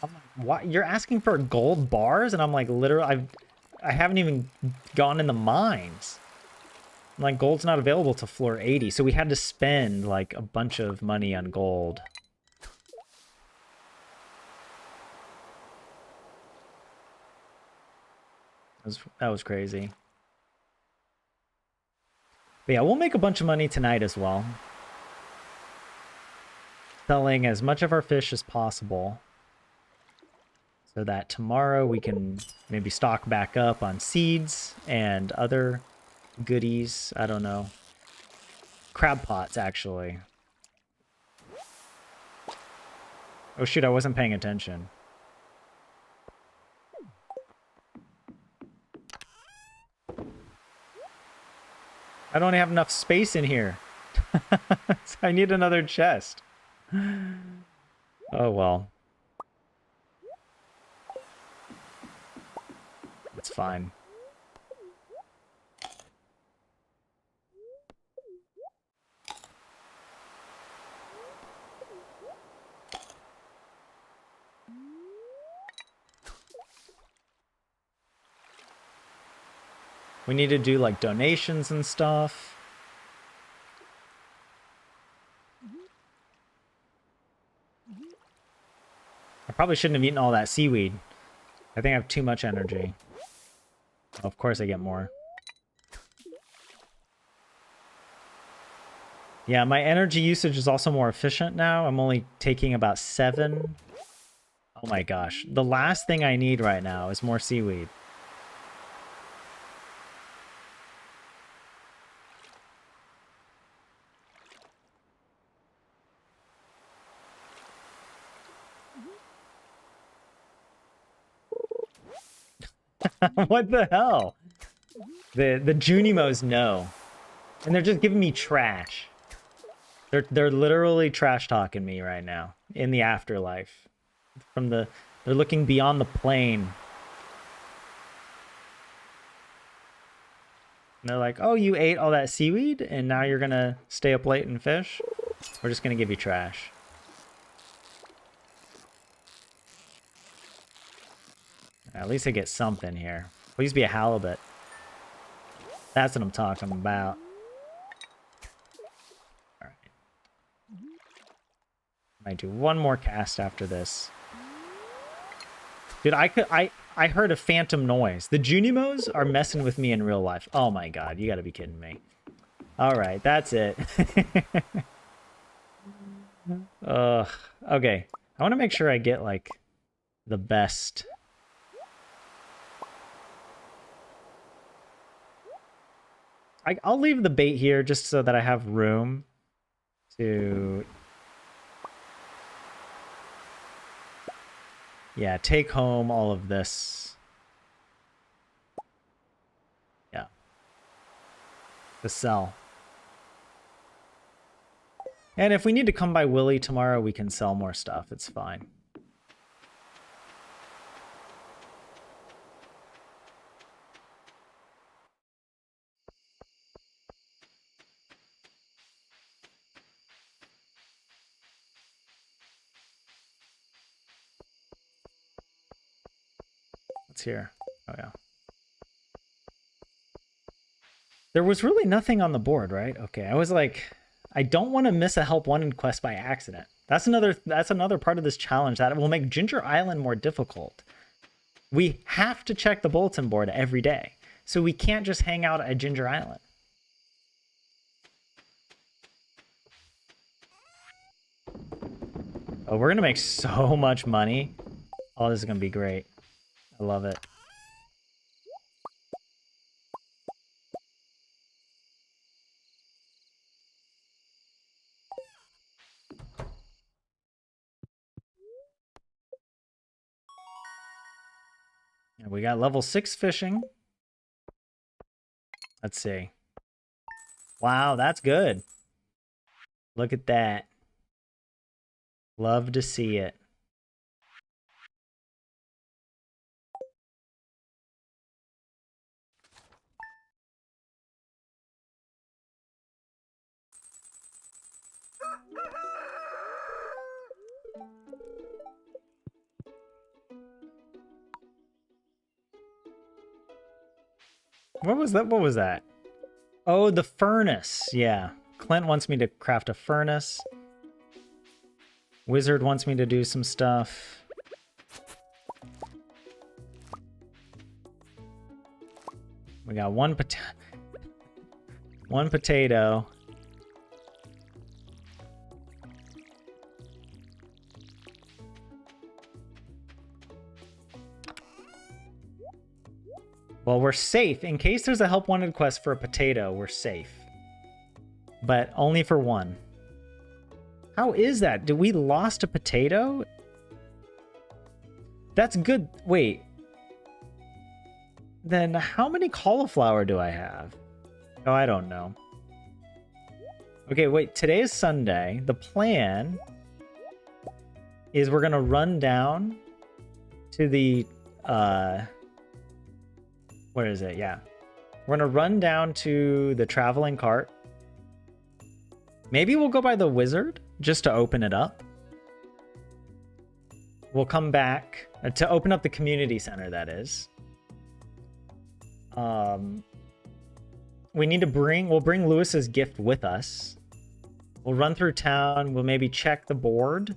I'm like, what? You're asking for gold bars? And I'm like, literally, I haven't even gone in the mines. Like, gold's not available to floor 80, so we had to spend, like, a bunch of money on gold. That was crazy. But yeah, we'll make a bunch of money tonight as well. Selling as much of our fish as possible. So that tomorrow we can maybe stock back up on seeds and other goodies. I don't know. Crab pots, actually. Oh shoot, I wasn't paying attention. I don't have enough space in here. I need another chest. Oh well. It's fine. We need to do like donations and stuff. I probably shouldn't have eaten all that seaweed. I think I have too much energy. Oh, of course I get more. Yeah, my energy usage is also more efficient now. I'm only taking about 7. Oh my gosh. The last thing I need right now is more seaweed. What the hell? The Junimos know. And they're just giving me trash. They're literally trash talking me right now in the afterlife. They're looking beyond the plane. And they're like, "Oh, you ate all that seaweed and now you're going to stay up late and fish? We're just going to give you trash." At least I get something here. Please be a halibut. That's what I'm talking about. All right. Might do one more cast after this. Dude, I heard a phantom noise. The Junimos are messing with me in real life. Oh my god, you gotta be kidding me. All right, that's it. Okay. I want to make sure I get like the best. I'll leave the bait here just so that I have room to... Yeah, take home all of this. Yeah. To sell. And if we need to come by Willie tomorrow, we can sell more stuff. It's fine. What's here? Oh, yeah. There was really nothing on the board, right? Okay, I was like, I don't want to miss a help wanted quest by accident. That's another part of this challenge that will make Ginger Island more difficult. We have to check the bulletin board every day, so we can't just hang out at Ginger Island. Oh, we're gonna make so much money. Oh, this is gonna be great. I love it. And we got level 6 fishing. Let's see. Wow, that's good. Look at that. Love to see it. What was that? What was that? Oh, the furnace. Yeah. Clint wants me to craft a furnace. Wizard wants me to do some stuff. We got one potato. Well, we're safe. In case there's a help wanted quest for a potato, we're safe. But only for one. How is that? Did we lost a potato? That's good. Wait. Then how many cauliflower do I have? Oh, I don't know. Okay, wait. Today is Sunday. The plan is we're going to run down to the... What is it? Yeah. We're going to run down to the traveling cart. Maybe we'll go by the wizard just to open it up. We'll come back to open up the community center, that is. We need to we'll bring Lewis's gift with us. We'll run through town. We'll maybe check the board.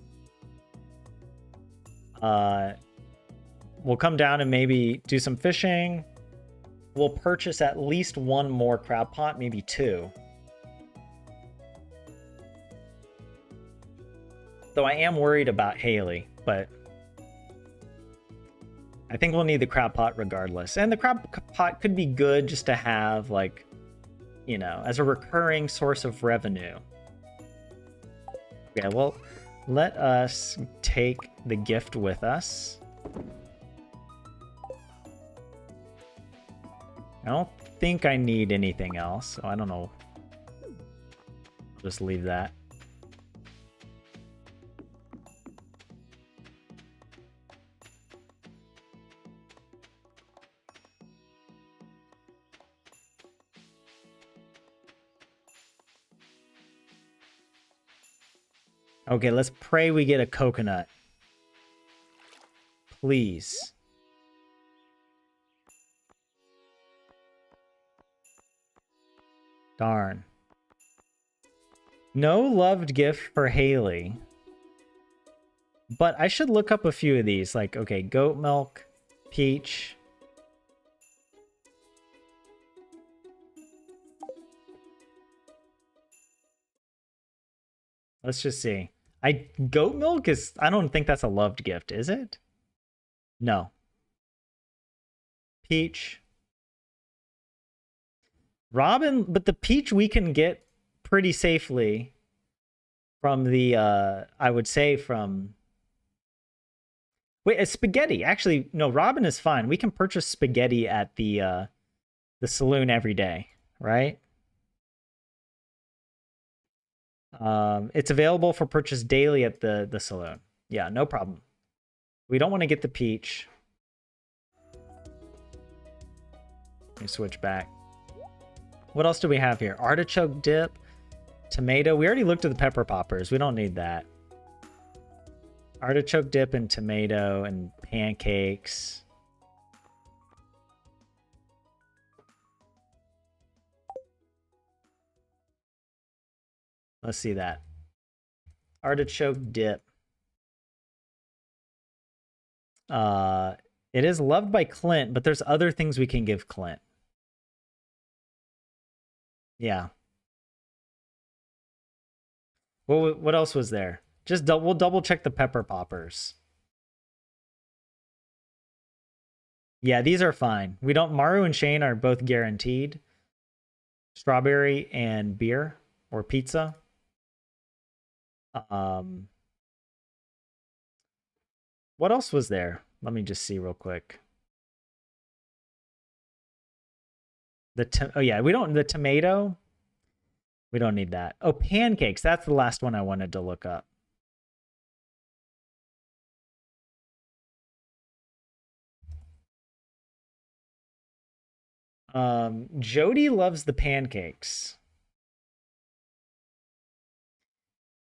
We'll come down and maybe do some fishing. We'll purchase at least one more crab pot, maybe 2. Though I am worried about Haley, but I think we'll need the crab pot regardless. And the crab pot could be good just to have, like, you know, as a recurring source of revenue. Okay, well, let us take the gift with us. I don't think I need anything else, so I don't know. I'll just leave that. Okay, let's pray we get a coconut. Please. Darn. No loved gift for Haley. But I should look up a few of these. Like, okay, goat milk, peach. Let's just see. Goat milk is... I don't think that's a loved gift, is it? No. Peach. Robin, but the peach we can get pretty safely from the, I would say from... Wait, a spaghetti. Actually, no, Robin is fine. We can purchase spaghetti at the saloon every day, right? It's available for purchase daily at the saloon. Yeah, no problem. We don't want to get the peach. Let me switch back. What else do we have here? Artichoke dip, tomato. We already looked at the pepper poppers. We don't need that. Artichoke dip and tomato and pancakes. Let's see that. Artichoke dip. It is loved by Clint, but there's other things we can give Clint. Yeah. What else was there? Just we'll double check the pepper poppers. Yeah, these are fine. We don't... Maru and Shane are both guaranteed. Strawberry and beer or pizza. What else was there? Let me just see real quick. Oh yeah, we don't, the tomato, we don't need that. Oh, pancakes, that's the last one I wanted to look up. Jody loves the pancakes.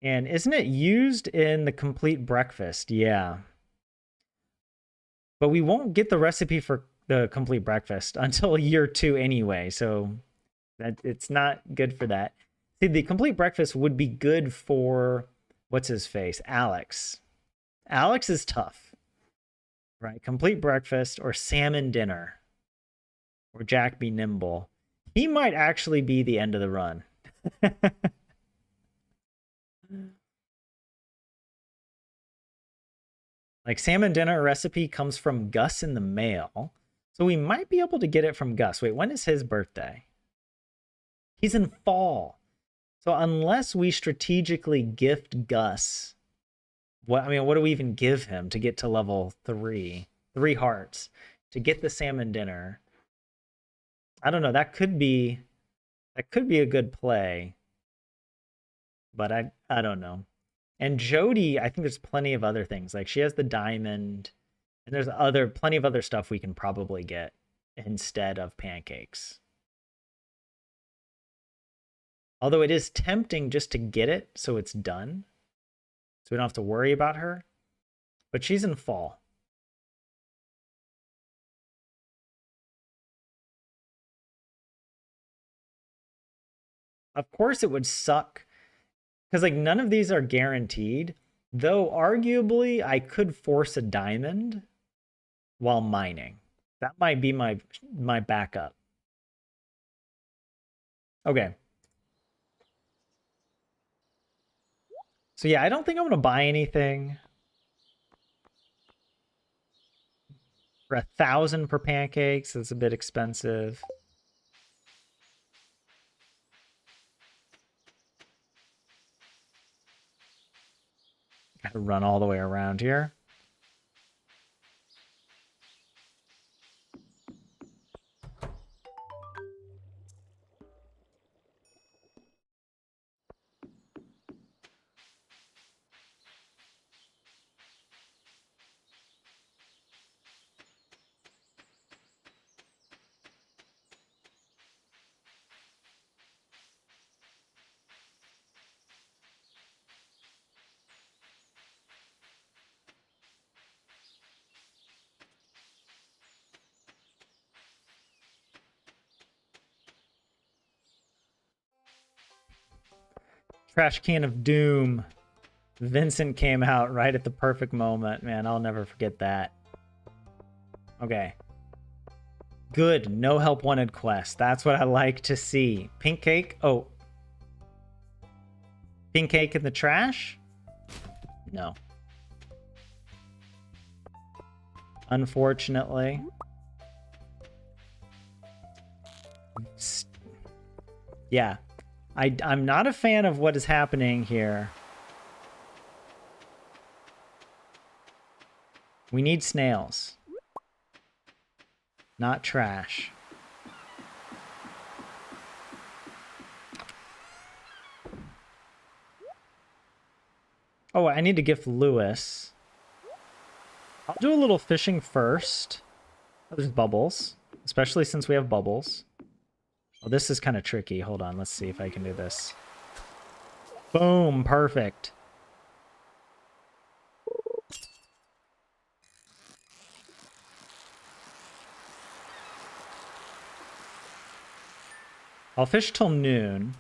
And isn't it used in the complete breakfast? Yeah. But we won't get the recipe for the complete breakfast until year 2 anyway, so that it's not good for that. See, the complete breakfast would be good for what's his face? Alex. Alex is tough. Right? Complete breakfast or salmon dinner. Or Jack be nimble. He might actually be the end of the run. Like salmon dinner recipe comes from Gus in the mail. So we might be able to get it from Gus. Wait, when is his birthday? He's in fall. So unless we strategically gift Gus, what do we even give him to get to level 3? 3 hearts to get the salmon dinner. I don't know. That could be a good play. But I don't know. And Jody, I think there's plenty of other things. Like she has the diamond, and there's plenty of other stuff we can probably get instead of pancakes. Although it is tempting just to get it so it's done. So we don't have to worry about her. But she's in fall. Of course it would suck. Because like none of these are guaranteed. Though arguably I could force a diamond while mining. That might be my backup. Okay. So yeah, I don't think I'm going to buy anything. For 1,000 per pancakes, it's a bit expensive. Gotta run all the way around here. Trash can of doom. Vincent came out right at the perfect moment. Man, I'll never forget that. Okay. Good. No help wanted quest. That's what I like to see. Pink cake. Oh. Pink cake in the trash? No. Unfortunately. Yeah. I'm not a fan of what is happening here. We need snails. Not trash. Oh, I need to gift Lewis. I'll do a little fishing first. Oh, there's bubbles. Especially since we have bubbles. Oh, this is kind of tricky. Hold on. Let's see if I can do this. Boom. Perfect. I'll fish till noon.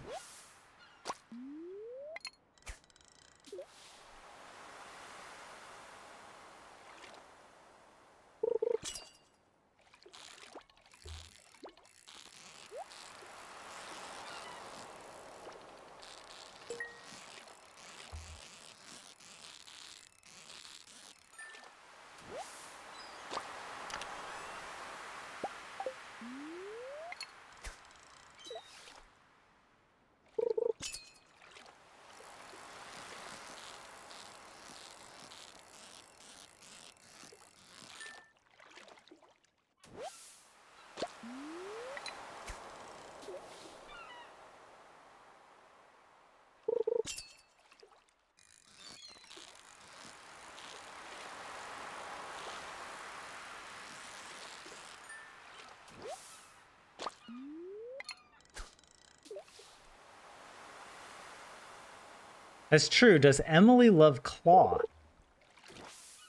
That's true. Does Emily love claw?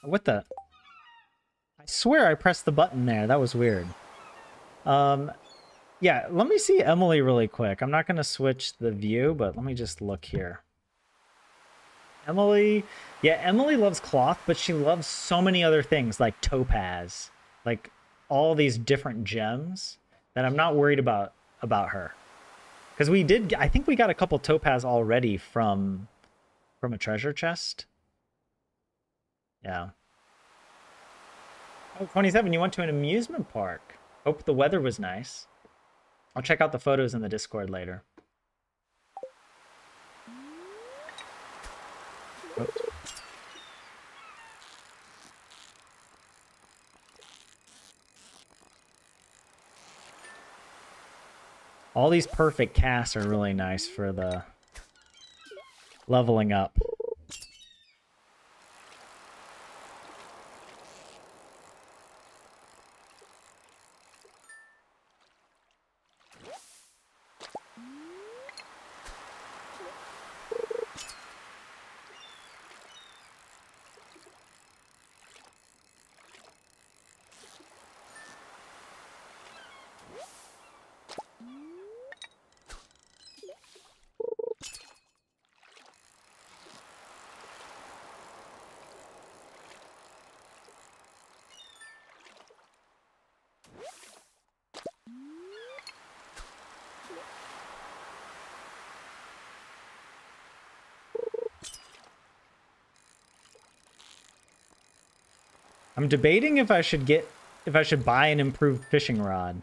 What the? I swear I pressed the button there. That was weird. Yeah, let me see Emily really quick. I'm not going to switch the view, but let me just look here. Emily, yeah, Emily loves cloth, but she loves so many other things like topaz, like all these different gems that I'm not worried about her. Because we did, I think we got a couple topaz already from a treasure chest. Yeah. Oh, 27, you went to an amusement park. Hope the weather was nice. I'll check out the photos in the Discord later. Oops. All these perfect casts are really nice for the leveling up. I'm debating if I should buy an improved fishing rod.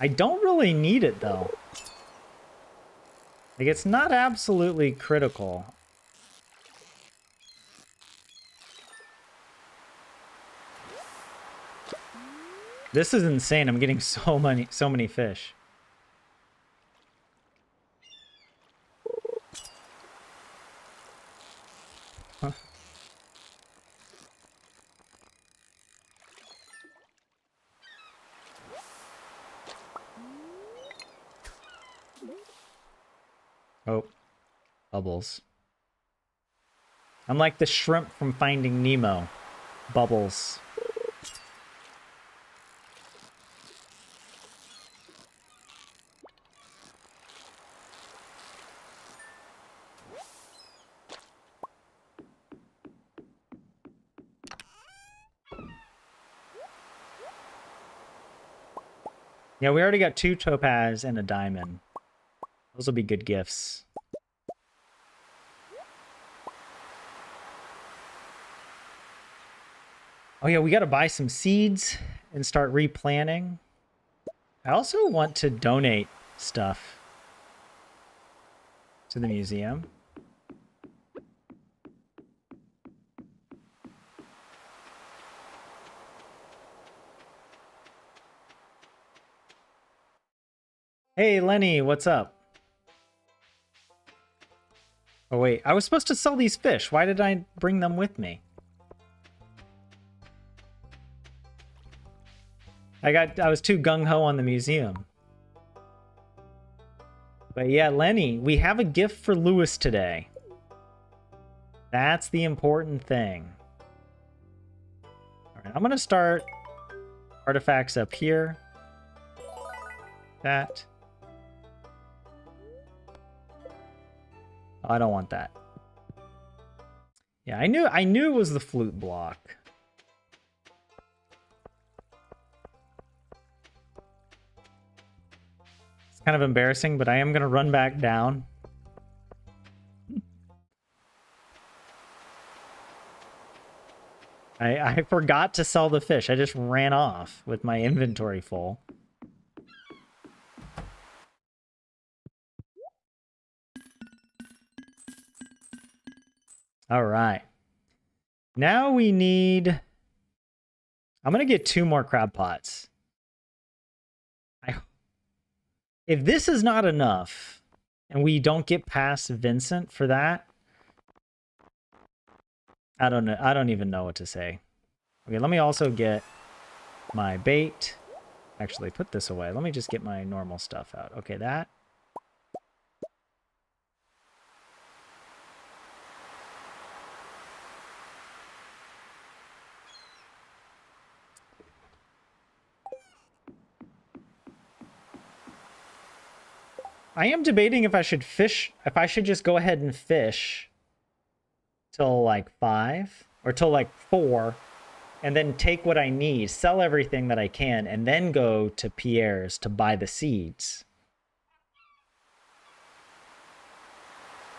I don't really need it though. Like, it's not absolutely critical. This is insane. I'm getting so many fish. Huh. Oh, bubbles. I'm like the shrimp from Finding Nemo. Bubbles. Yeah, we already got 2 topaz and a diamond. Those will be good gifts. Oh yeah, we got to buy some seeds and start replanting. I also want to donate stuff to the museum. Hey, Lenny, what's up? Oh, wait. I was supposed to sell these fish. Why did I bring them with me? I was too gung-ho on the museum. But yeah, Lenny, we have a gift for Lewis today. That's the important thing. All right, I'm going to start artifacts up here. That. Oh, I don't want that. Yeah, I knew it was the flute block. It's kind of embarrassing, but I am going to run back down. I forgot to sell the fish. I just ran off with my inventory full. All right. Now we need... I'm going to get 2 more crab pots. If this is not enough, and we don't get past Vincent for that, I don't know. I don't even know what to say. Okay, let me also get my bait. Actually, put this away. Let me just get my normal stuff out. Okay, that. I am debating if I should fish, if I should just go ahead and fish till like 5 or till like 4 and then take what I need, sell everything that I can, and then go to Pierre's to buy the seeds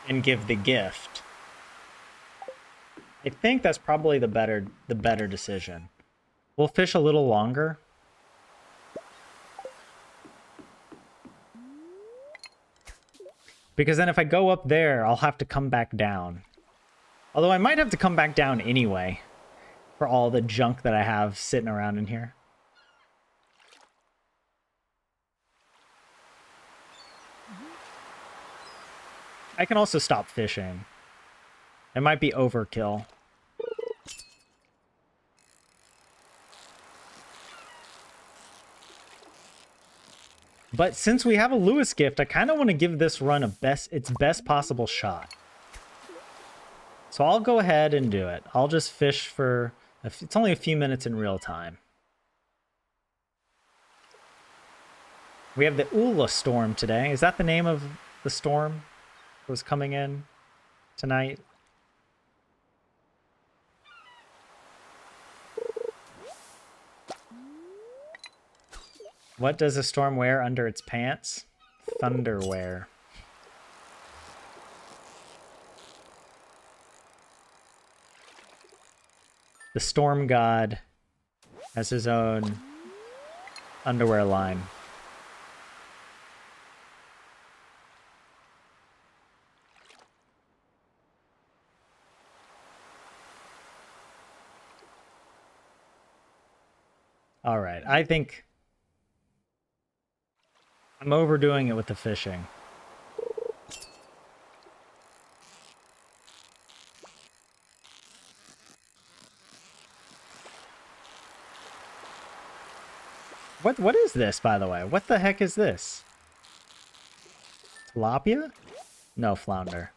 and give the gift. I think that's probably the better decision. We'll fish a little longer. Because then if I go up there, I'll have to come back down. Although I might have to come back down anyway for all the junk that I have sitting around in here. I can also stop fishing. It might be overkill. But since we have a Lewis gift, I kind of want to give this run its best possible shot. So I'll go ahead and do it. I'll just fish for... It's only a few minutes in real time. We have the Ula storm today. Is that the name of the storm that was coming in tonight? What does a storm wear under its pants? Thunderwear. The storm god has his own underwear line. All right, I think I'm overdoing it with the fishing. What is this, by the way? What the heck is this? Tilapia? No, flounder.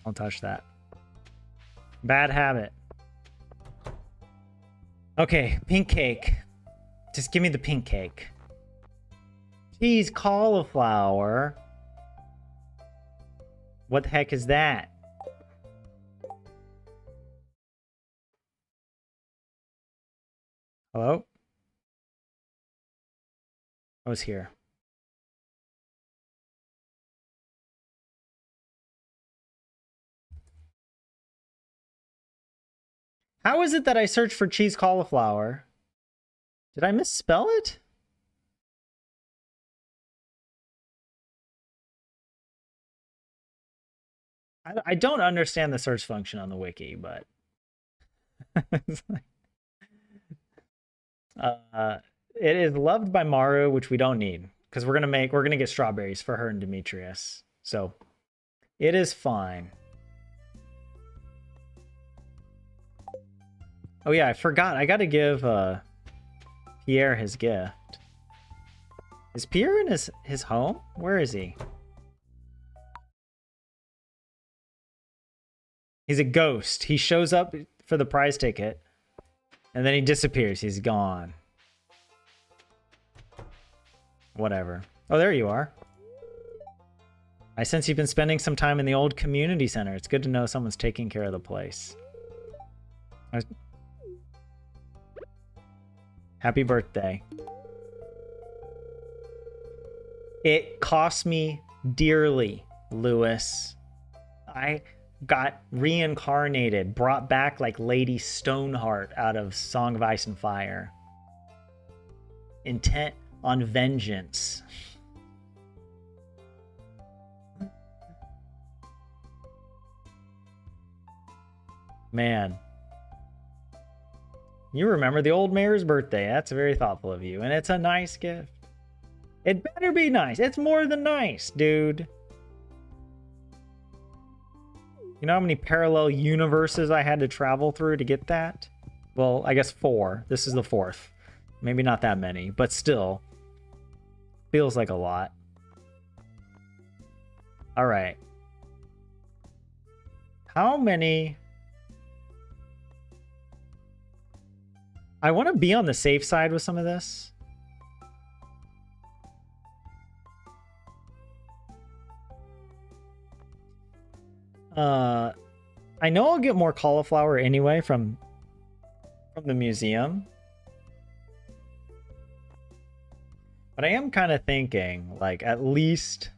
Don't touch that. Bad habit. Okay, pink cake. Just give me the pink cake. Cheese cauliflower. What the heck is that? Hello? I was here. How is it that I searched for cheese cauliflower? Did I misspell it? I don't understand the search function on the wiki, but it is loved by Maru, which we don't need because we're gonna get strawberries for her and Demetrius, so it is fine. Oh yeah, I forgot. I gotta give Pierre his gift. Is Pierre in his home? Where is he? He's a ghost. He shows up for the prize ticket, and then he disappears. He's gone. Whatever. Oh, there you are. I sense you've been spending some time in the old community center. It's good to know someone's taking care of the place. Happy birthday. It cost me dearly, Lewis. I got reincarnated, brought back like Lady Stoneheart out of Song of Ice and Fire. Intent on vengeance. Man. You remember the old mayor's birthday. That's very thoughtful of you. And it's a nice gift. It better be nice. It's more than nice, dude. You know how many parallel universes I had to travel through to get that? Well, I guess 4. This is the 4th. Maybe not that many, but still. Feels like a lot. All right. How many... I want to be on the safe side with some of this. I know I'll get more cauliflower anyway from the museum. But I am kind of thinking, like, at least...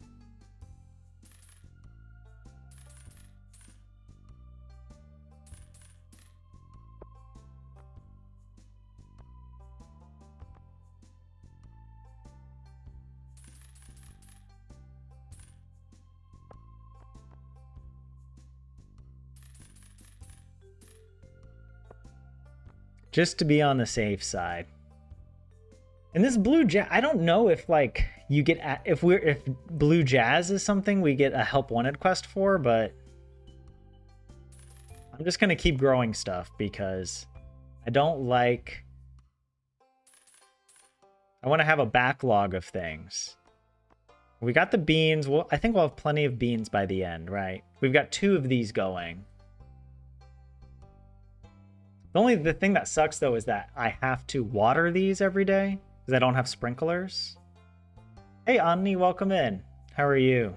just to be on the safe side. And this blue jazz, I don't know if like you get if blue jazz is something we get a help wanted quest for, but I'm just gonna keep growing stuff because I don't like. I want to have a backlog of things. We got the beans. Well, I think we'll have plenty of beans by the end, right? We've got 2 of these going. The thing that sucks though is that I have to water these every day because I don't have sprinklers. Hey Anni, welcome in. How are you?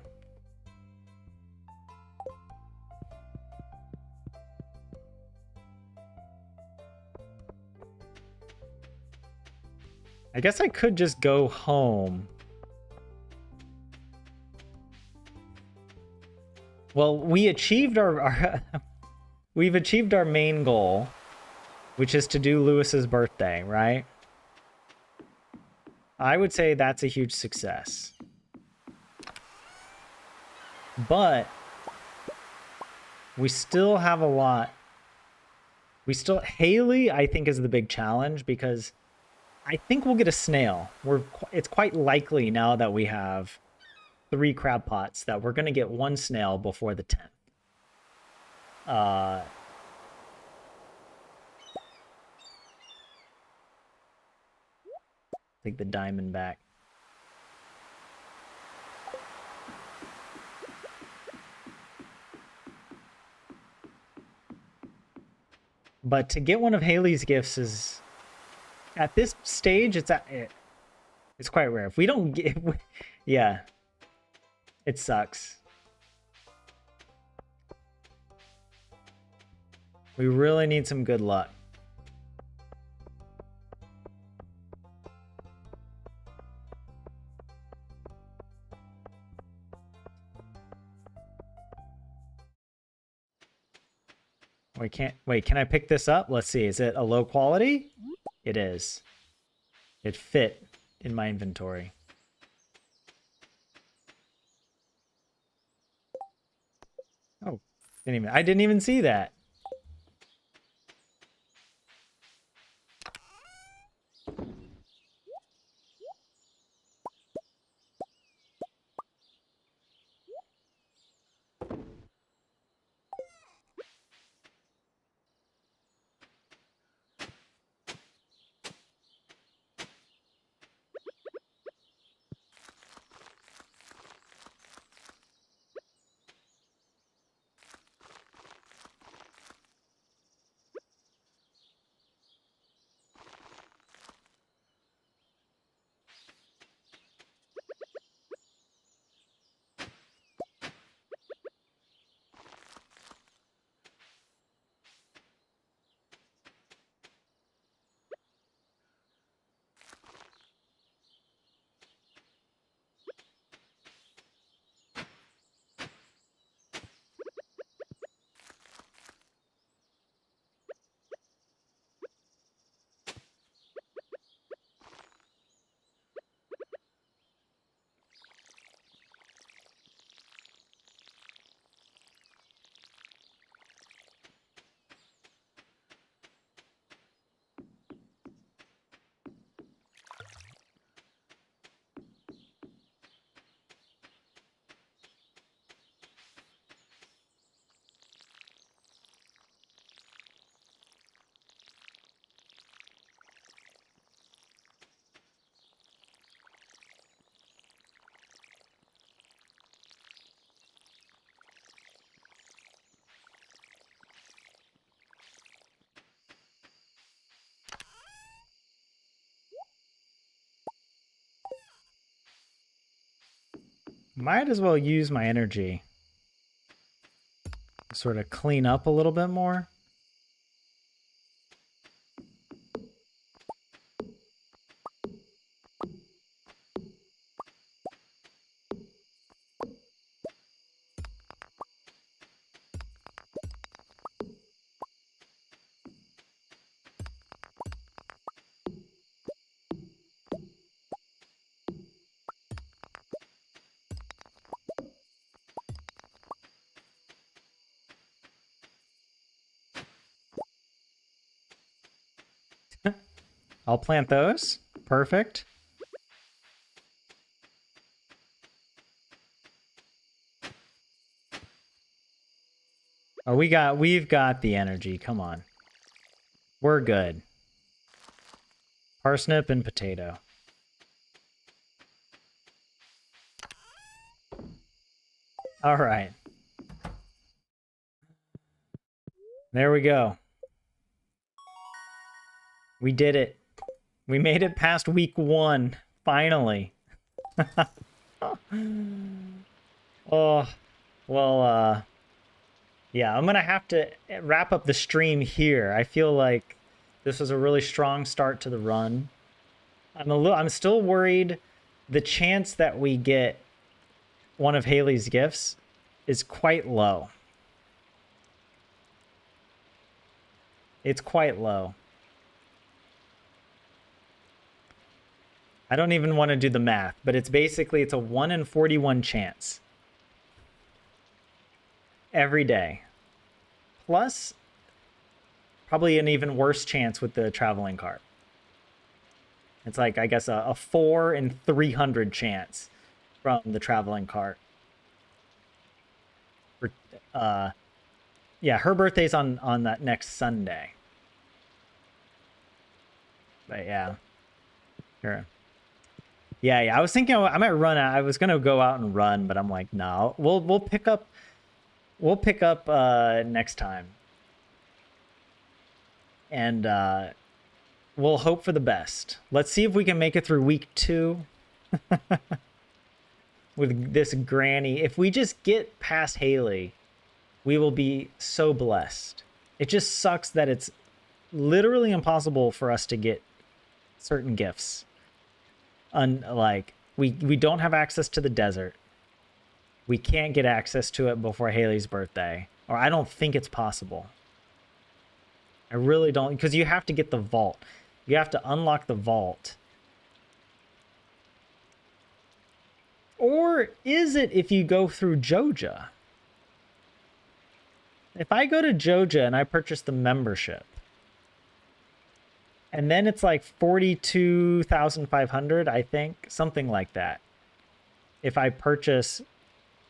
I guess I could just go home. Well, we achieved our we've achieved our main goal, which is to do Lewis's birthday, right? I would say that's a huge success. But we still have a lot. Haley, I think, is the big challenge because I think we'll get a snail. It's quite likely now that we have 3 crab pots that we're going to get 1 snail before the 10th. Take the diamond back. But to get one of Haley's gifts is, at this stage, it's quite rare. If we don't get, yeah, it sucks. We really need some good luck. Wait, can I pick this up? Let's see. Is it a low quality? It is. It fit in my inventory. Oh, I didn't even see that. Might as well use my energy. Sort of clean up a little bit more. I'll plant those. Perfect. Oh, we've got the energy. Come on. We're good. Parsnip and potato. All right. There we go. We did it. We made it past week 1. Finally. Oh, well, yeah, I'm gonna have to wrap up the stream here. I feel like this was a really strong start to the run. I'm still worried. The chance that we get one of Haley's gifts is quite low. It's quite low. I don't even want to do the math, but it's a 1 in 41 chance. Every day. Plus, probably an even worse chance with the traveling cart. It's like, I guess, a 4 in 300 chance from the traveling cart. Yeah, her birthday's on that next Sunday. But yeah. Sure. Yeah, I was thinking I might run out. I was gonna go out and run, but I'm like, no. We'll pick up next time. And we'll hope for the best. Let's see if we can make it through week 2 with this granny. If we just get past Haley, we will be so blessed. It just sucks that it's literally impossible for us to get certain gifts. Like, we don't have access to the desert. We can't get access to it before Haley's birthday. Or I don't think it's possible. I really don't, because you have to get the vault. You have to unlock the vault. Or is it if you go through Joja? If I go to Joja and I purchase the membership, and then it's like 42,500, I think, something like that. If I purchase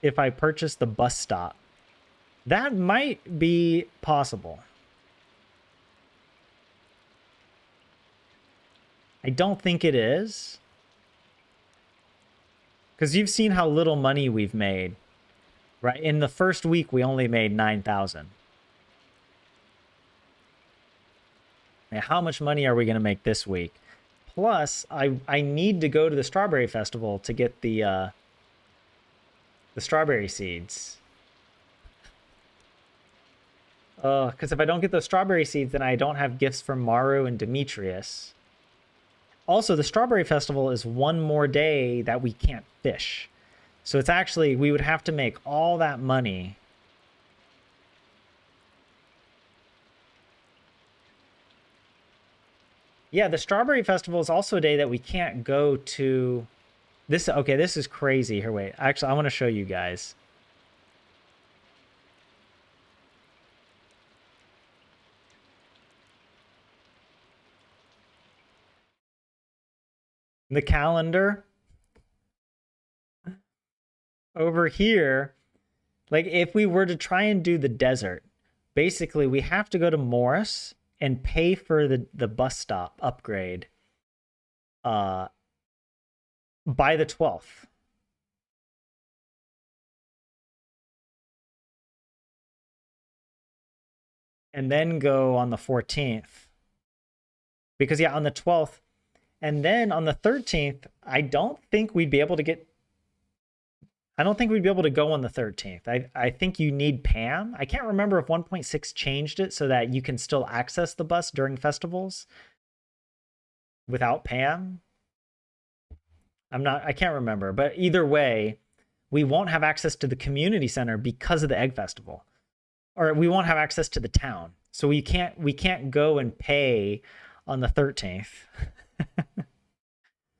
the bus stop, that might be possible. I don't think it is. Because you've seen how little money we've made. Right? In the first week, we only made 9,000. Now, how much money are we going to make this week? Plus, I need to go to the Strawberry Festival to get the strawberry seeds. Because if I don't get those strawberry seeds, then I don't have gifts from Maru and Demetrius. Also, the Strawberry Festival is one more day that we can't fish. So it's actually, we would have to make all that money. Yeah, the Strawberry Festival is also a day that we can't go to. This, okay, this is crazy. Here, wait. Actually, I want to show you guys. The calendar. Over here, like if we were to try and do the desert, basically we have to go to Morris and pay for the bus stop upgrade by the 12th. And then go on the 14th. Because yeah, on the 12th. And then on the 13th, I don't think we'd be able to get I don't think we'd be able to go on the 13th. I think you need Pam. I can't remember if 1.6 changed it so that you can still access the bus during festivals without Pam. I can't remember, but either way, we won't have access to the community center because of the egg festival. Or we won't have access to the town. So we can't go and pay on the 13th.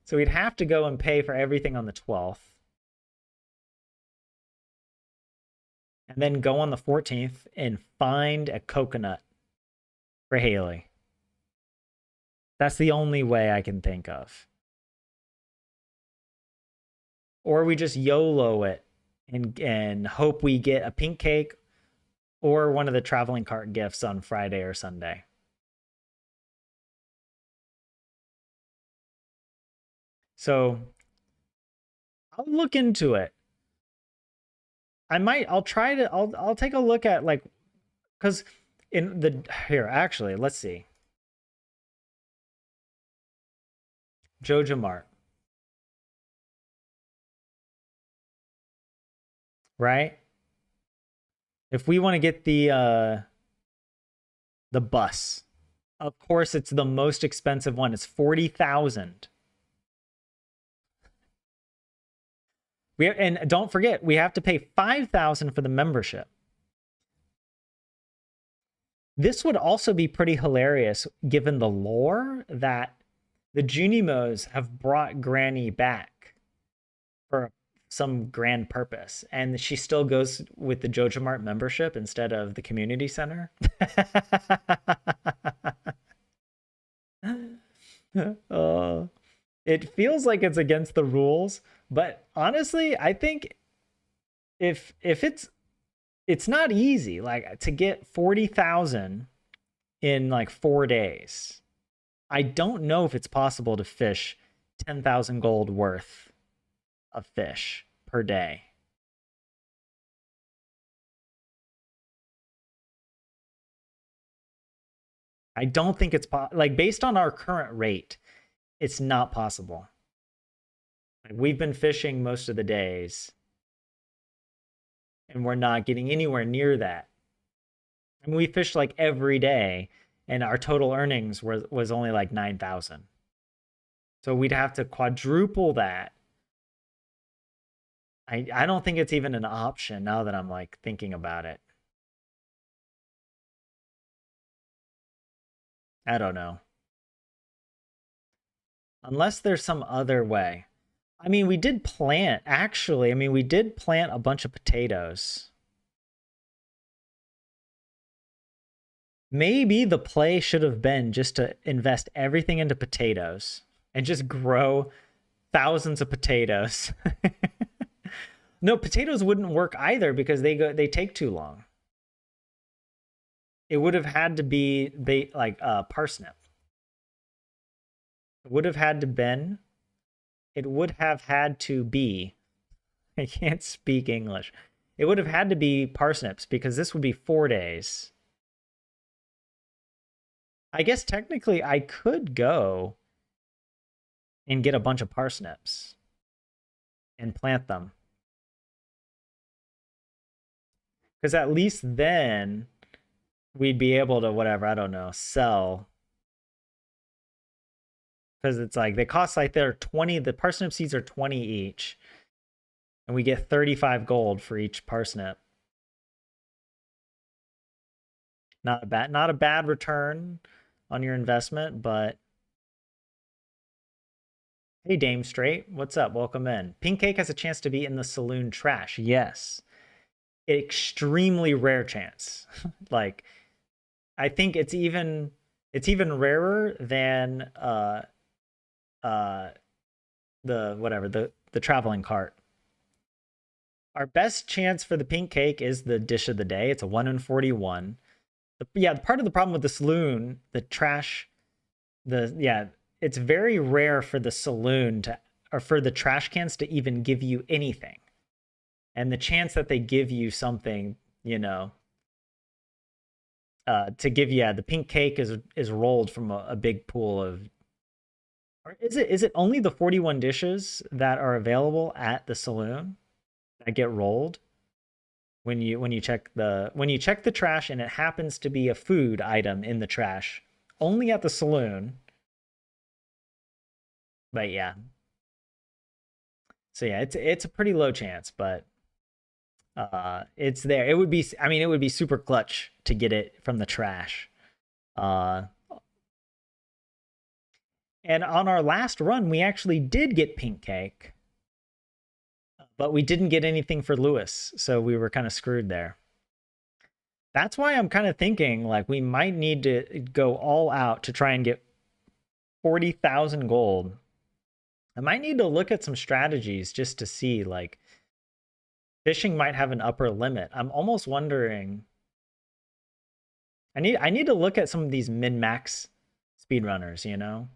So we'd have to go and pay for everything on the 12th. And then go on the 14th and find a coconut for Haley. That's the only way I can think of. Or we just YOLO it and hope we get a pink cake or one of the traveling cart gifts on Friday or Sunday. So I'll look into it. I'll take a look at, like, because here, actually, let's see. Joja Mart. Right? If we want to get the bus, of course it's the most expensive one. It's 40,000. And don't forget, we have to pay 5,000 for the membership. This would also be pretty hilarious given the lore that the Junimos have brought Granny back for some grand purpose, and she still goes with the Joja Mart membership instead of the community center. It feels like it's against the rules, but honestly, I think if it's not easy, like, to get 40,000 in like 4 days. I don't know if it's possible to fish 10,000 gold worth of fish per day. I don't think it's like, based on our current rate, it's not possible. Like, we've been fishing most of the days and we're not getting anywhere near that. I mean, we fished like every day and our total earnings was only like 9,000. So we'd have to quadruple that. I don't think it's even an option now that I'm like thinking about it. I don't know. Unless there's some other way. I mean, we did plant, actually. I mean, we did plant a bunch of potatoes. Maybe the play should have been just to invest everything into potatoes and just grow thousands of potatoes. No, potatoes wouldn't work either because they take too long. It would have had to be like parsnip. It would have had to been. It would have had to be. I can't speak English. It would have had to be parsnips because this would be 4 days. I guess technically I could go and get a bunch of parsnips and plant them. Because at least then we'd be able to, whatever, I don't know, sell. Because it's like, they cost like, they're 20, the parsnip seeds are 20 each. And we get 35 gold for each parsnip. Not a bad return on your investment, but hey, Dame Straight, what's up? Welcome in. Pink cake has a chance to be in the saloon trash. Yes. Extremely rare chance. Like, I think it's even rarer than the traveling cart. Our best chance for the pink cake is the dish of the day. It's a 1 in 41. Yeah, part of the problem with the saloon, the trash, it's very rare for the saloon or for the trash cans to even give you anything. And the chance that they give you something, to give you, the pink cake is rolled from a big pool of. Or is it only the 41 dishes that are available at the saloon that get rolled when you check the trash and it happens to be a food item in the trash, only at the saloon. But yeah. So yeah, it's a pretty low chance, but it's there. It would be, I mean, it would be super clutch to get it from the trash. Uh and on our last run, we actually did get pink cake, but we didn't get anything for Lewis, so we were kind of screwed there. That's why I'm kind of thinking like we might need to go all out to try and get 40,000 gold. I might need to look at some strategies just to see, like, fishing might have an upper limit. I'm almost wondering. I need to look at some of these min-max speedrunners, you know?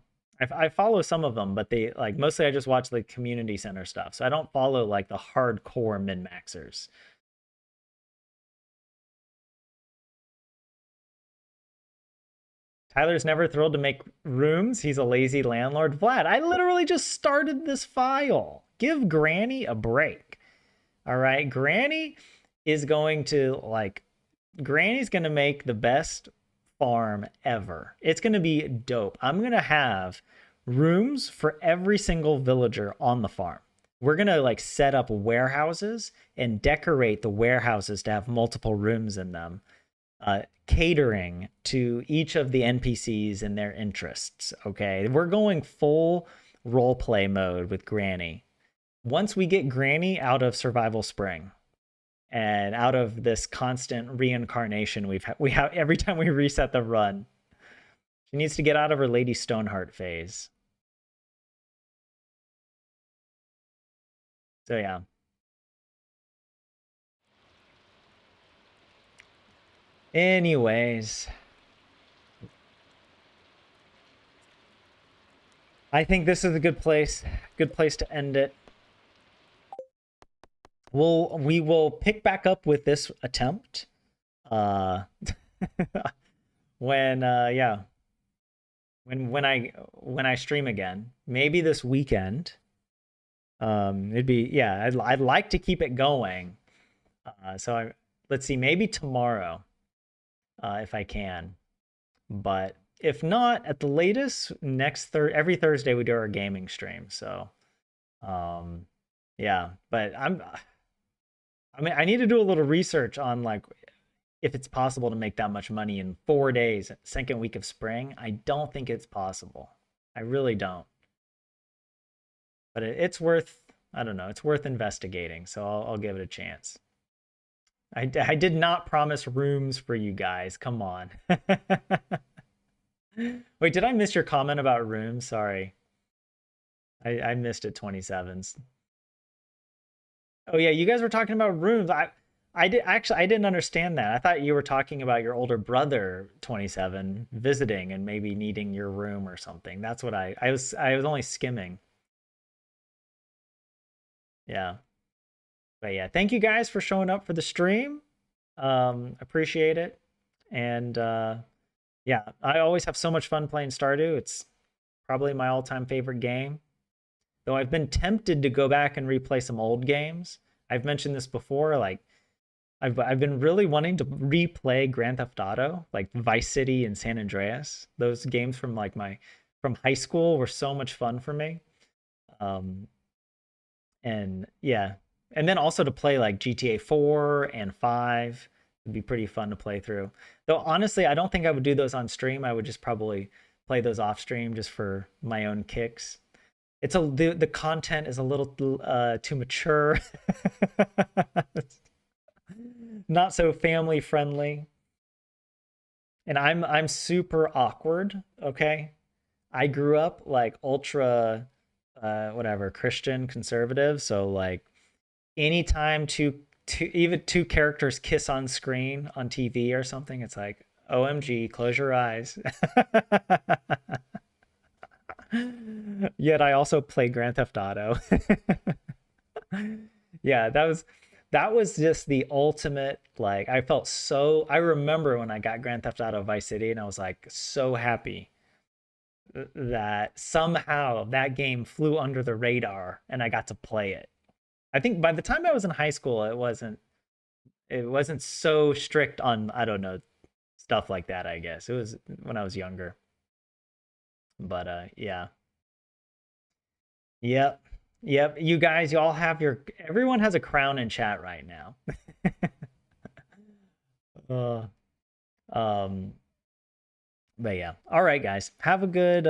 I follow some of them, but they like mostly I just watch the community center stuff. So I don't follow like the hardcore min-maxers. Tyler's never thrilled to make rooms. He's a lazy landlord. Vlad, I literally just started this file. Give Granny a break. All right. Is going to like, Granny's going to make the best farm ever. It's going to be dope. I'm going to have rooms for every single villager on the farm. We're going to like set up warehouses and decorate the warehouses to have multiple rooms in them. Catering to each of the NPCs and their interests. Okay, we're going full role play mode with Granny. Once we get Granny out of Survival Spring and out of this constant reincarnation we have every time we reset the run, she needs to get out of her Lady Stoneheart phase. So yeah. Anyways, I think this is a good place to end it. We will pick back up with this attempt when yeah, when I stream again, maybe this weekend. It'd be, yeah, I'd like to keep it going. Let's see, maybe tomorrow, if I can. But if not, at the latest, every Thursday we do our gaming stream. So, yeah. But I mean, I need to do a little research on like if it's possible to make that much money in 4 days, second week of spring. I don't think it's possible. I really don't. But it's worth, I don't know, it's worth investigating. So I'll give it a chance. I did not promise rooms for you guys. Come on. Wait, did I miss your comment about rooms? Sorry. I missed it, 27s. Oh yeah, you guys were talking about rooms. I didn't understand that. I thought you were talking about your older brother, 27, visiting and maybe needing your room or something. That's what I was only skimming. Yeah. But yeah, thank you guys for showing up for the stream. Appreciate it. And yeah, I always have so much fun playing Stardew. It's probably my all-time favorite game. Though I've been tempted to go back and replay some old games. I've mentioned this before, like I've been really wanting to replay Grand Theft Auto, like Vice City and San Andreas. Those games from like from high school were so much fun for me. And yeah, and then also to play like GTA 4 and 5 would be pretty fun to play through. Though honestly, I don't think I would do those on stream. I would just probably play those off stream just for my own kicks. The content is a little too mature. Not so family friendly. And I'm super awkward, okay? I grew up like ultra whatever, Christian conservative, so like anytime even two characters kiss on screen on TV or something, it's like OMG, close your eyes. Yet I also play Grand Theft Auto. Yeah, that was just the ultimate, like I remember when I got Grand Theft Auto Vice City and I was like so happy that somehow that game flew under the radar and I got to play it. I think by the time I was in high school, it wasn't so strict on, I don't know, stuff like that, I guess. It was when I was younger. But yeah. Yep. Yep. You guys, you all have your everyone has a crown in chat right now. uh, um but yeah. All right, guys. Have a good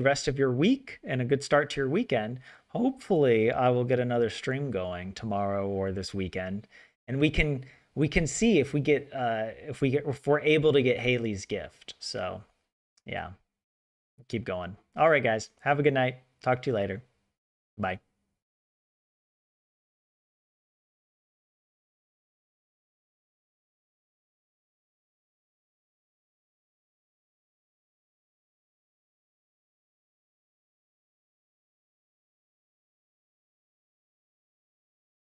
rest of your week and a good start to your weekend. Hopefully, I will get another stream going tomorrow or this weekend, and we can see if we get if we're able to get Haley's gift. So, yeah, keep going. All right, guys. Have a good night. Talk to you later. Bye.